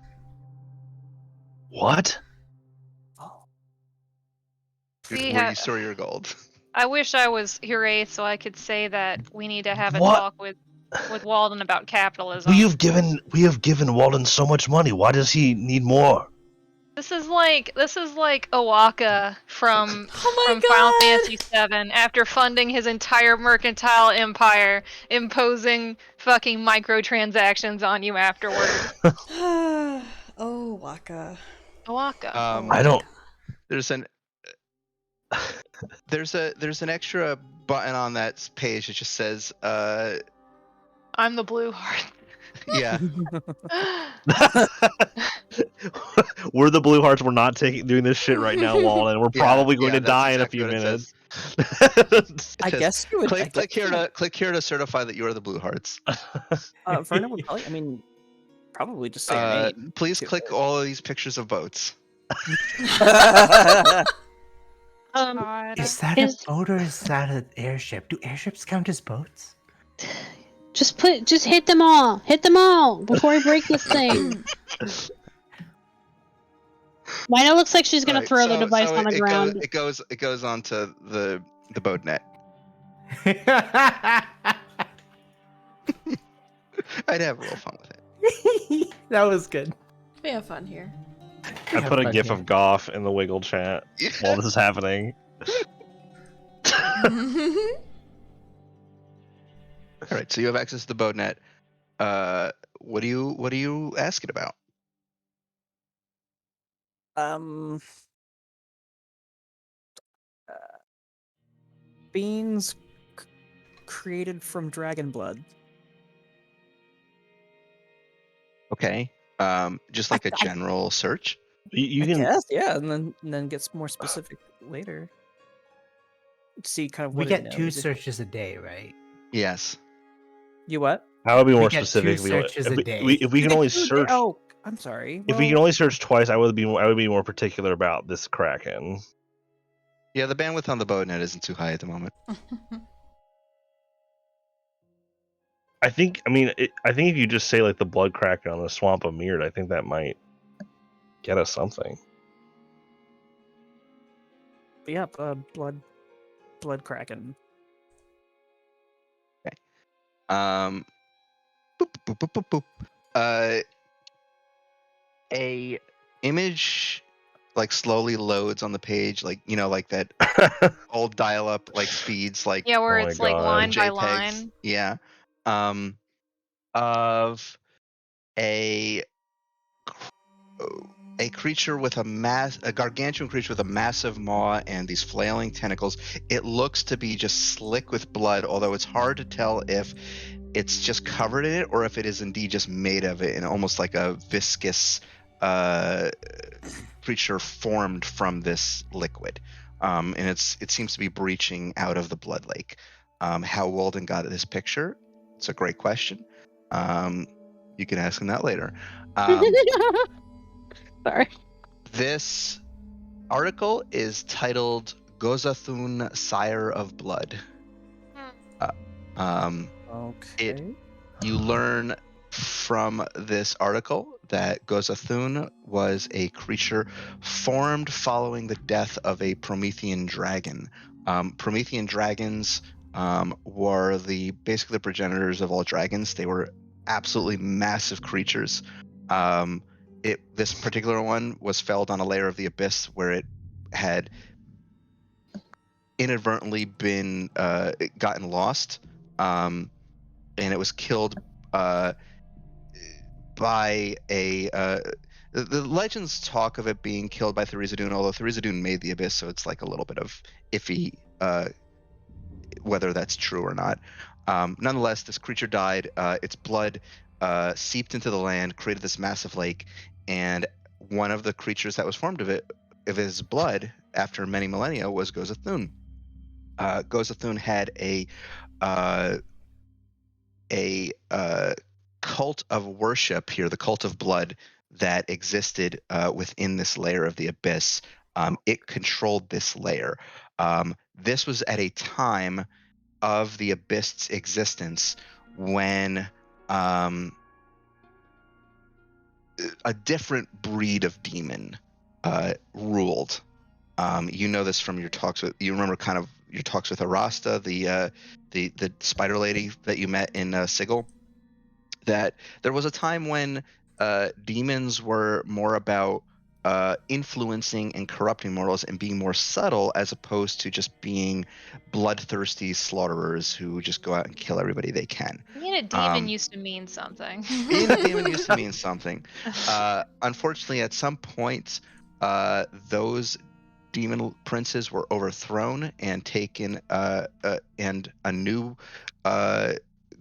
What? See, Where you store your gold. I wish I was Hure so I could say that we need to have a What? talk with Walden about capitalism. We have given Walden so much money. Why does he need more? This is like Owaka from Oh my Final god. Fantasy VII after funding his entire mercantile empire, imposing fucking microtransactions on you afterward. Oh, Waka. Owaka. I don't. There's an extra button on that page that just says I'm the blue heart. yeah. We're the Blue Hearts. We're not doing this shit right now, Walden. We're probably going to that's die exactly in a what few it minutes. says. I guess you would. Click here to certify that you are the Blue Hearts. Verna would probably just say her name. Please click all of these pictures of boats. Is that a boat or is that an airship? Do airships count as boats? Just hit them all. Hit them all before I break this thing. Mina looks like she's gonna throw the device on the ground. It goes onto the boat net. I'd have a little fun with it. That was good. We have fun here. I put a gif of Goff in the Wiggle chat while this is happening. All right, so you have access to the boat net. What are you asking about? Beans created from dragon blood. Okay. Just like a general search. You can guess, yeah, and then get more specific later. See kind of We what get it two knows. searches a day, right? Yes. You what? How would be more We get specific? two searches a day. If we can only search. Oh, I'm sorry. If we can only search twice, I would be more particular about this Kraken. Yeah, the bandwidth on the boat net isn't too high at the moment. I think if you just say like the blood Kraken on the Swamp of Mirror, I think that might get us something. But yeah, blood Kraken. Okay. Boop, boop, boop, boop, boop. A image like slowly loads on the page, like like that old dial-up like speeds, like Yeah, where Oh my it's like God. line by JPEGs. line. Yeah. Of a a creature with a gargantuan creature with a massive maw and these flailing tentacles. It looks to be just slick with blood, although it's hard to tell if it's just covered in it or if it is indeed just made of it, and almost like a viscous creature formed from this liquid. And it seems to be breaching out of the blood lake. How Walden got this picture, it's a great question. You can ask him that later. Sorry. This article is titled Gozathun, Sire of Blood. Okay. You learn from this article that Gozathun was a creature formed following the death of a Promethean dragon. Promethean dragons were basically the progenitors of all dragons. They were absolutely massive creatures. This particular one was felled on a layer of the abyss where it had inadvertently been gotten lost, and it was killed by a. The legends talk of it being killed by Tharizdun, although Tharizdun made the abyss, so it's like a little bit of iffy whether that's true or not. Nonetheless, this creature died. Its blood seeped into the land, created this massive lake, and one of the creatures that was formed of his blood, after many millennia, was Gozathun. Gozathun had a cult of worship here, the cult of blood, that existed within this layer of the abyss. It controlled this layer. This was at a time of the abyss's existence when a different breed of demon ruled. You know this from your talks with. You remember kind of your talks with Arasta, the spider lady that you met in Sigil. That there was a time when demons were more about influencing and corrupting mortals and being more subtle, as opposed to just being bloodthirsty slaughterers who just go out and kill everybody they can. Being a demon used to mean something. Being a demon used to mean something. Unfortunately, at some point, those demon princes were overthrown and taken, and a new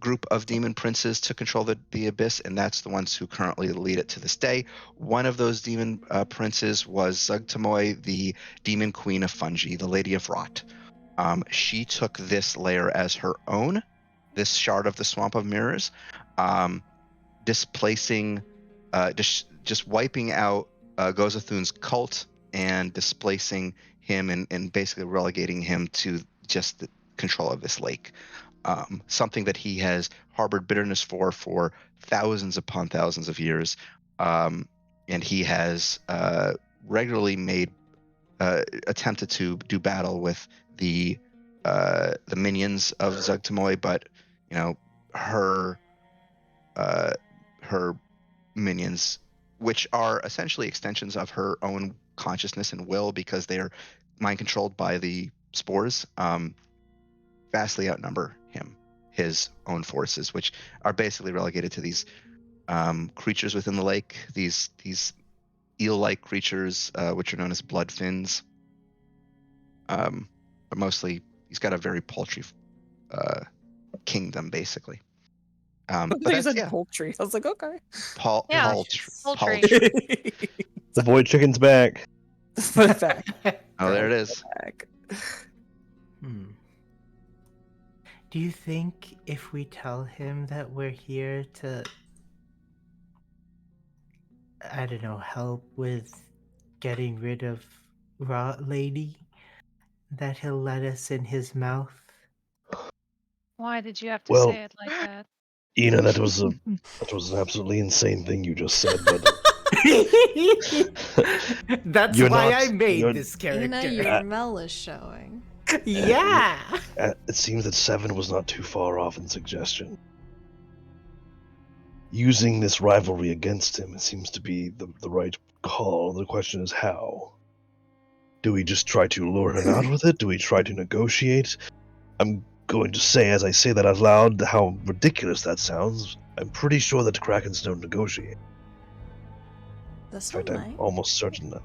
group of demon princes took control of the abyss, and that's the ones who currently lead it to this day. One of those demon princes was Zugtamoy, the demon queen of fungi, the Lady of Rot. She took this layer as her own, this shard of the Swamp of Mirrors, displacing, just wiping out Gozathun's cult and displacing him and basically relegating him to just the control of this lake. Something that he has harbored bitterness for thousands upon thousands of years, and he has regularly attempted to do battle with the minions of Zugtamoy, but her minions, which are essentially extensions of her own consciousness and will, because they are mind controlled by the spores, vastly outnumber his own forces, which are basically relegated to these creatures within the lake, these eel-like creatures, which are known as blood fins. But mostly, he's got a very paltry kingdom, basically. But He that's, said poultry. I was like, okay. Poultry. The boy chicken's back. Put it back. Oh, there it is. Back. Do you think if we tell him that we're here to, I don't know, help with getting rid of Rot Lady, that he'll let us in his mouth? Why did you have to Well, say it like that? Ina, that was an absolutely insane thing you just said, but That's You're why not- I made you're- this character. Your mel is showing. Yeah. it seems that 7 was not too far off in suggestion. Using this rivalry against him, it seems to be the right call. The question is how. Do we just try to lure him out with it? Do we try to negotiate? I'm going to say, as I say that out loud, how ridiculous that sounds. I'm pretty sure that Krakens don't negotiate. This In one fact, I'm might. almost certain that.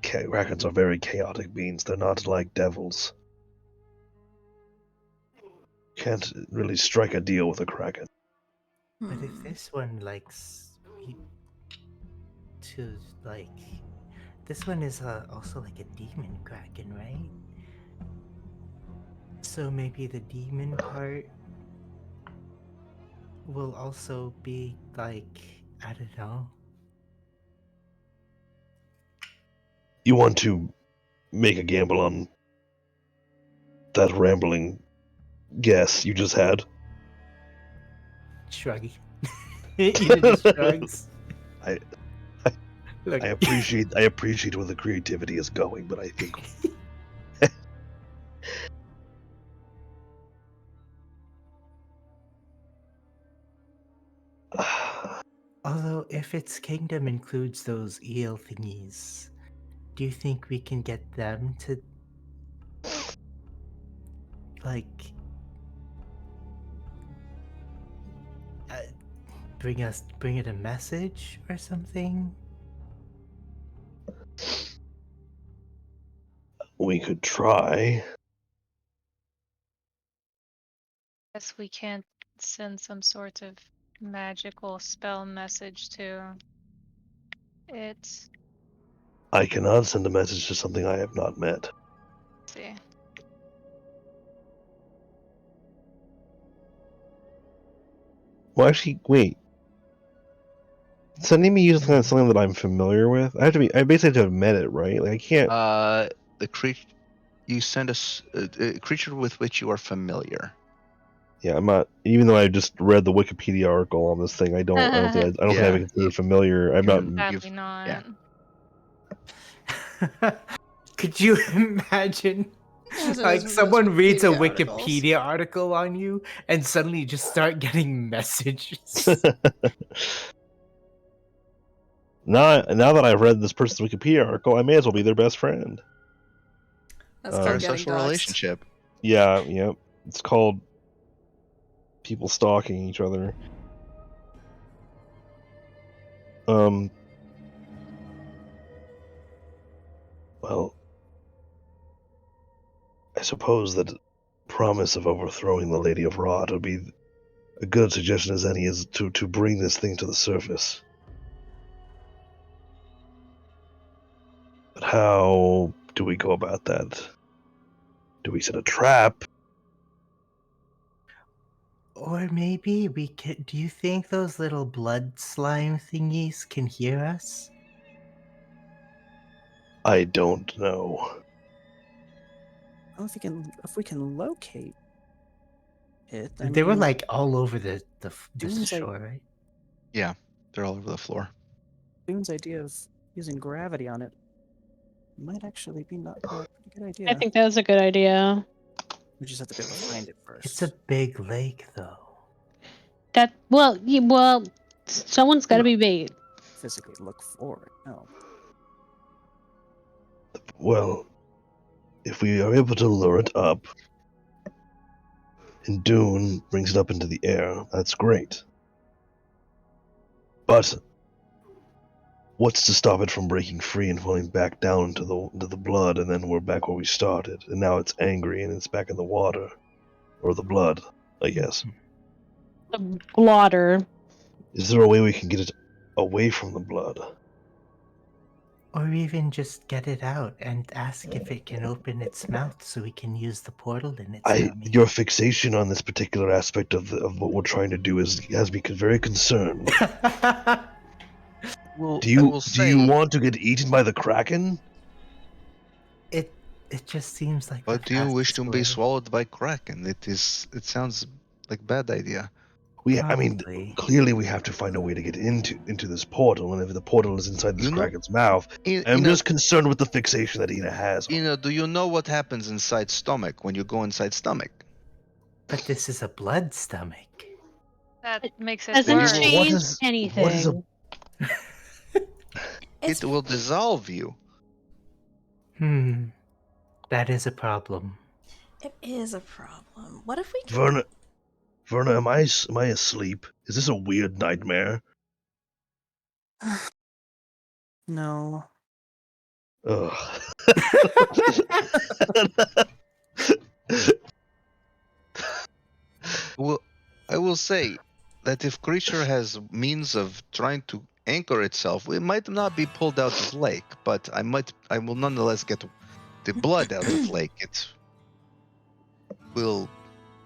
Krakens are very chaotic beings. They're not like devils. Can't really strike a deal with a Kraken. But if Hmm. this one likes to like, this one is also like a demon kraken, right? So maybe the demon part will also be like, I don't know. You want to make a gamble on that rambling guess you just had? Shruggy. Ina just shrugs. I Look, I appreciate where the creativity is going, but I think although if its kingdom includes those eel thingies, do you think we can get them to like uh, bring it a message or something? we could try. Guess we can't send some sort of magical spell message to it. I cannot send a message to something I have not met. Let's see. Well, actually, wait. Sending me using something that I'm familiar with. I basically have to have met it, right? Like I can't. The creature you send us a creature with which you are familiar. Yeah, I'm not. Even though I just read the Wikipedia article on this thing, I don't think I Yeah, would consider familiar. I'm not. Sadly not. yeah. Could you imagine? Imagine Like those someone reads a Wikipedia articles. Wikipedia article on you and suddenly you just start getting messages. Now that I've read this person's Wikipedia article, I may as well be their best friend. That's Our called getting social doxxed. relationship. Yeah. It's called people stalking each other. Well, I suppose that promise of overthrowing the Lady of Rot would be a good suggestion as any is to bring this thing to the surface. But how do we go about that? Do we set a trap? Or maybe we could. Do you think those little blood slime thingies can hear us? I don't know. Well, if we can locate it, I They were mean, like all over the Doom's like shore, right? Yeah, they're all over the floor. Doom's idea of using gravity on it might actually be not a pretty good idea. I think that was a good idea. We just have to be able to find it first. It's a big lake, though. Someone's got to be bait. Physically look for it. No. Well, if we are able to lure it up, and Dune brings it up into the air, that's great. But what's to stop it from breaking free and falling back down into the blood, and then we're back where we started, and now it's angry and it's back in the water, or the blood, I guess. The blotter. Is there a way we can get it away from the blood? Or even just get it out and ask if it can open its mouth so we can use the portal in its tummy. Your fixation on this particular aspect of what we're trying to do has me very concerned. Well, Do you want to get eaten by the Kraken? It just seems like. But the do you wish fastest to be way. swallowed by Kraken? It sounds like a bad idea. Probably. Clearly we have to find a way to get into this portal, and if the portal is inside this Kraken's mouth, I'm just concerned with the fixation that Ina has. Do you know what happens inside stomach when you go inside stomach? But this is a blood stomach. That makes it Doesn't worse. change anything. It will dissolve you. That is a problem. It is a problem. What if we can... Verna, am I asleep? Is this a weird nightmare? No. Ugh. Well, I will say that if creature has means of trying to anchor itself, it might not be pulled out of lake, but I will nonetheless get the blood out of lake. It will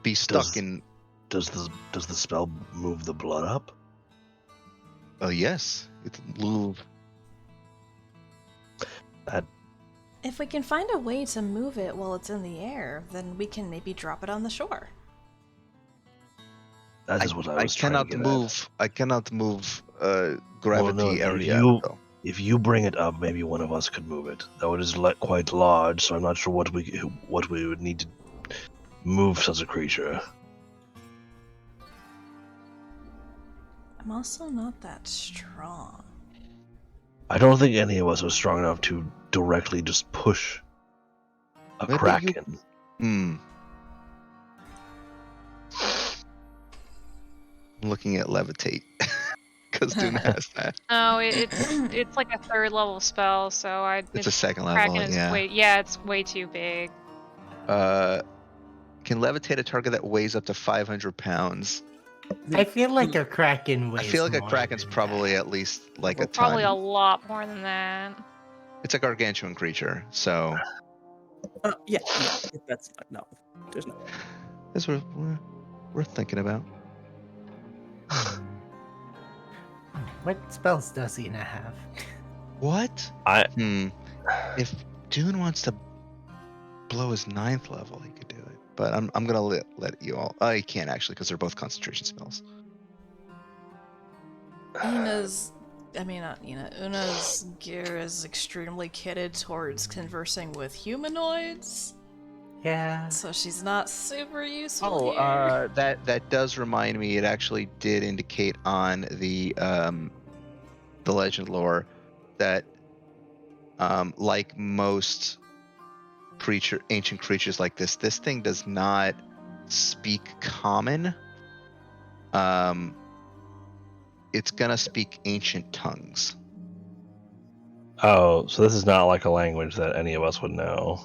be stuck in. Does the spell move the blood up? Yes, it'll move. If we can find a way to move it while it's in the air, then we can maybe drop it on the shore. That is what I was trying to cannot get move. I cannot move gravity Well, no, area. though. if you bring it up, maybe one of us could move it. Though it is quite large, so I'm not sure what we would need to move such a creature. I'm also not that strong. I don't think any of us are strong enough to directly just push a Maybe kraken. I'm looking at levitate because Dune has that. No, it's like a 3rd level spell, so It's a second Kraken level. is it's way too big. Can levitate a target that weighs up to 500 pounds. I feel like a kraken weighs I feel like a more kraken's than probably that. at least like a ton. Probably a lot more than that. It's a gargantuan creature, so Yeah, that's no. There's no way. it's worth thinking about. What spells does Ina have? What? If Dune wants to blow his 9th level, he could do it. But I'm gonna let you all. Oh, he can't actually because they're both concentration spells. Una's gear is extremely kitted towards conversing with humanoids. Yeah. So she's not super useful here. Oh, that does remind me. It actually did indicate on the legend lore that like most ancient creatures like this thing does not speak common. It's gonna speak ancient tongues. Oh, so this is not like a language that any of us would know.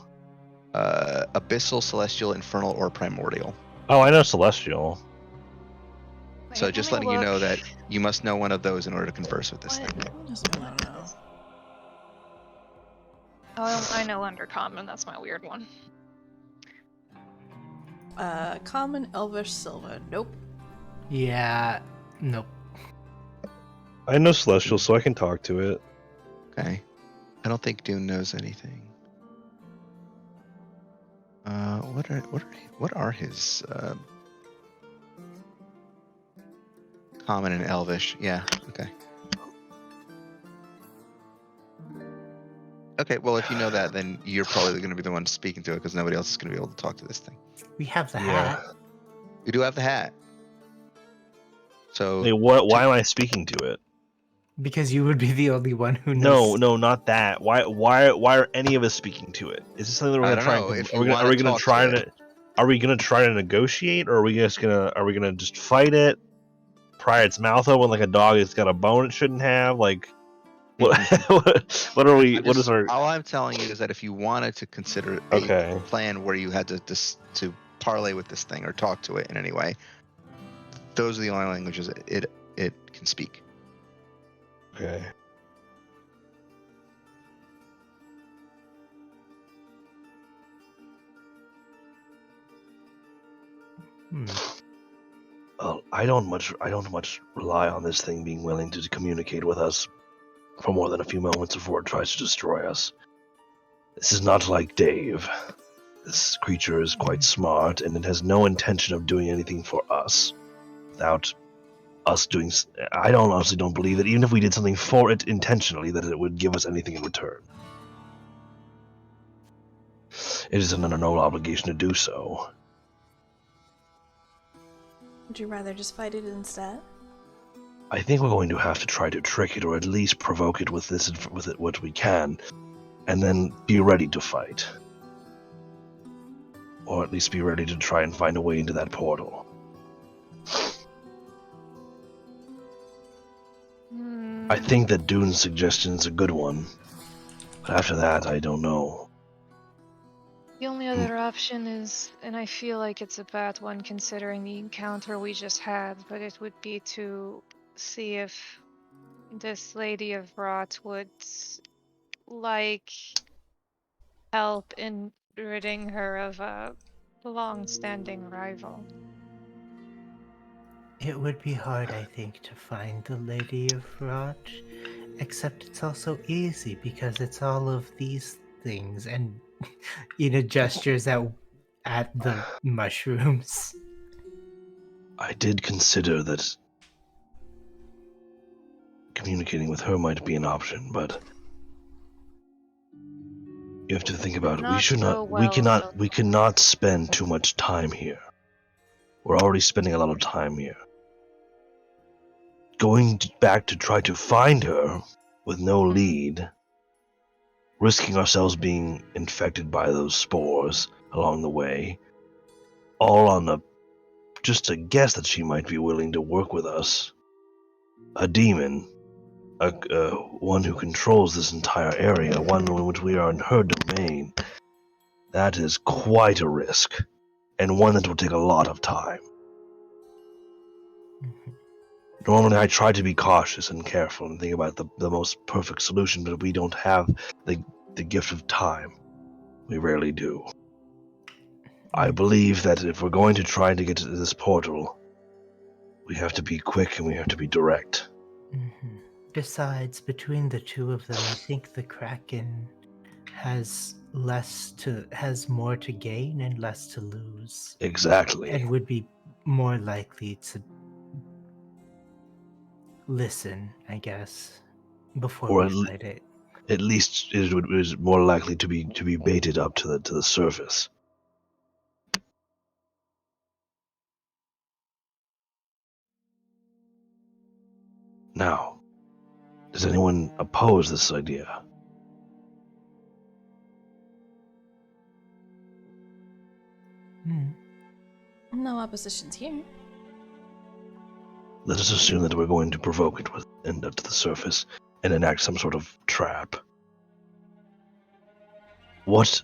Abyssal, celestial, infernal, or primordial. Oh, I know Celestial. So just letting you know that you must know one of those in order to converse with this thing. Who doesn't want to know? Oh, I know Undercommon. That's my weird one. Common, Elvish, Silva. Nope. Yeah. Nope. I know Celestial, so I can talk to it. Okay. I don't think Dune knows anything. What are his common and elvish? Yeah. Okay. Okay. Well, if you know that, then you're probably going to be the one speaking to it because nobody else is going to be able to talk to this thing. We have the Yeah. hat. We do have the hat. So Hey, why am I speaking to it? Because you would be the only one who knows. No, not that. Why are any of us speaking to it? Is this something that we're I gonna don't try? know. And, If you are we wanna gonna talk try to to? Are we gonna try to negotiate, or are we gonna just fight it? Pry its mouth open like a dog that's got a bone it shouldn't have? Like, what? what are we? What is our? All I'm telling you is that if you wanted to consider a Okay. plan where you had to parlay with this thing or talk to it in any way, those are the only languages it can speak. Okay. I don't much rely on this thing being willing to communicate with us for more than a few moments before it tries to destroy us. This is not like Dave. This creature is quite smart, and it has no intention of doing anything for us without us doing. I honestly don't believe that even if we did something for it intentionally, that it would give us anything in return. It is under no obligation to do so. Would you rather just fight it instead? I think we're going to have to try to trick it, or at least provoke it with it what we can, and then be ready to fight. Or at least be ready to try and find a way into that portal. I think that Dune's suggestion is a good one. But after that, I don't know. The only other option is, and I feel like it's a bad one considering the encounter we just had, but it would be to see if this Lady of Rot would like help in ridding her of a long-standing rival. It would be hard, I think, to find the Lady of Rot. Except it's also easy because it's all of these things and gestures at the mushrooms. I did consider that communicating with her might be an option, but you have to think about it. We cannot spend too much time here. We're already spending a lot of time here. Going back to try to find her with no lead, risking ourselves being infected by those spores along the way, all on just a guess that she might be willing to work with us. A demon, one who controls this entire area, one in which we are in her domain. That is quite a risk, and one that will take a lot of time. Normally I try to be cautious and careful and think about the most perfect solution, but we don't have the gift of time. We rarely do. I believe that if we're going to try to get to this portal, we have to be quick and we have to be direct. Mm-hmm. Besides, between the two of them, I think the Kraken has more to gain and less to lose. Exactly. And would be more likely to listen, I guess, before Or we fight it. at least it is more likely to be baited up to the surface. Now, does anyone oppose this idea? No oppositions here. Let us assume that we're going to provoke it with end up to the surface and enact some sort of trap. What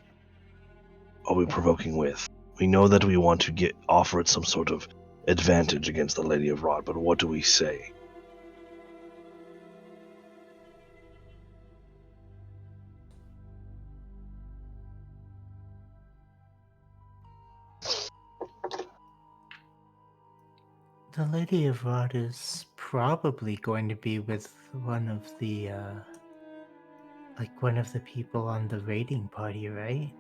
are we provoking with? We know that we want to offer it some sort of advantage against the Lady of Rot, but what do we say? The Lady of Rot is probably going to be with one of the people on the raiding party, right?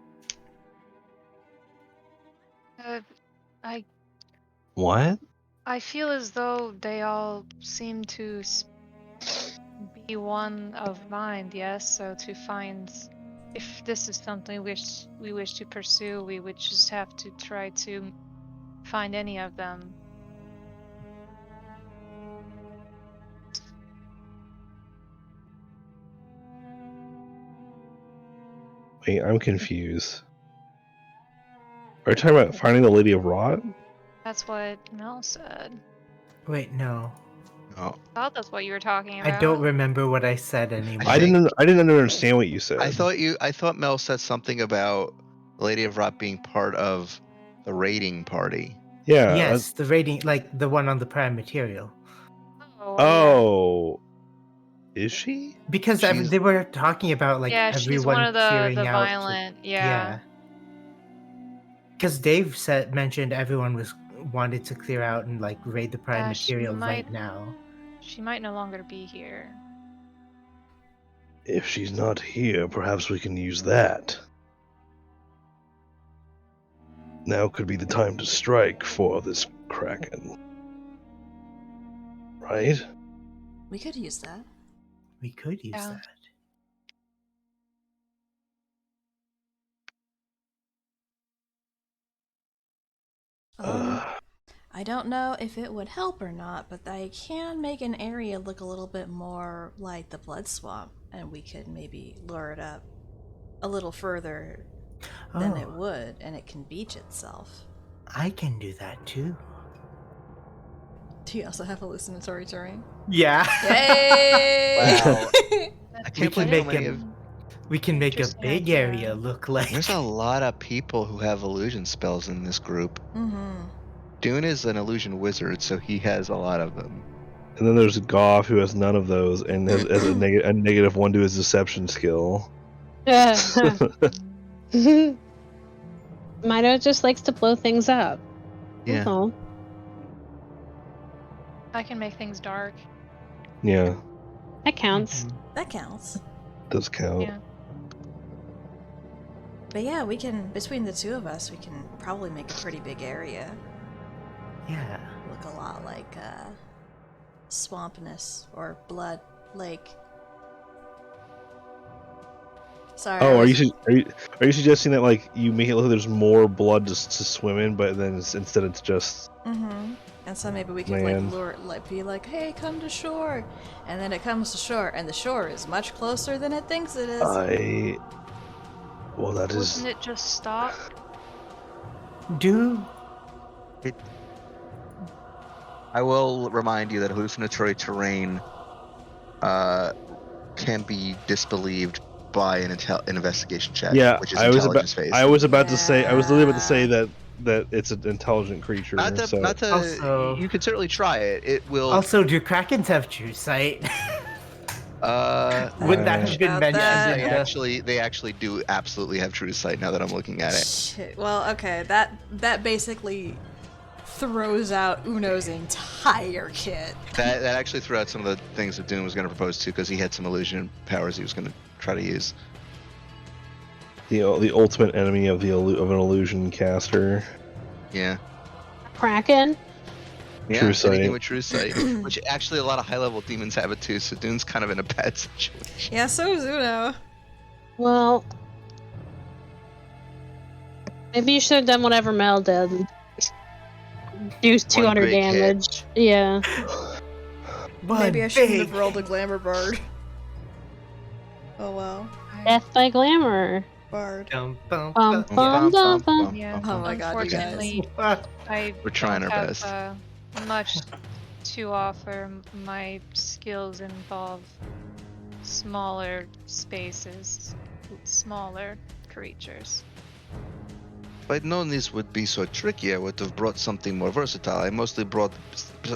What? I feel as though they all seem to be one of mind, yes? So to find, if this is something which we wish to pursue, we would just have to try to find any of them. Wait, I'm confused. Are you talking about finding the Lady of Rot? That's what Mel said. Wait, no. Oh, I thought that's what you were talking about. I don't remember what I said anymore. I didn't understand what you said. I thought Mel said something about Lady of Rot being part of the raiding party. Yeah. Yes, the raiding, like the one on the prime material. Oh. Is she? Because She's- they were talking about like yeah, everyone she's one of the clearing out. violent. Yeah. Because Dave mentioned everyone wanted to clear out and like raid the prime Yeah, material right now. She might no longer be here. If she's not here, perhaps we can use that. Now could be the time to strike for this Kraken. Right? We could use that. We could use Yeah. that. I don't know if it would help or not, but I can make an area look a little bit more like the blood swamp, and we could maybe lure it up a little further than it would, and it can beach itself. I can do that too. Do you also have hallucinatory terrain? Yeah. Yay! Wow. I We can't can believe how make many a of. we can make a Interesting big idea. area look like. There's a lot of people who have illusion spells in this group. Mm-hmm. Dune is an illusion wizard, so he has a lot of them. And then there's Goff, who has none of those and has a negative 1 to his deception skill. Mido just likes to blow things up. Yeah. Oh. I can make things dark. Yeah, That counts. Mhm. That counts. does count. Yeah. But yeah, we can, between the two of us, we can probably make a pretty big area. Yeah. Look a lot like Swampness or Blood Lake. Sorry. Oh, are you suggesting that like you make it look like there's more blood to swim in, but then instead it's just Mm-hmm. And so maybe we could Man. like lure, like be like, "Hey, come to shore," and then it comes to shore, and the shore is much closer than it thinks it is. well, that is Wouldn't it just stop? Do I will remind you that hallucinatory terrain can be disbelieved by an investigation check, which is intelligence phase. I was about to say I was literally about to say Yeah. that it's an intelligent creature. Not to. Also- You could certainly try it. It will. also do Krakens have true sight? Would that have been About mentioned that. in they actually do absolutely have true sight. Now that I'm looking at it. Shit. Well, okay, that basically throws out Uno's entire kit. That actually threw out some of the things that Dune was going to propose to, because he had some illusion powers he was going to try to use. the ultimate enemy of of an illusion caster. Yeah. Kraken. Yeah, True sight. anything with true sight, which actually a lot of high-level demons have it too. So Dune's kind of in a bad situation. Yeah, so is Uno. Well, maybe you should have done whatever Mel did. Do 200 big hit. damage. Yeah. Maybe I shouldn't have rolled a glamour bard. Oh well. Death by glamour. Bard. Bum, bum, bum. Yeah. Oh my god, you guys. Unfortunately, I We're trying don't our have, best. Much to offer. My skills involve smaller spaces, smaller creatures. If I'd known this would be so tricky, I would have brought something more versatile. I mostly brought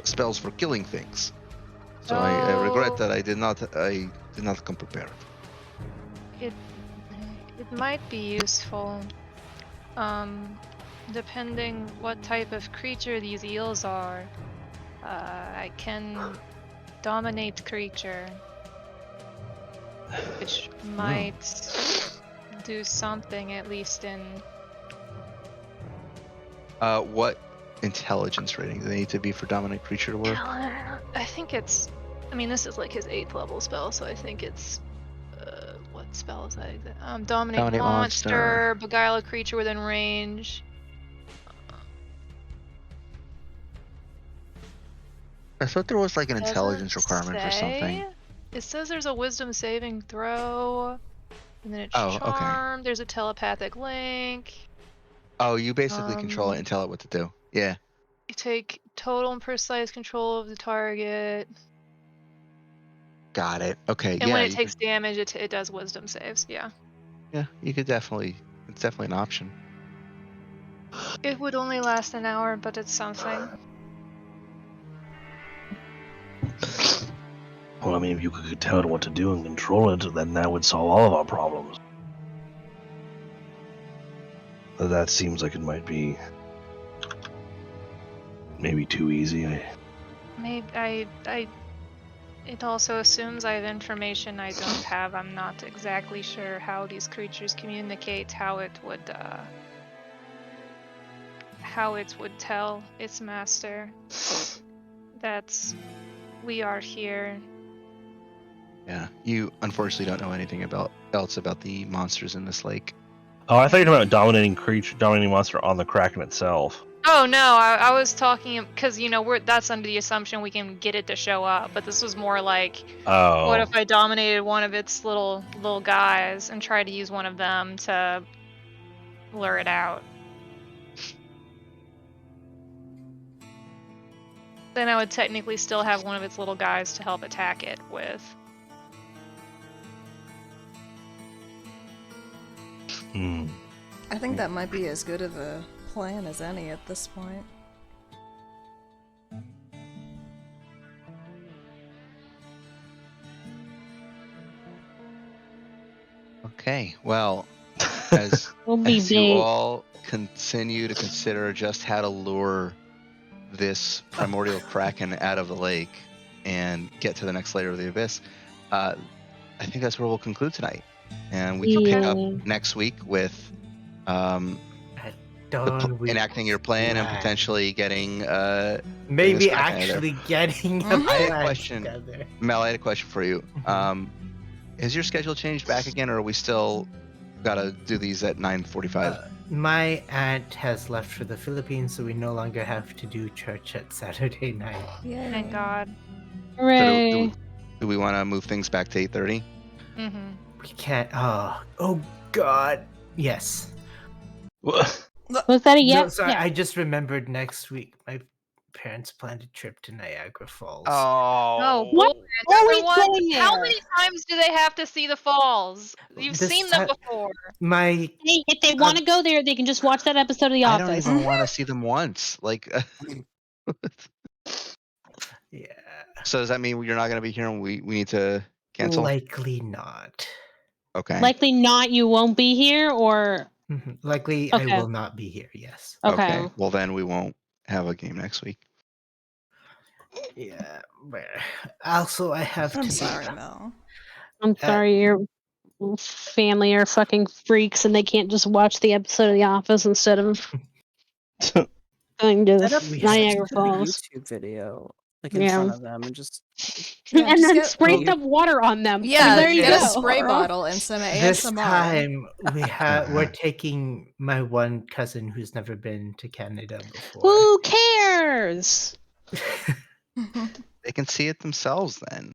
spells for killing things, so I regret that I did not come prepared. It might be useful, depending what type of creature these eels are. I can dominate creature, which might do something, at least in... What intelligence rating do they need to be for dominant creature to work? I think it's... I mean, this is like his 8th level spell, so I think it's... what spell is that? Dominate monster, beguile a creature within range. I thought there was like an intelligence Doesn't requirement for something. say. It says there's a wisdom saving throw, and then it's Oh, okay. charm. There's a telepathic link. Oh, you basically control it and tell it what to do. Yeah. You take total and precise control of the target, Got it. Okay. and yeah. when it takes damage, it does wisdom saves. Yeah. Yeah, you could definitely. It's definitely an option. It would only last an hour, but it's something. Well, I mean, if you could tell it what to do and control it, then that would solve all of our problems. But that seems like it might be maybe too easy. Maybe it also assumes I have information I don't have. I'm not exactly sure how these creatures communicate, how it would tell its master that we are here. Yeah. You unfortunately don't know anything else about the monsters in this lake. Oh, I thought you were about dominating monster on the Kraken itself. Oh no, I was talking because that's under the assumption we can get it to show up, but this was more like, Oh. what if I dominated one of its little guys and tried to use one of them to lure it out? Then I would technically still have one of its little guys to help attack it with. I think that might be as good of a plan as any at this point. Okay, well, as We'll be as you bait. all continue to consider just how to lure this primordial kraken out of the lake and get to the next layer of the abyss, I think that's where we'll conclude tonight, and we can pick up Yeah. next week with At dawn, we enacting your plan and plan. potentially getting Maybe this kraken out of there. actually getting a Mhm. I had a plan question. together. Mel, I had a question for you. Mhm. Has your schedule changed back again, or are we still gotta do these at 9:45? My aunt has left for the Philippines, so we no longer have to do church at Saturday night. Yay. Thank God. So Hooray. do we want to move things back to 8:30? Mm-hmm. We can't. Oh God. Yes. Was that a No, yes? sorry. Yeah. I just remembered next week my parents planned a trip to Niagara Falls. Oh, What boy, are we everyone! going How there? many times do they have to see the falls? You've This seen them ti- before. My If they want to go there, they can just watch that episode of The I don't Office. even want to see them once. Like, yeah. so does that mean you're not gonna be here and we need to cancel? Likely not. Okay. Likely not. You won't be here, or Mhm. Likely I Okay. will not be here. Yes. okay. Well, then we won't have a game next week. Yeah. But also, I have I'm to. sorry, Mel. I'm sorry, your family are fucking freaks, and they can't just watch the episode of The Office instead of going to Set up, the We set have- Niagara up a Falls. YouTube video, like in Yeah. front of them, and just Yeah, and just then get- spray Oh, some water on them. Yeah, there you get a go. spray bottle and some This ASMR. time we're taking my one cousin who's never been to Canada before. Who cares? They can see it themselves then.